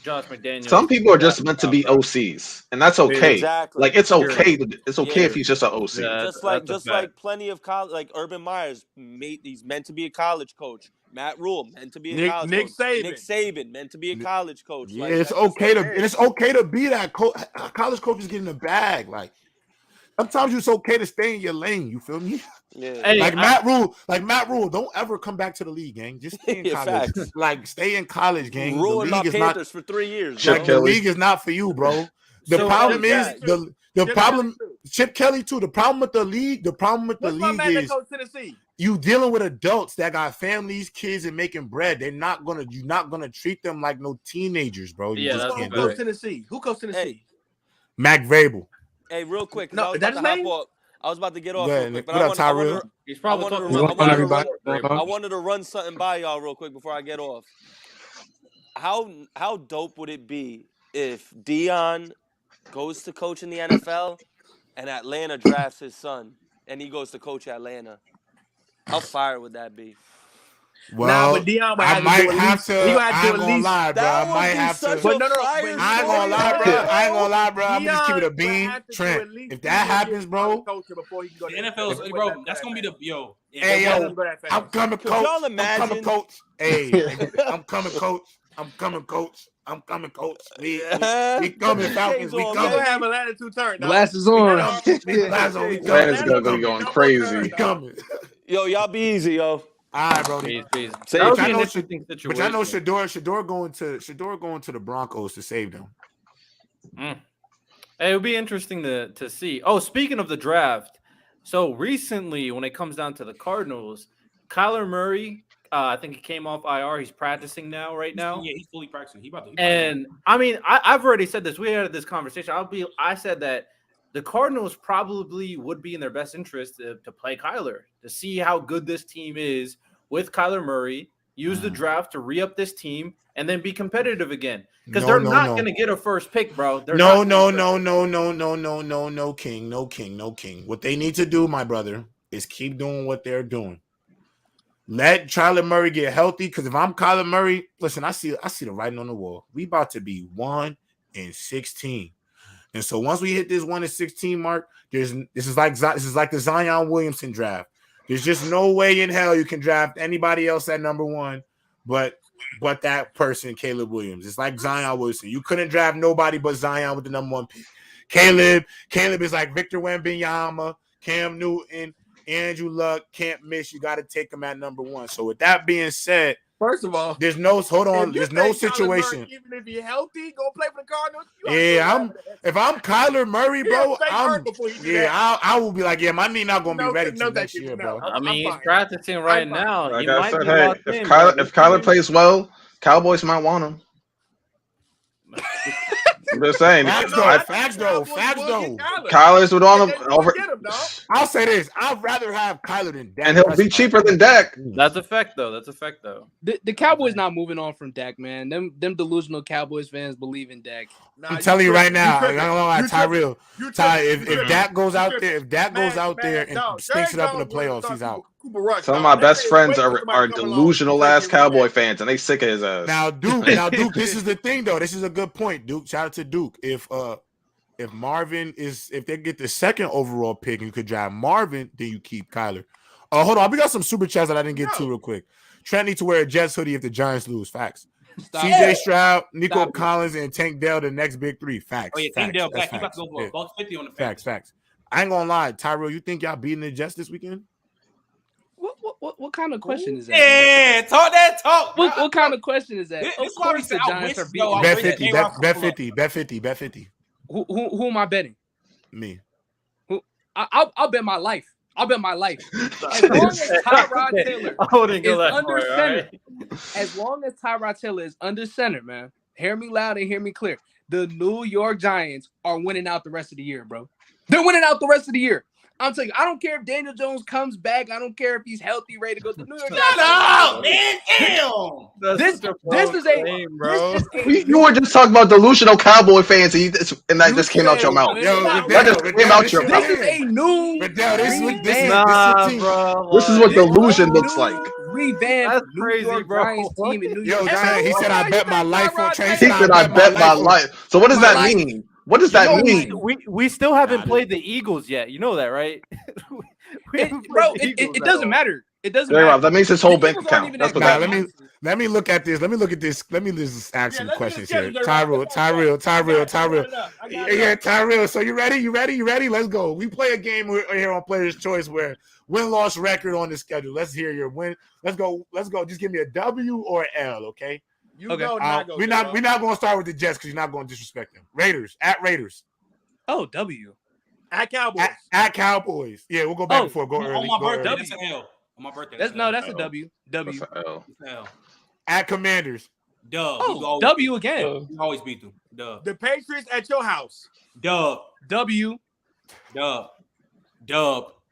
Speaker 4: Josh McDaniels.
Speaker 1: Some people are just meant to be OCs, and that's okay.
Speaker 5: Exactly.
Speaker 1: Like, it's okay. It's okay if he's just an OC.
Speaker 5: Yeah, just like plenty of college, like Urban Meyer's he's meant to be a college coach. Matt Rule meant to be a college coach. Nick Saban meant to be a college coach.
Speaker 2: Yeah, it's okay to be that coach. College coaches get in the bag. Like, sometimes it's okay to stay in your lane. You feel me?
Speaker 5: Yeah.
Speaker 2: Hey, Matt Rule, don't ever come back to the league, gang. Just stay in college. Like, stay in college, gang.
Speaker 5: Ruined my Panthers for 3 years.
Speaker 2: Like, the league is not for you, bro. The problem is the problem. Chip Kelly too. The problem with the league. Is you dealing with adults that got families, kids, and making bread. You're not gonna treat them like no teenagers, bro.
Speaker 7: Who coached Tennessee? Who coached Tennessee?
Speaker 2: Mac Vrabel.
Speaker 5: Hey, real quick.
Speaker 7: No, that's his name.
Speaker 5: I was about to get off.
Speaker 2: Real quick, but I
Speaker 5: wanted to run something by y'all real quick before I get off. How dope would it be if Deon goes to coach in the NFL and Atlanta drafts his son and he goes to coach Atlanta? How fire would that be?
Speaker 2: Well,
Speaker 7: but Deon
Speaker 2: I might have to. I ain't gonna lie, bro. I might have to.
Speaker 5: But
Speaker 2: I ain't gonna lie, bro. I'm just keep it a bean, Trent. If that happens, bro,
Speaker 10: the NFL is, bro. That's gonna be the
Speaker 2: yo. Hey, yo, I'm coming, coach.
Speaker 5: Y'all imagine?
Speaker 2: I'm coming, coach. Hey, I'm coming, coach. We coming, Falcons. We coming.
Speaker 7: Have an attitude turn.
Speaker 11: Glasses on.
Speaker 1: Atlanta's gonna be going crazy.
Speaker 2: We coming.
Speaker 5: Yo, y'all be easy, yo.
Speaker 2: All right, bro.
Speaker 4: But
Speaker 2: I know Shador going to the Broncos to save them.
Speaker 4: Hey, it would be interesting to see. Oh, speaking of the draft, so recently when it comes down to the Cardinals, Kyler Murray, I think he came off IR. He's practicing now, right now.
Speaker 10: Yeah, he's fully practicing.
Speaker 4: I mean, I've already said this. We had this conversation. I said that the Cardinals probably would be in their best interest to play Kyler, to see how good this team is with Kyler Murray, use the draft to re-up this team, and then be competitive again. Because they're not going to get a first pick, bro.
Speaker 2: No, King. What they need to do, my brother, is keep doing what they're doing. Let Kyler Murray get healthy, because if I'm Kyler Murray, listen, I see the writing on the wall. We about to be 1-16. And so once we hit this 1-16 mark, this is like the Zion Williamson draft. There's just no way in hell you can draft anybody else at number 1, but that person, Caleb Williams. It's like Zion Williamson. You couldn't draft nobody but Zion with the number 1 pick. Caleb is like Victor Wembanyama, Cam Newton, Andrew Luck can't miss. You got to take him at number 1. So with that being said,
Speaker 7: First of all,
Speaker 2: there's no situation.
Speaker 7: Murray, even if he's healthy, go play for the Cardinals.
Speaker 2: If I'm Kyler Murray, bro, I will be like, my knee not gonna be ready till next year, bro.
Speaker 4: I mean, he's practicing right now.
Speaker 1: Like I said, hey, if Kyler plays well, Cowboys might want him. I'm just saying.
Speaker 2: Facts though.
Speaker 1: Kyler's would on him over.
Speaker 2: I'll say this: I'd rather have Kyler than Dak,
Speaker 1: and he'll be cheaper than Dak.
Speaker 4: That's a fact, though.
Speaker 11: The Cowboys not moving on from Dak, man. Them delusional Cowboys fans believe in Dak.
Speaker 2: I'm telling you right now, I don't know why Tyrell. If Dak goes out there, and stinks it up in the playoffs, he's out.
Speaker 1: Some of my best friends are delusional ass Cowboy fans, and they sick of his ass.
Speaker 2: Now, Duke, this is the thing though. This is a good point, Duke. Shout out to Duke. If they get the second overall pick and you could draft Marvin, then you keep Kyler. Hold on, we got some super chats that I didn't get to real quick. Trent needs to wear a Jets hoodie if the Giants lose. Facts. CJ Stroud, Nico Collins, and Tank Dell, the next big 3. Facts.
Speaker 10: Oh yeah, Tank Dell back. You about to go for $150 on the
Speaker 2: facts. I ain't gonna lie, Tyrell. You think y'all beating the Jets this weekend?
Speaker 11: What kind of question is that?
Speaker 10: Yeah, talk that talk.
Speaker 11: What kind of question is that? Of course the Giants are beating.
Speaker 2: Bet 50.
Speaker 11: Who am I betting?
Speaker 2: Me.
Speaker 11: I'll bet my life. As long as Tyrod Taylor is under center, as long as Tyrod Taylor is under center, man. Hear me loud and hear me clear. The New York Giants are winning out the rest of the year, bro. They're winning out the rest of the year. I'm telling you, I don't care if Daniel Jones comes back. I don't care if he's healthy, ready to go to the New York Giants.
Speaker 10: Shut up, man. Damn.
Speaker 11: This is a bro.
Speaker 1: You were just talking about delusional Cowboy fans, and that just came out your mouth. That just came out your mouth.
Speaker 11: This is a new.
Speaker 1: This is what delusion looks like.
Speaker 11: Revamped New York Giants team in New York.
Speaker 2: He said, "I bet my life on Trey."
Speaker 1: He said, "I bet my life." So what does that mean? What does that mean?
Speaker 12: We still haven't played the Eagles yet. You know that, right?
Speaker 11: It doesn't matter. It doesn't matter.
Speaker 1: That makes his whole bank account. That's what that means.
Speaker 2: Let me look at this. Let me just ask some questions here. Tyrell. Yeah, Tyrell. So you ready? Let's go. We play a game here on Player's Choice where win-loss record on the schedule. Let's hear your win. Let's go. Just give me a W or an L, okay? We're not going to start with the Jets because you're not going to disrespect them. Raiders.
Speaker 11: Oh, W.
Speaker 7: At Cowboys.
Speaker 2: At Cowboys. Yeah, we'll go back and forth. Go early.
Speaker 10: On my birthday, that's an L. On my birthday.
Speaker 11: That's a W. W.
Speaker 10: L.
Speaker 2: At Commanders.
Speaker 10: Dub.
Speaker 11: Oh, W again.
Speaker 10: You always beat them. Dub.
Speaker 7: The Patriots at your house.
Speaker 10: Dub.
Speaker 11: W.
Speaker 10: Dub.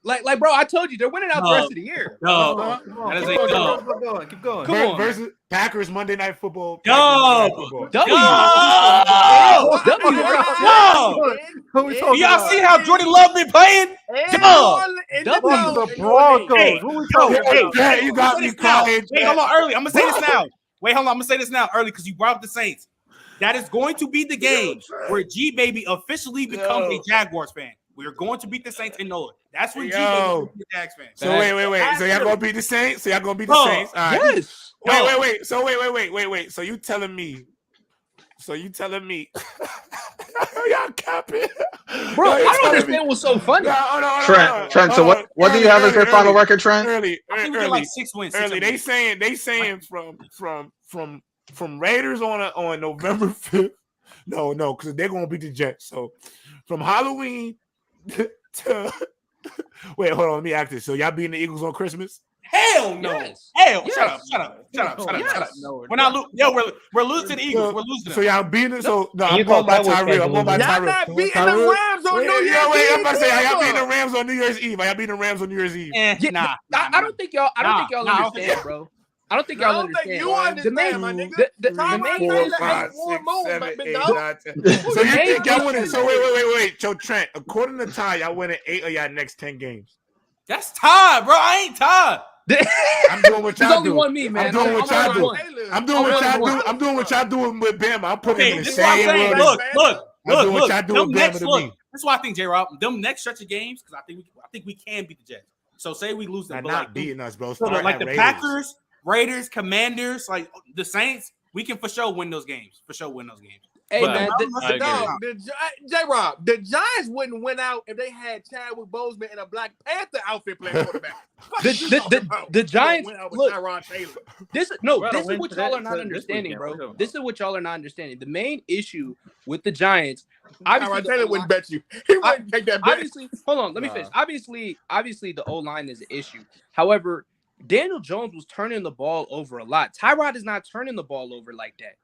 Speaker 11: Like, bro, I told you they're winning out the rest of the year.
Speaker 10: Dub. That is a dub.
Speaker 12: Keep going.
Speaker 11: Come on.
Speaker 2: Versus Packers Monday Night Football.
Speaker 10: Dub.
Speaker 11: W.
Speaker 10: Y'all see how Jordan Love been playing? Dub.
Speaker 12: The Broncos. Who we talking about?
Speaker 2: You got me crying.
Speaker 10: Wait, hold on, early. I'm gonna say this now. I'm gonna say this now early because you brought up the Saints. That is going to be the game where G Baby officially becomes a Jaguars fan. We are going to beat the Saints and know it. That's when G Baby becomes a Jags fan.
Speaker 2: So wait. So y'all gonna beat the Saints? All right.
Speaker 11: Yes.
Speaker 2: Wait. So wait. So you telling me? Y'all capping,
Speaker 11: bro? I don't understand what's so funny.
Speaker 1: Trent. So what do you have as their final record, Trent?
Speaker 10: I think we get like 6 wins.
Speaker 2: Early. They saying from Raiders on November 5th. No, because they're gonna beat the Jets. So from Halloween to wait, hold on. Let me ask this. So y'all beating the Eagles on Christmas?
Speaker 10: Hell no.
Speaker 11: Yes.
Speaker 10: Hell,
Speaker 11: yes.
Speaker 10: Shut up.
Speaker 11: Yes.
Speaker 10: No, we're not we're losing to the Eagles. We're losing.
Speaker 2: So y'all beating it. So no, I'm going by Tyrell.
Speaker 7: Y'all not beating the Rams on New Year's Eve.
Speaker 2: I'm about to say y'all beating the Rams on New Year's Eve.
Speaker 11: Nah. I don't think y'all understand, bro. I don't think y'all understand.
Speaker 7: You understand, my nigga.
Speaker 11: The main
Speaker 2: 4, 5, 6, 7, 8, 9, 10. So you think y'all winning? So wait. So Trent, according to Ty, y'all winning 8 of y'all next 10 games.
Speaker 10: That's Todd, bro. I ain't Todd.
Speaker 2: I'm doing what y'all do.
Speaker 11: There's only one me, man.
Speaker 2: I'm doing what y'all do. I'm doing what y'all doing with Bama. I'm putting him in the same world.
Speaker 10: Look.
Speaker 2: Them
Speaker 10: next, that's why I think J-Rob, them next stretch of games, because I think we can beat the Jets. So say we lose them,
Speaker 2: but not beating us, bro.
Speaker 10: Like the Packers, Raiders, Commanders, like the Saints, we can for sure win those games.
Speaker 11: Hey,
Speaker 10: But
Speaker 11: man,
Speaker 7: J-Rob, the Giants wouldn't win out if they had Chadwick Boseman in a Black Panther outfit playing quarterback.
Speaker 11: the Giants
Speaker 7: win out with
Speaker 11: look.
Speaker 7: Tyrod Taylor.
Speaker 11: This is what y'all are not understanding, bro. This is what y'all are not understanding. The main issue with the Giants, obviously,
Speaker 7: Tyrod Taylor wouldn't bet you. He wouldn't take that bet.
Speaker 11: Obviously, hold on, let me finish. Obviously, the O-line is an issue. However, Daniel Jones was turning the ball over a lot. Tyrod is not turning the ball over like that.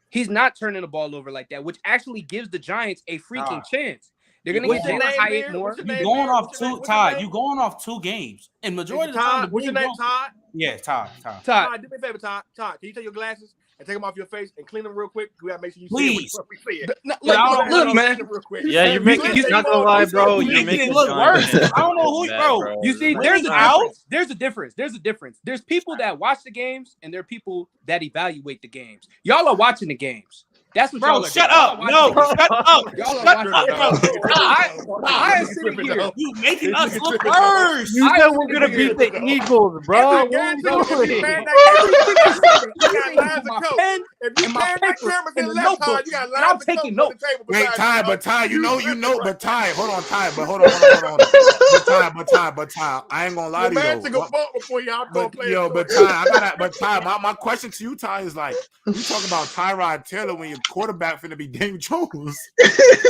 Speaker 11: He's not turning the ball over like that, which actually gives the Giants a freaking chance. They're gonna get Jalen Hyatt more.
Speaker 10: You going off two, Todd? You going off 2 games, and majority of the time,
Speaker 7: what's your name, Todd?
Speaker 10: Yeah, Todd.
Speaker 7: Todd, do me a favor, Todd. Todd, can you take your glasses and take them off your face and clean them real quick? We gotta make sure you see it.
Speaker 11: Look, man.
Speaker 4: Yeah, you're making it not gonna lie, bro. You're making it look worse.
Speaker 10: I don't know who, bro.
Speaker 11: You see, there's a difference. There's people that watch the games, and there are people that evaluate the games. Y'all are watching the games. That's what y'all are
Speaker 10: shut up. No, shut up.
Speaker 11: Shut up, bro. I am sitting here.
Speaker 10: You making us look worse.
Speaker 12: You said we're gonna beat the Eagles, bro.
Speaker 11: I'm taking notes.
Speaker 2: Wait, Ty, but Ty, but Ty, hold on, Ty, but hold on. But Ty, I ain't gonna lie to you. But Ty, my question to you, Ty, is like, you talking about Tyrod Taylor when your quarterback finna be Daniel Jones?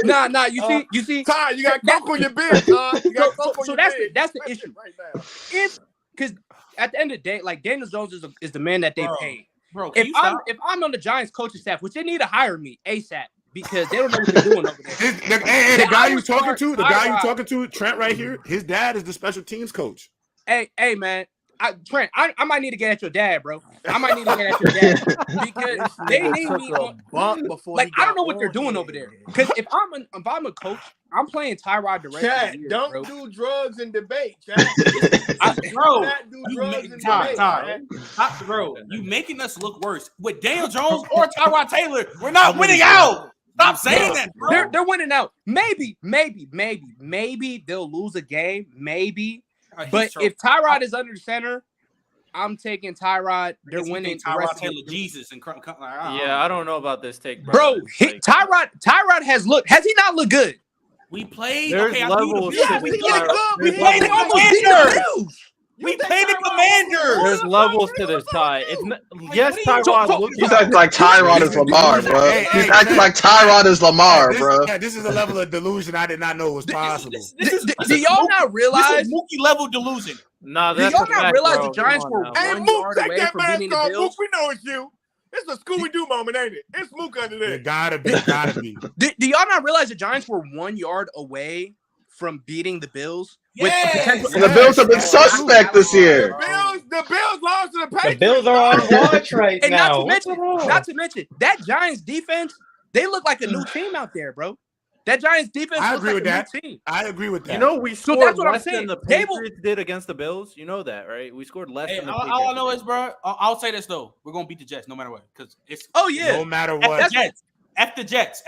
Speaker 11: Nah. You see,
Speaker 7: Ty, you got coke on your beard, Ty. You got coke on your beard.
Speaker 11: That's the issue right now. Because at the end of the day, like Daniel Jones is the man that they pay.
Speaker 10: Bro,
Speaker 11: if I'm on the Giants coaching staff, which they need to hire me ASAP because they don't know what they're doing over there.
Speaker 2: The guy you talking to, Trent, right here, his dad is the special teams coach.
Speaker 11: Hey, man. Trent, I might need to get at your dad, bro. I might need to get at your dad because they need me on. Like I don't know what they're doing over there. Because if I'm a coach, I'm playing Tyrod the rest of the year,
Speaker 7: don't
Speaker 11: bro.
Speaker 7: do drugs and debate,
Speaker 10: bro. You making us look worse with Daniel Jones or Tyrod Taylor. We're not winning out. Stop saying that, bro.
Speaker 11: They're winning out. Maybe they'll lose a game. Maybe. But if Tyrod is under center, I'm taking Tyrod. They're winning.
Speaker 10: Tyrod Taylor, Jesus, and
Speaker 4: yeah, I don't know about this take, bro.
Speaker 11: Tyrod has he not looked good?
Speaker 10: We played.
Speaker 4: There's levels.
Speaker 10: We played the Commanders. We played the Commanders.
Speaker 4: There's levels to this, Ty. Yes, Tyrod looks.
Speaker 1: He's acting like Tyrod is Lamar, bro. He's acting like Tyrod is Lamar, bro.
Speaker 2: This is a level of delusion I did not know was possible.
Speaker 11: Do y'all not realize?
Speaker 10: This is Mookie level delusion.
Speaker 4: Nah,
Speaker 11: do y'all not realize the Giants were 1 yard away
Speaker 7: that
Speaker 11: from
Speaker 7: mask
Speaker 11: beating the
Speaker 7: off,
Speaker 11: Bills?
Speaker 7: Mook, we know it's you. It's a Scooby-Doo moment, ain't it? It's Mook under there.
Speaker 2: It gotta be.
Speaker 11: Do y'all not realize the Giants were 1 yard away from beating the Bills?
Speaker 1: Yes. And the Bills have been suspect this year.
Speaker 7: The Bills lost to the Patriots.
Speaker 8: The Bills are on watch right
Speaker 11: and
Speaker 8: now.
Speaker 11: Not to mention that Giants defense, they look like a new team out there, bro. That Giants defense looks like a new team.
Speaker 2: I agree with that.
Speaker 4: You know, we scored less than the Patriots did against the Bills. You know that, right? We scored less than the Patriots.
Speaker 10: All I know is, bro, I'll say this, though. We're going to beat the Jets no matter what. Because it's
Speaker 2: no matter what.
Speaker 10: F the Jets.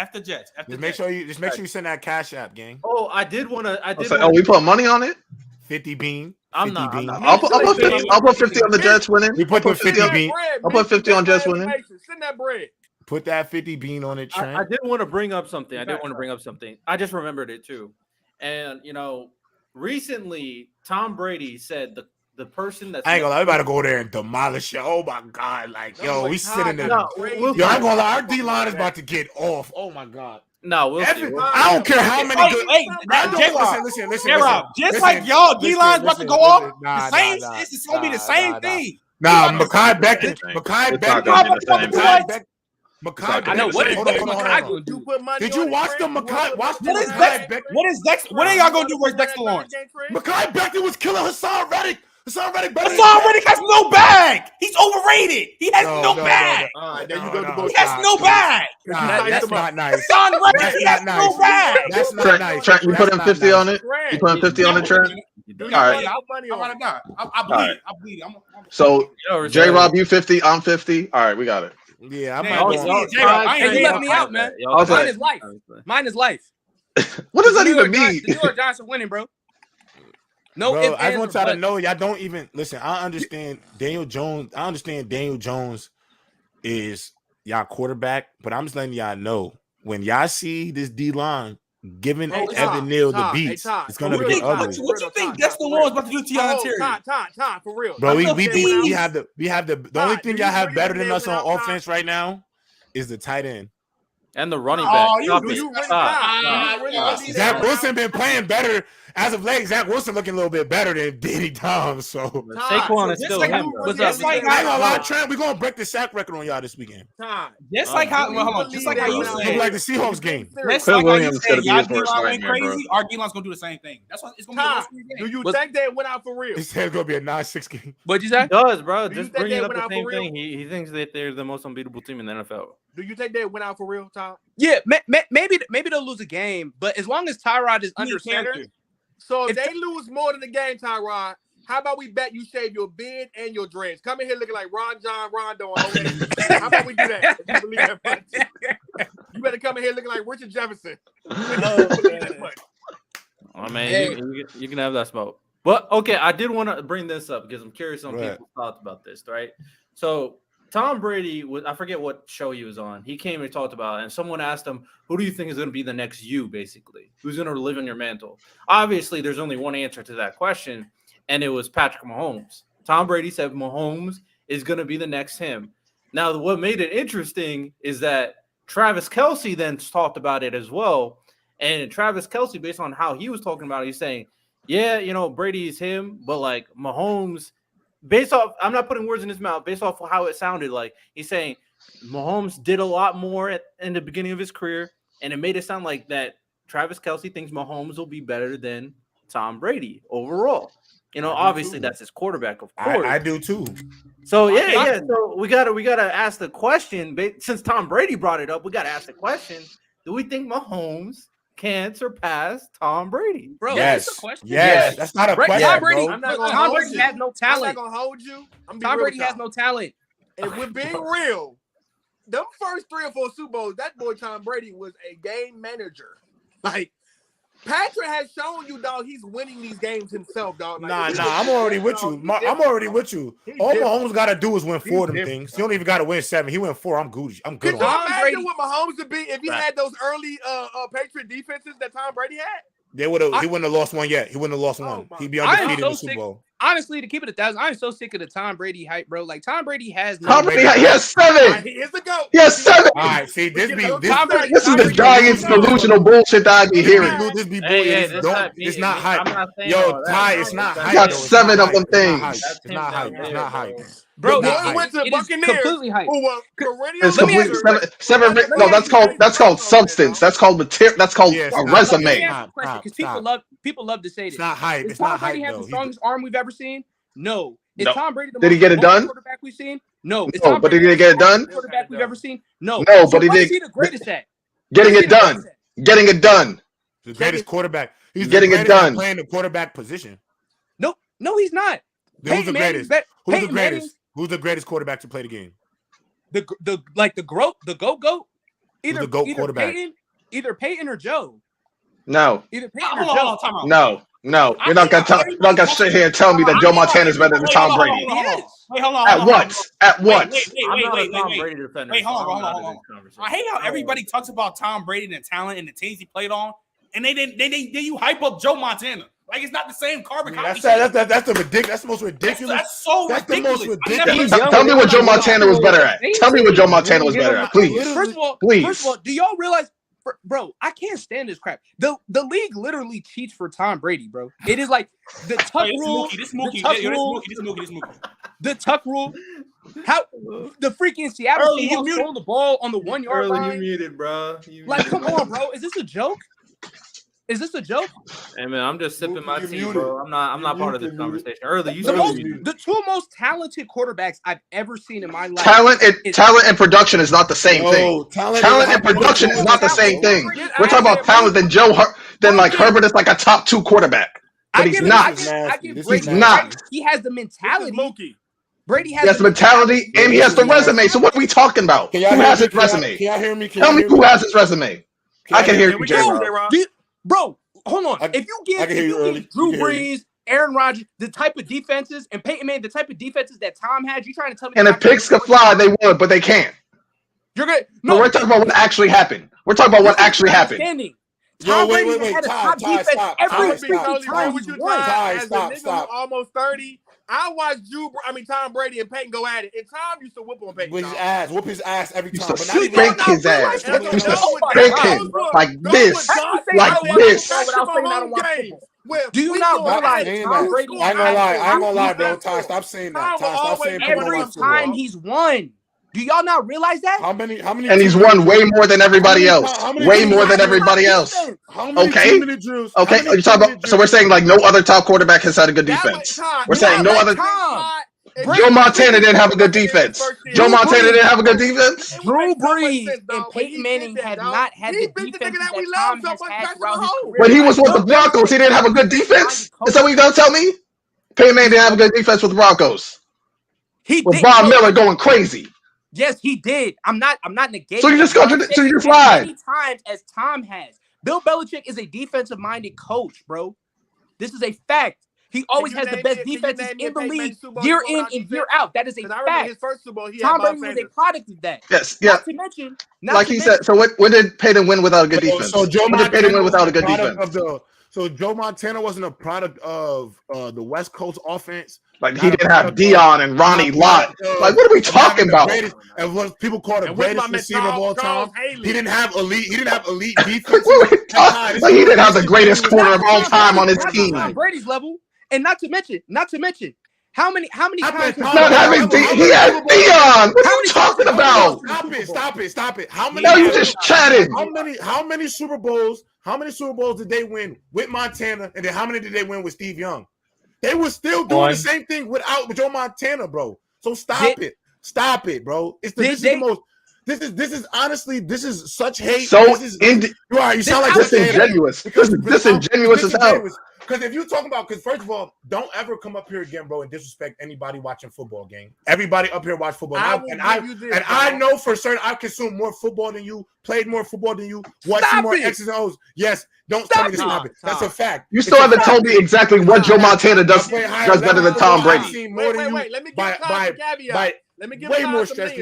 Speaker 2: Just make sure you send that Cash App, gang.
Speaker 4: Oh, I did want to.
Speaker 1: We put money on it?
Speaker 2: 50 bean.
Speaker 4: I'm not.
Speaker 1: I'll put 50 on the Jets winning.
Speaker 2: We put 50 bean.
Speaker 1: I'll put 50 on Jets winning.
Speaker 7: Send that bread.
Speaker 2: Put that 50 bean on it, Trent.
Speaker 4: I did want to bring up something. I just remembered it too. And recently Tom Brady said the person that's
Speaker 2: I ain't gonna lie, we about to go there and demolish it. Oh my god, we sitting there. Yo, I ain't gonna lie, our D line is about to get off. Oh my god.
Speaker 4: No, we'll see.
Speaker 2: I don't care how many good. Listen.
Speaker 10: Just like y'all, D line's about to go off. It's gonna be the same thing.
Speaker 2: Nah, Mekhi Becton.
Speaker 11: I know what Mekhi gonna do.
Speaker 2: Did you watch the Mekhi?
Speaker 10: What are y'all gonna do with Dexter Lawrence?
Speaker 2: Mekhi Becton was killing Hassan Reddick. Hassan Reddick
Speaker 10: has no bag. He's overrated. He has no bag. He has no bag.
Speaker 2: That's not nice.
Speaker 10: Hassan Reddick, he has no bag.
Speaker 2: That's not nice.
Speaker 1: Trent, you put him 50 on it? You put him 50 on the Trent? All right.
Speaker 10: I bleed.
Speaker 1: So, J-Rob, you 50, I'm 50. All right, we got it.
Speaker 2: Yeah,
Speaker 11: you left me out, man. Mine is life.
Speaker 1: What does that even mean?
Speaker 11: The New York Giants are winning, bro. No,
Speaker 2: bro, I want y'all to know y'all don't even listen. I understand Daniel Jones is y'all quarterback, but I'm just letting y'all know when y'all see this D line giving
Speaker 7: Hey,
Speaker 2: Evan Neal the
Speaker 7: Todd, hey,
Speaker 2: beats,
Speaker 7: Todd,
Speaker 2: it's
Speaker 7: for
Speaker 2: gonna
Speaker 7: real,
Speaker 2: get
Speaker 7: Todd,
Speaker 2: ugly.
Speaker 10: What you think Dexter Lawrence about to do to Tiana Terry?
Speaker 7: Todd, for real.
Speaker 2: Bro, we
Speaker 7: Todd,
Speaker 2: have the only thing
Speaker 7: do
Speaker 2: y'all
Speaker 7: you
Speaker 2: have
Speaker 7: really
Speaker 2: better
Speaker 7: think
Speaker 2: than
Speaker 7: they
Speaker 2: us
Speaker 7: went
Speaker 2: on
Speaker 7: out,
Speaker 2: offense right now is the tight end.
Speaker 4: And the running back.
Speaker 10: Oh,
Speaker 7: do you really believe
Speaker 2: Zach
Speaker 7: that?
Speaker 2: Wilson been playing better as of late. Zach Wilson looking a little bit better than Diddy Tom. So
Speaker 4: Saquon is still him.
Speaker 11: What's up?
Speaker 2: I ain't gonna lie, Trent. We're gonna break the sack record on y'all this weekend.
Speaker 7: Todd,
Speaker 10: Just like how just like how you
Speaker 2: Look
Speaker 10: said,
Speaker 2: like the Seahawks game.
Speaker 10: just
Speaker 1: Phil
Speaker 10: like how you
Speaker 1: Williams
Speaker 10: said,
Speaker 1: gotta be
Speaker 10: y'all
Speaker 1: his worst
Speaker 10: D-line went
Speaker 1: nightmare, bro.
Speaker 10: crazy. Our D-line's gonna do the same thing. That's what it's gonna be.
Speaker 7: Todd,
Speaker 10: The
Speaker 7: do you
Speaker 11: What's-
Speaker 7: think they went out for real?
Speaker 2: He said it's gonna be a 9-6 game.
Speaker 11: What'd you say?
Speaker 4: He does, bro.
Speaker 7: Do you
Speaker 4: Just
Speaker 7: think
Speaker 4: bringing
Speaker 7: they
Speaker 4: up
Speaker 7: went
Speaker 4: the
Speaker 7: out
Speaker 4: same
Speaker 7: for real?
Speaker 4: thing. He thinks that they're the most unbeatable team in the NFL.
Speaker 7: Do you think they went out for real, Todd?
Speaker 11: Yeah, maybe they'll lose a game, but as long as Tyrod is under center,
Speaker 7: So if they lose more than the game, Tyrod, how about we bet you shave your beard and your dreads? Come in here looking like Rondo on 08. How about we do that? If you believe that much? You better come in here looking like Richard Jefferson.
Speaker 4: I mean, you can have that smoke. But okay, I did want to bring this up because I'm curious on
Speaker 2: Right.
Speaker 4: people's thoughts about this, right? So Tom Brady, I forget what show he was on. He came and talked about it, and someone asked him, who do you think is going to be the next you, basically? Who's going to live on your mantle? Obviously, there's only one answer to that question, and it was Patrick Mahomes. Tom Brady said Mahomes is going to be the next him. Now, what made it interesting is that Travis Kelce then talked about it as well. And Travis Kelce, based on how he was talking about it, he's saying, yeah, Brady is him, but like Mahomes, based off, I'm not putting words in his mouth, based off of how it sounded like, he's saying Mahomes did a lot more in the beginning of his career, and it made it sound like that Travis Kelce thinks Mahomes will be better than Tom Brady overall. Obviously that's his quarterback, of course.
Speaker 2: I do too.
Speaker 4: So yeah. So we gotta ask the question. Since Tom Brady brought it up, we gotta ask the question: do we think Mahomes can surpass Tom Brady?
Speaker 11: Bro,
Speaker 2: Yes.
Speaker 11: that's a question.
Speaker 2: Yes. That's not a question,
Speaker 11: Tom Brady,
Speaker 2: bro.
Speaker 11: Tom Brady has no
Speaker 7: I'm
Speaker 11: talent.
Speaker 7: not gonna hold you.
Speaker 11: Tom Brady has no talent.
Speaker 7: And we're being real. Them first 3 or 4 Super Bowls, that boy Tom Brady was a game manager. Like Patrick has shown you, dog, he's winning these games himself, dog. Like,
Speaker 2: Nah, I'm already with you. I'm already with you. All Mahomes got to do is win 4 of them things. He don't even got to win 7. He win 4. I'm good. I'm good
Speaker 7: Could
Speaker 2: on
Speaker 7: you
Speaker 2: that.
Speaker 7: imagine what Mahomes would be if he had those early Patriot defenses that Tom Brady had?
Speaker 2: He wouldn't have lost one yet. He wouldn't have lost one. He'd be undefeated in the Super Bowl.
Speaker 11: Honestly, to keep it 1,000, I'm so sick of the Tom Brady hype, bro. Like Tom Brady has no.
Speaker 1: Tom Brady has 7.
Speaker 7: He is a goat.
Speaker 1: He has 7.
Speaker 2: All right, see, this is
Speaker 1: the Giants delusional bullshit that I be hearing.
Speaker 2: This be it's not hype. Yo, Ty, it's not hype.
Speaker 1: He got 7 of them things.
Speaker 2: It's not hype. It's not hype.
Speaker 11: Bro,
Speaker 7: he went to the Buccaneers.
Speaker 11: Completely hype.
Speaker 1: It's complete 7. No, that's called substance. That's called material. That's called a resume.
Speaker 11: Because people love to say this.
Speaker 2: It's not hype.
Speaker 11: Is
Speaker 2: It's not
Speaker 11: Tom Brady
Speaker 2: hype
Speaker 11: have
Speaker 2: though.
Speaker 11: the strongest arm we've ever seen? No. Is
Speaker 1: No.
Speaker 11: Tom Brady the
Speaker 1: Did he
Speaker 11: most
Speaker 1: get it done?
Speaker 11: quarterback we've seen? No. Is
Speaker 1: No,
Speaker 11: Tom
Speaker 1: but
Speaker 11: Brady
Speaker 1: did he get it
Speaker 11: the
Speaker 1: done?
Speaker 11: quarterback we've ever seen? No.
Speaker 1: No,
Speaker 11: So
Speaker 1: but he
Speaker 11: what
Speaker 1: did.
Speaker 11: is he the greatest at?
Speaker 1: Getting it done. Getting it done.
Speaker 2: The greatest quarterback. He's
Speaker 1: Getting it done.
Speaker 2: Playing the quarterback position.
Speaker 11: No, he's not.
Speaker 2: Who's the greatest? Who's the greatest? Who's the greatest quarterback to play the game?
Speaker 11: The GOAT?
Speaker 2: Who's the GOAT quarterback?
Speaker 11: Either Peyton or Joe.
Speaker 1: No.
Speaker 11: Either Peyton or Joe.
Speaker 1: No. You're not gonna sit here and tell me that Joe Montana is better than Tom Brady.
Speaker 10: Wait, hold on.
Speaker 1: At what? At what?
Speaker 10: Wait, hold on. I hate how everybody talks about Tom Brady and the talent and the teams he played on, and then you hype up Joe Montana. Like it's not the same carbon copy.
Speaker 2: That's the most ridiculous.
Speaker 10: That's so ridiculous.
Speaker 2: The most ridiculous.
Speaker 1: Tell me what Joe Montana was better at. Tell me what Joe Montana was better at, please.
Speaker 11: First of all, do y'all realize, bro? I can't stand this crap. The league literally cheats for Tom Brady, bro. It is like the tuck rule. The tuck rule. How the freaking Seattle Seahawks throwing the ball on the 1 yard line?
Speaker 4: You muted, bro.
Speaker 11: Like, come on, bro. Is this a joke? Is this a joke?
Speaker 4: Hey man, I'm just sipping my tea, bro. I'm not part of this conversation. Early, you
Speaker 11: the 2 most talented quarterbacks I've ever seen in my life.
Speaker 1: Talent and production is not the same thing. Talent and production is not the same thing. We're talking about talent than Herbert is like a top 2 quarterback, but he's not. He's not.
Speaker 11: He has the mentality. Brady
Speaker 1: has the mentality and he has the resume. So what are we talking about? Who has his resume?
Speaker 2: Can y'all hear me?
Speaker 1: Tell me who has his resume. I can hear you, J-Rob.
Speaker 11: Bro, hold on. If you give Drew Brees, Aaron Rodgers, the type of defenses, and Peyton Manning, the type of defenses that Tom had, you trying to tell me?
Speaker 1: And if pigs could fly, they would, but they can't.
Speaker 11: You're good.
Speaker 1: No, we're talking about what actually happened. We're talking about what actually happened.
Speaker 11: Tom Brady had a top defense every freaking time
Speaker 7: with
Speaker 11: he
Speaker 7: you,
Speaker 11: won.
Speaker 7: As a nigga who almost 30, I watched Tom Brady and Peyton go at it. And Tom used to whoop on Peyton.
Speaker 2: Whoop his ass every time.
Speaker 1: Used to spank his ass. Used to spank him like this. Like this.
Speaker 11: Do you not realize Tom Brady?
Speaker 2: I ain't gonna lie, bro. Ty, stop saying that. Ty, stop saying
Speaker 11: every time he's won. Do y'all not realize that?
Speaker 2: How many?
Speaker 1: And he's won way more than everybody else. Way more than everybody else. Okay. Okay. You're talking about, so we're saying like no other top quarterback has had a good defense. We're saying no other. Joe Montana didn't have a good defense. Joe Montana didn't have a good defense.
Speaker 11: Drew Brees and Peyton Manning have not had the defense that Tom has had throughout his career.
Speaker 1: When he was with the Broncos, he didn't have a good defense? Is that what you're going to tell me? Peyton Manning didn't have a good defense with the Broncos. With Bob Miller going crazy.
Speaker 11: Yes, he did. I'm not negating.
Speaker 1: So you just contradict. So you're flying.
Speaker 11: Many times as Tom has. Bill Belichick is a defensive-minded coach, bro. This is a fact. He always has the best defenses in the league, year in and year out. That is a fact.
Speaker 7: His first Super Bowl,
Speaker 11: Tom Brady was a product of that.
Speaker 1: Yes, yeah.
Speaker 11: Not to mention,
Speaker 1: like he said. So what did Peyton win without a good defense?
Speaker 2: So Joe
Speaker 1: what did Peyton win without a good defense?
Speaker 2: So Joe Montana wasn't a product of the West Coast offense.
Speaker 1: Like he didn't have Deon and Ronnie Lott. Like what are we talking about?
Speaker 2: And what people call the greatest receiver of all time. He didn't have elite defense.
Speaker 1: Like he didn't have the greatest corner of all time on his team.
Speaker 11: Tom Brady's level, and not to mention, how many times
Speaker 1: he had Deon. What are you talking about?
Speaker 2: Stop it. How many?
Speaker 1: No, you just chatted.
Speaker 2: How many Super Bowls? How many Super Bowls did they win with Montana? And then how many did they win with Steve Young? They were still doing the same thing with Joe Montana, bro. So stop it, bro. This is honestly such hate.
Speaker 1: So
Speaker 2: you sound like
Speaker 1: disingenuous. This is disingenuous as hell.
Speaker 2: Because if you're talking about, because first of all, don't ever come up here again, bro, and disrespect anybody watching football game. Everybody up here watch football. I know for certain I consume more football than you, played more football than you, watched more X's and O's. Yes, don't tell me to stop it. That's a fact.
Speaker 1: You still haven't told me exactly what Joe Montana does better than Tom Brady.
Speaker 7: Wait. Let me give Tom a caveat. Let me give Tom more stress.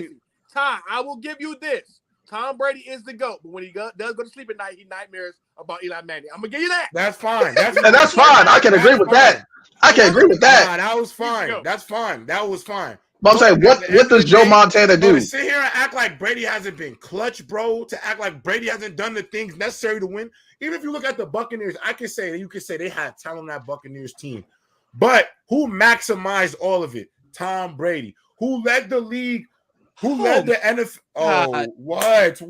Speaker 7: Tom, I will give you this. Tom Brady is the GOAT, but when he does go to sleep at night, he nightmares about Eli Manning. I'm gonna give you that.
Speaker 2: That's fine.
Speaker 1: That's fine. I can agree with that.
Speaker 2: That was fine. That's fine. That was fine.
Speaker 1: But I'm saying, what does Joe Montana do?
Speaker 2: To sit here and act like Brady hasn't been clutch, bro. To act like Brady hasn't done the things necessary to win. Even if you look at the Buccaneers, you can say they had talent on that Buccaneers team. But who maximized all of it? Tom Brady. Who led the league? Who led the NFL? Oh, what?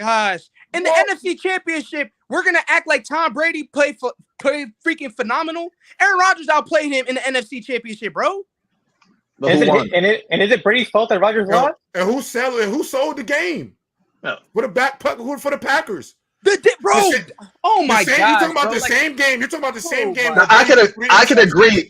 Speaker 11: Gosh. In the NFC Championship, we're going to act like Tom Brady played freaking phenomenal. Aaron Rodgers outplayed him in the NFC Championship, bro.
Speaker 8: Is it Brady's fault that Rodgers lost?
Speaker 2: And who sold the game?
Speaker 1: No.
Speaker 2: For the Packers.
Speaker 11: Bro, oh my God!
Speaker 2: You're talking about the same game. You're talking about the same game.
Speaker 1: I can agree.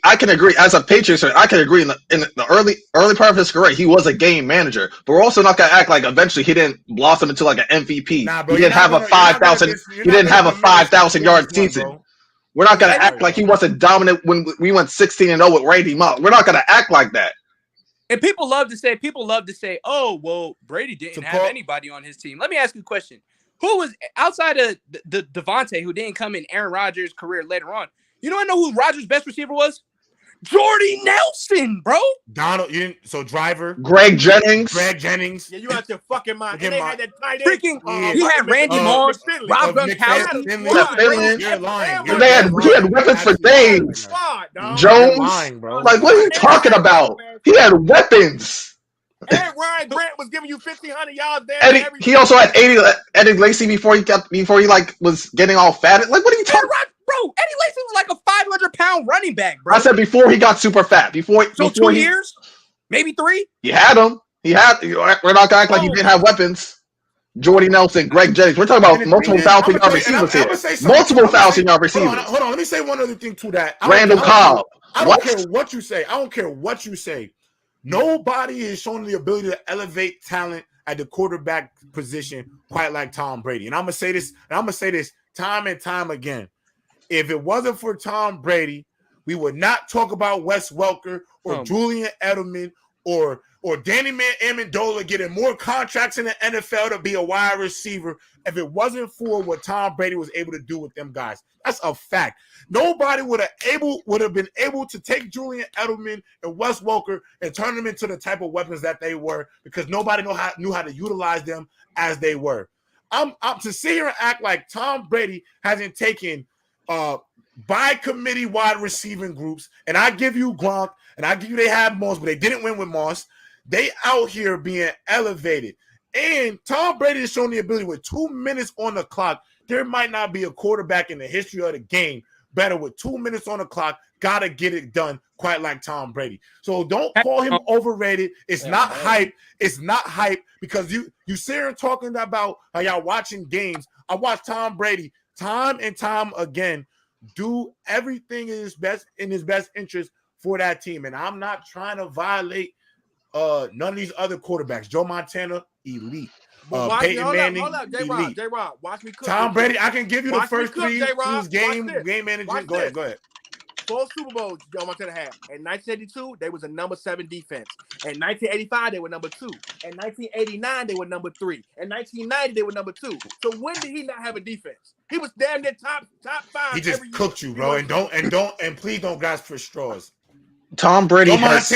Speaker 1: I can agree. As a Patriots fan, I can agree. In the early part of his career, he was a game manager. But we're also not gonna act like eventually he didn't blossom into like an MVP. He didn't have a 5,000. He didn't have a 5,000-yard season. We're not gonna act like he wasn't dominant when we went 16-0 with Randy Moss. We're not gonna act like that.
Speaker 11: And people love to say, "Oh, well, Brady didn't have anybody on his team." Let me ask you a question. Who was outside of the Devontae, who didn't come in Aaron Rodgers' career later on? You know who Rodgers' best receiver was? Jordy Nelson, bro.
Speaker 2: Donald, Driver.
Speaker 1: Greg Jennings.
Speaker 7: Yeah, you out your fucking mind. And they had that tight end.
Speaker 11: Freaking, he had Randy Moss, Rob Gronkowski.
Speaker 2: You're lying.
Speaker 1: He had weapons for days. Jones. Like, what are you talking about? He had weapons.
Speaker 7: And Ryan Grant was giving you 1,500 yards there.
Speaker 1: He also had Eddie Lacy before he like was getting all fat. Like, what are you talking about?
Speaker 11: Bro, Eddie Lacy was like a 500-pound running back, bro.
Speaker 1: I said before he got super fat. Before
Speaker 11: 2 years? Maybe 3?
Speaker 1: He had him. We're not gonna act like he didn't have weapons. Jordy Nelson, Greg Jennings. We're talking about multiple 1,000-yard receivers here. Multiple 1,000-yard receivers.
Speaker 2: Hold on. Let me say one other thing to that.
Speaker 1: Randall Cobb.
Speaker 2: I don't care what you say. Nobody is showing the ability to elevate talent at the quarterback position quite like Tom Brady. And I'm gonna say this time and time again. If it wasn't for Tom Brady, we would not talk about Wes Welker or Julian Edelman Danny Amendola getting more contracts in the NFL to be a wide receiver if it wasn't for what Tom Brady was able to do with them guys. That's a fact. Nobody would have been able to take Julian Edelman and Wes Welker and turn them into the type of weapons that they were because nobody knew how to utilize them as they were. I'm to sit here and act like Tom Brady hasn't taken by committee wide receiving groups, and I give you Gronk, and I give you they had Moss, but they didn't win with Moss. They out here being elevated. And Tom Brady has shown the ability with 2 minutes on the clock. There might not be a quarterback in the history of the game better with 2 minutes on the clock. Got to get it done quite like Tom Brady. So don't call him overrated. It's not hype. It's not hype because you sit here and talking about how y'all watching games. I watch Tom Brady time and time again do everything in his best interest for that team. And I'm not trying to violate none of these other quarterbacks. Joe Montana, elite. Peyton Manning, elite.
Speaker 7: J-Rob, watch me cook.
Speaker 2: Tom Brady, I can give you the first three. Who's game management. Go ahead.
Speaker 7: 4 Super Bowls Joe Montana had. In 1982, they was a number 7 defense. In 1985, they were number 2. In 1989, they were number 3. In 1990, they were number 2. So when did he not have a defense? He was damn near top 5.
Speaker 2: He just cooked you, bro. And please don't grasp for straws.
Speaker 1: Tom Brady has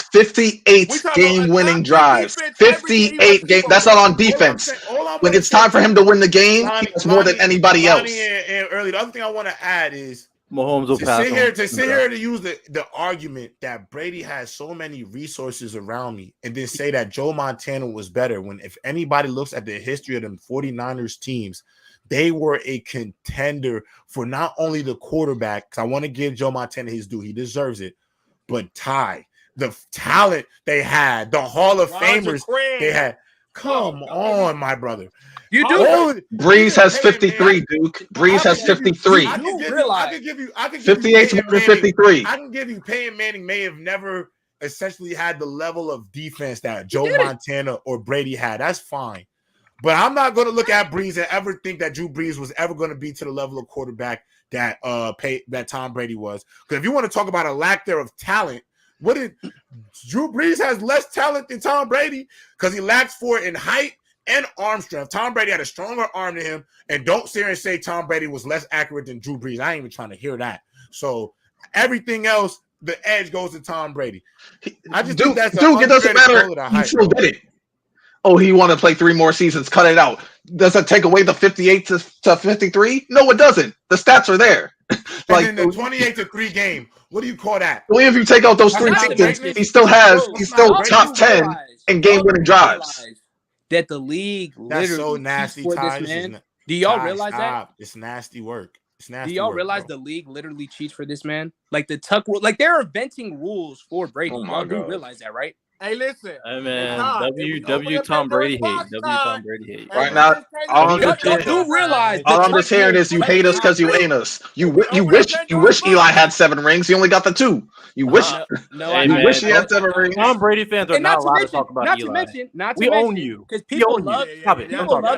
Speaker 1: 58 game-winning drives. 58 game. That's all on defense. When it's time for him to win the game, he has more than anybody else.
Speaker 2: And early, the other thing I want to add is
Speaker 12: Mahomes will
Speaker 2: to sit here to use the argument that Brady has so many resources around me and then say that Joe Montana was better when if anybody looks at the history of them 49ers teams, they were a contender for not only the quarterback, because I want to give Joe Montana his due. He deserves it. But the talent they had, the Hall of Famers they had. Come on, my brother.
Speaker 11: You do.
Speaker 1: Breeze has 53, Duke. Breeze has 53.
Speaker 2: I can give you
Speaker 1: 58 to 53.
Speaker 2: I can give you Peyton Manning may have never essentially had the level of defense that Joe Montana or Brady had. That's fine. But I'm not going to look at Breeze and ever think that Drew Brees was ever going to be to the level of quarterback that Tom Brady was. Because if you want to talk about a lack there of talent, Drew Brees has less talent than Tom Brady because he lacks for it in height and arm strength. Tom Brady had a stronger arm than him, and don't sit here and say Tom Brady was less accurate than Drew Brees. I ain't even trying to hear that. So everything else, the edge goes to Tom Brady. I just think that's
Speaker 1: Duke. It doesn't matter. He still did it. Oh, he wanted to play 3 more seasons. Cut it out. Does that take away the 58 to 53? No, it doesn't. The stats are there.
Speaker 2: Like in the 28-3 game. What do you call that?
Speaker 1: Well, if you take out those 3 seasons, he's still top 10 in game-winning drives.
Speaker 11: That the league
Speaker 2: that's so nasty,
Speaker 11: Ty. Do y'all realize that?
Speaker 2: It's nasty work. It's nasty.
Speaker 11: Do y'all
Speaker 2: work,
Speaker 11: realize the league literally cheats for this man? Like the Tuck rule, like they're inventing rules for Brady. Y'all do realize that, right?
Speaker 7: Hey, listen.
Speaker 4: Hey, man. W Tom Brady hate. W Tom Brady hate.
Speaker 1: Right now, all I'm just hearing is you hate us because you ain't us. You wish Eli had 7 rings. He only got the 2. You wish he had 7 rings.
Speaker 12: Tom Brady fans are not allowed to talk about Eli.
Speaker 11: We
Speaker 12: own you.
Speaker 11: Because people love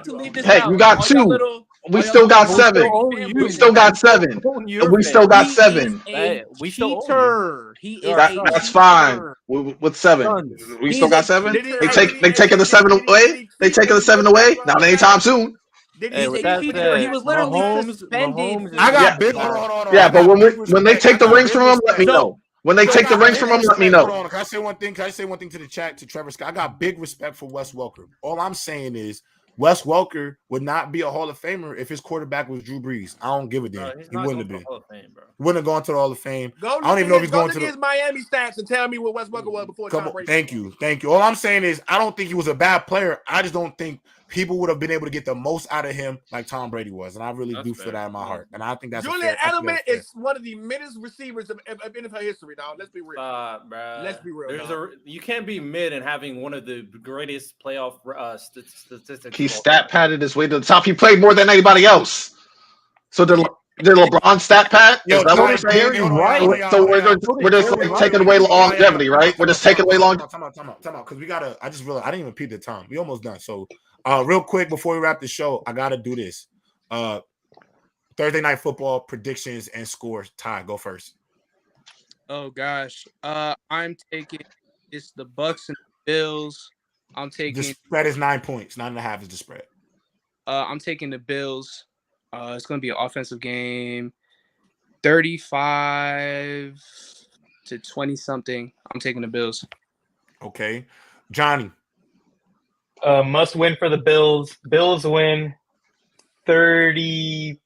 Speaker 11: to leave this out.
Speaker 1: Hey, you got 2. We still got 7. We still got 7. We still got 7. That's fine. With 7. We still got 7. They taking the 7 away. They taking the 7 away. Not anytime soon.
Speaker 11: He was literally suspended.
Speaker 2: I got big.
Speaker 1: Yeah, but when they take the rings from him, let me know. When they take the rings from him, let me know.
Speaker 2: Can I say one thing? Can I say one thing to the chat to Trevor Scott? I got big respect for Wes Welker. All I'm saying is Wes Welker would not be a Hall of Famer if his quarterback was Drew Brees. I don't give a damn. He wouldn't have been. He wouldn't have gone to the Hall of Fame. I don't even know if he's going to
Speaker 7: his Miami stats and tell me what Wes Welker was before Tom Brady.
Speaker 2: Thank you. All I'm saying is I don't think he was a bad player. I just don't think people would have been able to get the most out of him like Tom Brady was, and I really do feel that in my heart. And I think that's
Speaker 7: Julian Edelman is one of the middest receivers of NFL history, dog. Let's be real.
Speaker 4: Bro.
Speaker 7: Let's be real.
Speaker 4: You can't be mid and having one of the greatest playoff statistics.
Speaker 1: He stat padded his way to the top. He played more than anybody else. So did LeBron stat pad? Is that what we're saying? Right. So we're just like taking away longevity, right? We're just taking away longevity.
Speaker 2: Time out. Because we gotta. I just realized I didn't even peep the time. We almost done. So, real quick before we wrap the show, I gotta do this. Thursday night football predictions and scores. Ty, go first.
Speaker 11: Oh gosh, I'm taking It's the Bucs and the Bills. I'm taking
Speaker 2: the spread is 9 points. 9.5 is the spread.
Speaker 11: I'm taking the Bills. It's going to be an offensive game. 35 to 20 something. I'm taking the Bills.
Speaker 2: Okay, Johnny.
Speaker 8: Must win for the Bills. Bills win 32-14.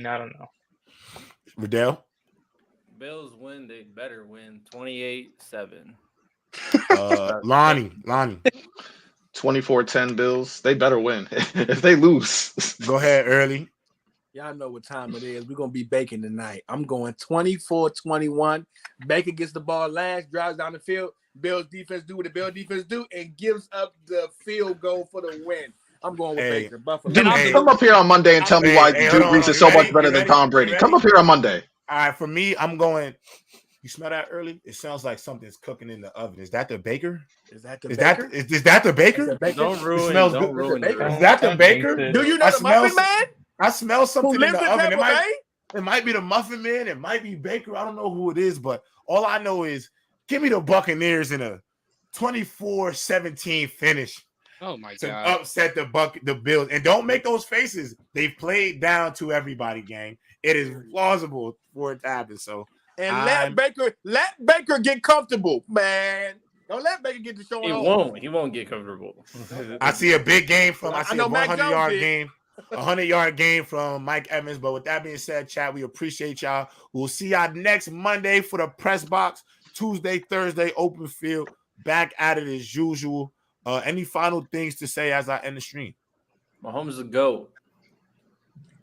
Speaker 8: I don't know.
Speaker 2: Riddell.
Speaker 4: Bills win. They better win 28-7.
Speaker 2: Lonnie.
Speaker 1: 24-10 Bills. They better win. If they lose.
Speaker 2: Go ahead, Early.
Speaker 7: Y'all know what time it is. We're going to be baking tonight. I'm going 24-21. Baker gets the ball last, drives down the field. Bills defense do what the Bills defense do and gives up the field goal for the win. I'm going with Baker. Buffalo.
Speaker 1: Come up here on Monday and tell me why Drew Brees is so much better than Tom Brady. Come up here on Monday.
Speaker 2: All right, for me, I'm going. You smell that early? It sounds like something's cooking in the oven. Is that the baker?
Speaker 7: Is that the baker?
Speaker 2: Is that the baker?
Speaker 4: Don't ruin.
Speaker 2: Don't ruin. Is that the baker?
Speaker 7: Do you know the Muffin Man?
Speaker 2: I smell something in the oven.
Speaker 7: It
Speaker 2: might be the Muffin Man. It might be Baker. I don't know who it is, but all I know is give me the Buccaneers in a 24-17 finish.
Speaker 11: Oh my
Speaker 2: to
Speaker 11: God!
Speaker 2: Upset the Bills, and don't make those faces. They've played down to everybody, gang. It is plausible for it to happen. So
Speaker 7: let Baker get comfortable, man. Don't let Baker get the show.
Speaker 4: He won't get comfortable.
Speaker 2: I see a big game from. I see a 100-yard game. A 100-yard game from Mike Evans. But with that being said, chat, we appreciate y'all. We'll see y'all next Monday for the press box. Tuesday, Thursday, open field. Back at it as usual. Any final things to say as I end the stream?
Speaker 4: Mahomes is a GOAT.